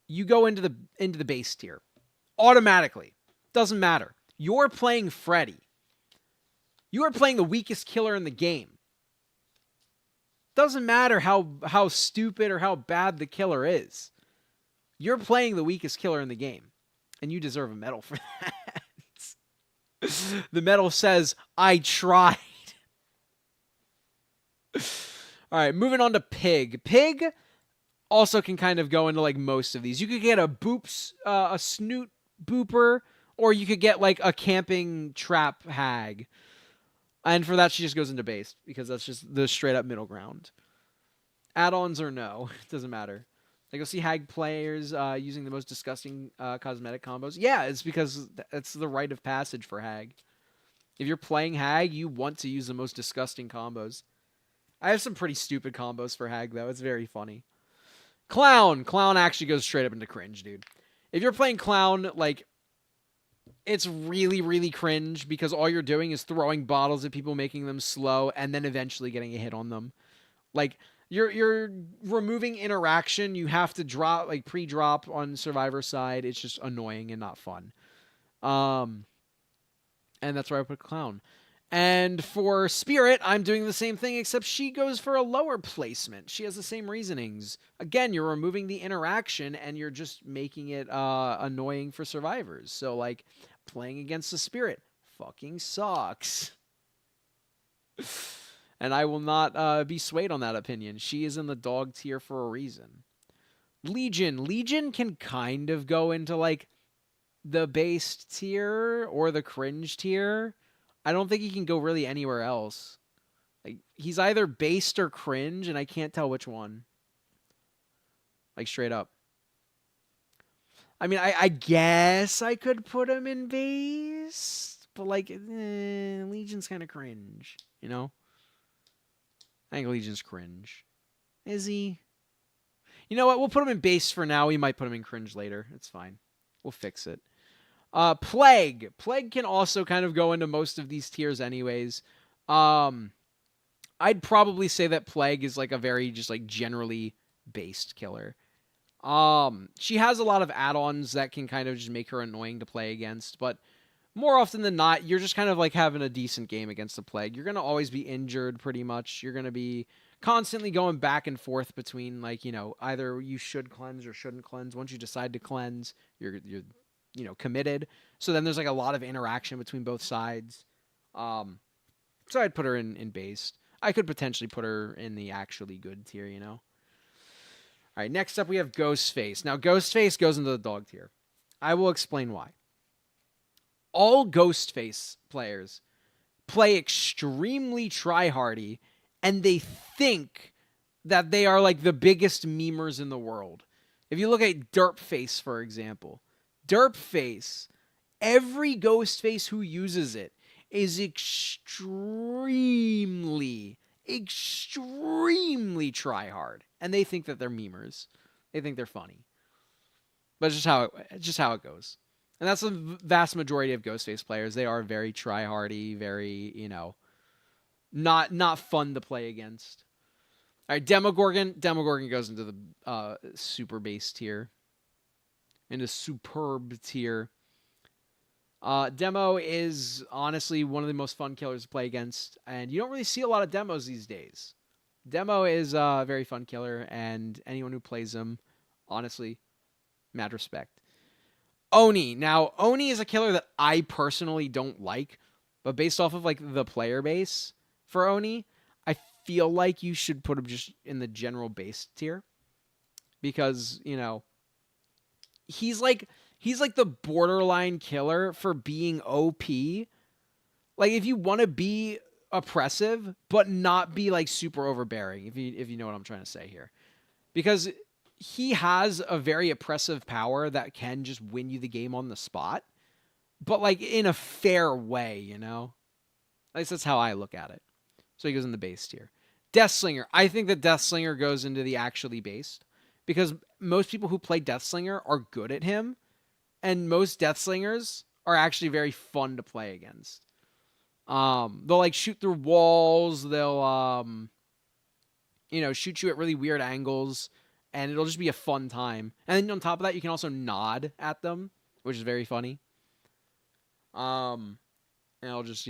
you go into the base tier. Automatically. Doesn't matter. You're playing Freddy. You are playing the weakest killer in the game. Doesn't matter how stupid or how bad the killer is. You're playing the weakest killer in the game, and you deserve a medal for that. The medal says, I tried. All right, moving on to Pig. Pig also can kind of go into like most of these. You could get a snoot booper, or you could get like a camping trap hag. And for that, she just goes into base, because that's just the straight up middle ground. Add-ons or no, it doesn't matter. Like, you'll see Hag players using the most disgusting cosmetic combos. Yeah, it's because it's the rite of passage for Hag. If you're playing Hag, you want to use the most disgusting combos. I have some pretty stupid combos for Hag, though. It's very funny. Clown. Clown actually goes straight up into cringe, dude. If you're playing Clown, like, it's really, really cringe, because all you're doing is throwing bottles at people, making them slow, and then eventually getting a hit on them. Like, you're removing interaction. You have to drop, like, pre-drop on Survivor side. It's just annoying and not fun. And that's where I put Clown. And for Spirit, I'm doing the same thing, except she goes for a lower placement. She has the same reasonings. Again, you're removing the interaction, and you're just making it annoying for survivors. So, like, playing against the Spirit fucking sucks. And I will not be swayed on that opinion. She is in the dog tier for a reason. Legion. Legion can kind of go into, like, the based tier or the cringe tier. I don't think he can go really anywhere else. Like, he's either based or cringe, and I can't tell which one. Like, straight up. I mean, I guess I could put him in based, but, like, Legion's kind of cringe, you know? I think Legion's cringe. Is he? You know what? We'll put him in base for now. We might put him in cringe later. It's fine. We'll fix it. Plague. Plague can also kind of go into most of these tiers anyways. I'd probably say that Plague is like a very just like generally based killer. She has a lot of add-ons that can kind of just make her annoying to play against, but more often than not, you're just kind of like having a decent game against the Plague. You're going to always be injured pretty much. You're going to be constantly going back and forth between, like, you know, either you should cleanse or shouldn't cleanse. Once you decide to cleanse, you're you know, committed. So then there's like a lot of interaction between both sides. So I'd put her in based. I could potentially put her in the actually good tier, you know. All right, next up we have Ghostface. Now, Ghostface goes into the dog tier. I will explain why. All Ghostface players play extremely tryhardy, and they think that they are like the biggest memers in the world. If you look at Derpface, for example, Derpface, every Ghostface who uses it is extremely try hard, and they think that they're memers. They think they're funny, but it's just how it goes. And that's the vast majority of Ghostface players. They are very try hardy, very not fun to play against. All right, Demogorgon. Demogorgon goes into the super base tier, into superb tier. Demo is honestly one of the most fun killers to play against, and you don't really see a lot of demos these days. Demo is a very fun killer, and anyone who plays him, honestly, mad respect. Oni. Now, Oni is a killer that I personally don't like, but based off of like the player base for Oni, I feel like you should put him just in the general base tier because, he's like the borderline killer for being OP. Like if you want to be oppressive but not be like super overbearing, if you know what I'm trying to say here. Because he has a very oppressive power that can just win you the game on the spot, but like in a fair way, At least that's how I look at it. So he goes in the base tier. Deathslinger. I think that Deathslinger goes into the actually based because most people who play Deathslinger are good at him, and most Deathslingers are actually very fun to play against. They'll like shoot through walls. They'll shoot you at really weird angles, and it'll just be a fun time. And then on top of that, you can also nod at them, which is very funny. And it'll just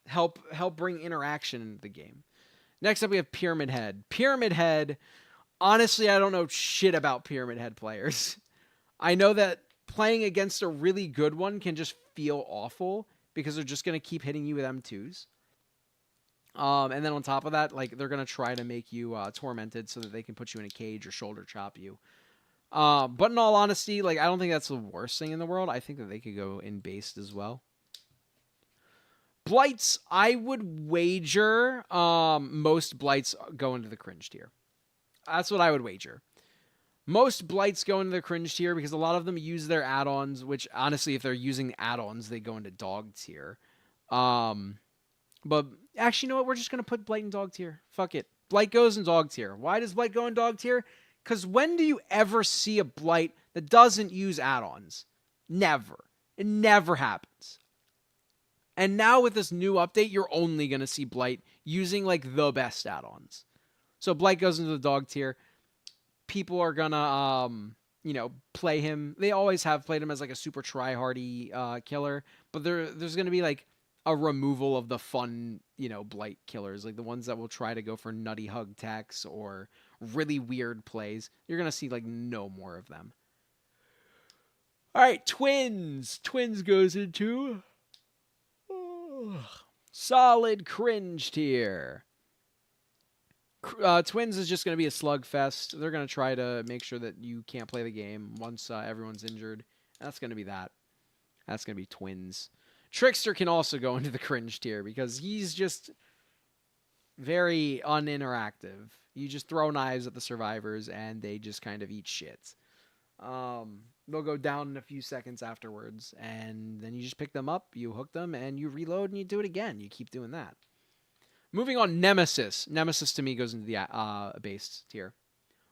help bring interaction into the game. Next up, we have Pyramid Head. Pyramid Head. Honestly, I don't know shit about Pyramid Head players. I know that playing against a really good one can just feel awful because they're just going to keep hitting you with M2s. And then on top of that, like they're going to try to make you tormented so that they can put you in a cage or shoulder chop you. But in all honesty, like I don't think that's the worst thing in the world. I think that they could go in based as well. Blights, I would wager most Blights go into the cringe tier. That's what I would wager. Most Blights go into the cringe tier because a lot of them use their add-ons, which honestly, if they're using add-ons, they go into dog tier. But actually, you know what? We're just going to put Blight in dog tier. Fuck it. Blight goes in dog tier. Why does Blight go in dog tier? Because when do you ever see a Blight that doesn't use add-ons? Never. It never happens. And now with this new update, you're only going to see Blight using like the best add-ons. So Blight goes into the dog tier. People are going to, play him. They always have played him as like a super try-hardy killer. But there's going to be like a removal of the fun, Blight killers. Like the ones that will try to go for nutty hug techs or really weird plays. You're going to see like no more of them. All right, Twins. Twins goes into solid cringe tier. Twins is just going to be a slugfest. They're going to try to make sure that you can't play the game once everyone's injured. That's going to be that. That's going to be Twins. Trickster can also go into the cringe tier because he's just very uninteractive. You just throw knives at the survivors and they just kind of eat shit. They'll go down in a few seconds afterwards, and then you just pick them up, you hook them, and you reload, and you do it again. You keep doing that. Moving on, Nemesis. Nemesis, to me, goes into the base tier.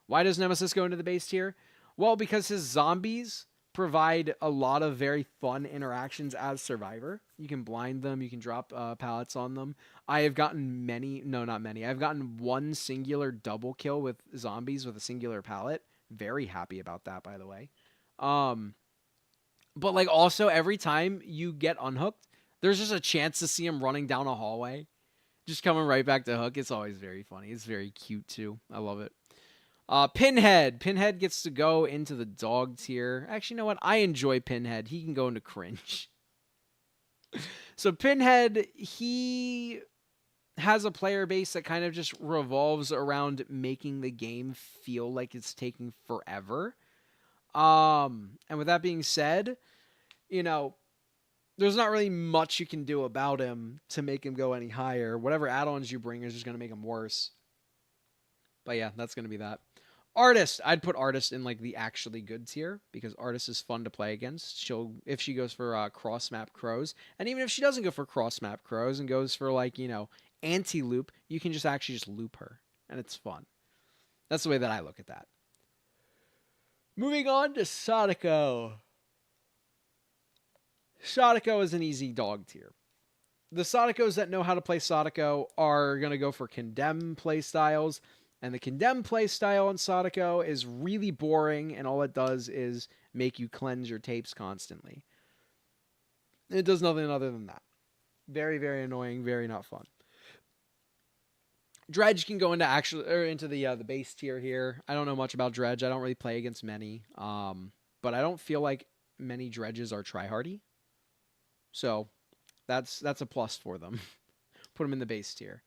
Why does Nemesis go into the base tier? Well, because his zombies provide a lot of very fun interactions as Survivor. You can blind them. You can drop pallets on them. I have gotten not many. I've gotten one singular double kill with zombies with a singular pallet. Very happy about that, by the way. But like also every time you get unhooked, there's just a chance to see him running down a hallway, just coming right back to hook. It's always very funny. It's very cute too. I love it. Pinhead. Pinhead gets to go into the dog tier. Actually, you know what? I enjoy Pinhead. He can go into cringe. So Pinhead, he has a player base that kind of just revolves around making the game feel like it's taking forever. And with that being said, there's not really much you can do about him to make him go any higher. Whatever add-ons you bring is just going to make him worse. But yeah, that's going to be that. Artist, I'd put Artist in like the actually good tier because Artist is fun to play against. If she goes for cross map crows, and even if she doesn't go for cross map crows and goes for like anti loop, you can just actually just loop her, and it's fun. That's the way that I look at that. Moving on to Sadako. Sadako is an easy dog tier. The Sadakos that know how to play Sadako are going to go for Condemn playstyles. And the Condemn playstyle on Sadako is really boring, and all it does is make you cleanse your tapes constantly. It does nothing other than that. Very, very annoying, very not fun. Dredge can go into the base tier here. I don't know much about Dredge. I don't really play against many. But I don't feel like many Dredges are tryhardy. So that's a plus for them. Put them in the base tier.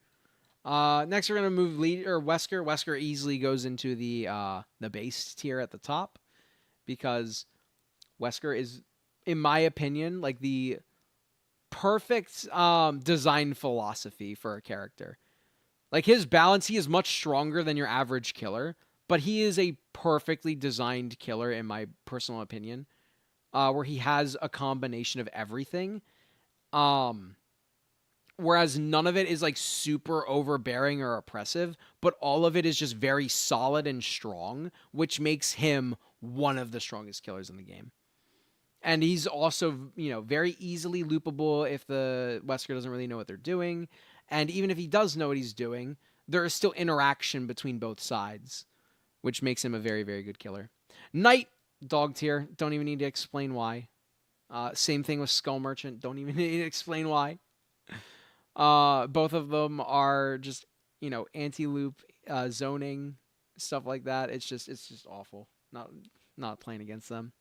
Next, we're gonna move Wesker. Wesker easily goes into the base tier at the top because Wesker is, in my opinion, like the perfect design philosophy for a character. Like his balance, he is much stronger than your average killer, but he is a perfectly designed killer in my personal opinion, where he has a combination of everything. Whereas none of it is like super overbearing or oppressive, but all of it is just very solid and strong, which makes him one of the strongest killers in the game. And he's also, very easily loopable if the Wesker doesn't really know what they're doing. And even if he does know what he's doing, there is still interaction between both sides, which makes him a very, very good killer. Knight, dog tier. Don't even need to explain why. Same thing with Skull Merchant. Don't even need to explain why. Both of them are just, anti-loop, zoning, stuff like that. It's just awful. Not playing against them.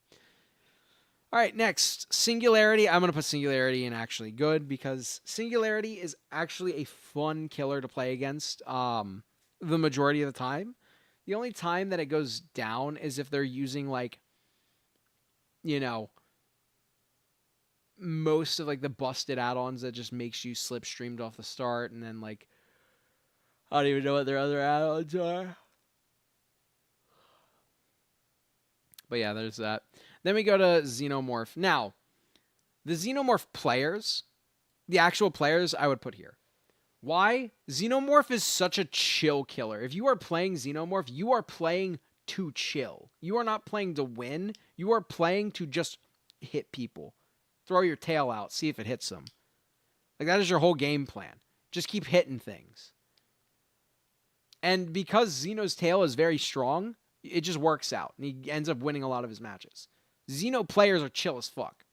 All right, next, Singularity. I'm going to put Singularity in actually good because Singularity is actually a fun killer to play against the majority of the time. The only time that it goes down is if they're using, like, most of, like, the busted add-ons that just makes you slipstreamed off the start, and then, like, I don't even know what their other add-ons are. But yeah, there's that. Then we go to Xenomorph. Now, the Xenomorph players, the actual players, I would put here. Why? Xenomorph is such a chill killer. If you are playing Xenomorph, you are playing to chill. You are not playing to win. You are playing to just hit people. Throw your tail out, see if it hits them. Like, that is your whole game plan. Just keep hitting things. And because Xeno's tail is very strong, it just works out. And he ends up winning a lot of his matches. Xeno players are chill as fuck.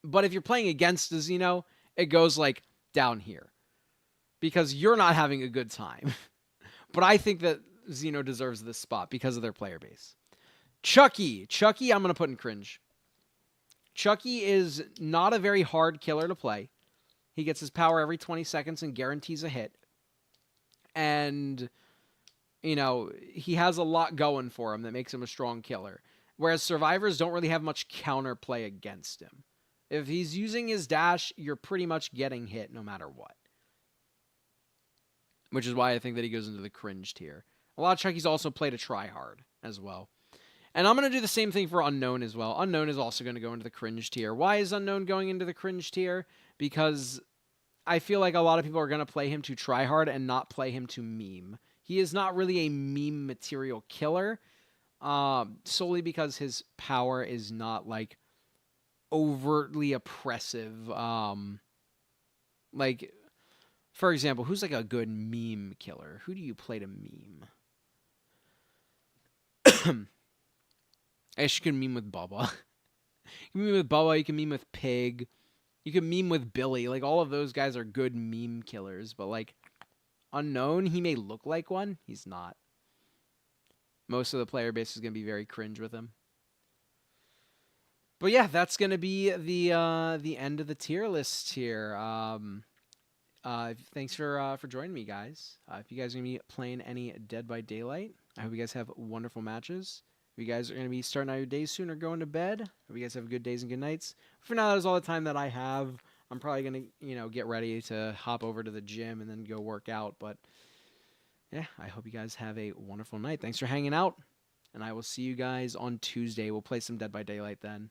But if you're playing against the Xeno, it goes, like, down here. Because you're not having a good time. But I think that Xeno deserves this spot because of their player base. Chucky. Chucky, I'm going to put in cringe. Chucky is not a very hard killer to play. He gets his power every 20 seconds and guarantees a hit. And, he has a lot going for him that makes him a strong killer. Whereas survivors don't really have much counterplay against him. If he's using his dash, you're pretty much getting hit no matter what. Which is why I think that he goes into the cringe tier. A lot of Chuckies also play to try hard as well. And I'm going to do the same thing for Unknown as well. Unknown is also going to go into the cringe tier. Why is Unknown going into the cringe tier? Because I feel like a lot of people are going to play him to try hard and not play him to meme. He is not really a meme material killer, solely because his power is not, like, overtly oppressive. Like, for example, who's, like, a good meme killer? Who do you play to meme? I guess you can meme with Bubba. You can meme with Bubba, you can meme with Pig. You can meme with Billy. Like, all of those guys are good meme killers. But, like, Unknown, he may look like one. He's not. Most of the player base is going to be very cringe with him. But yeah, that's going to be the end of the tier list here. Thanks for joining me, guys. If you guys are going to be playing any Dead by Daylight, I hope you guys have wonderful matches. If you guys are going to be starting out your days soon or going to bed, hope you guys have good days and good nights. For now, that is all the time that I have. I'm probably going to, get ready to hop over to the gym and then go work out. But yeah, I hope you guys have a wonderful night. Thanks for hanging out, and I will see you guys on Tuesday. We'll play some Dead by Daylight then.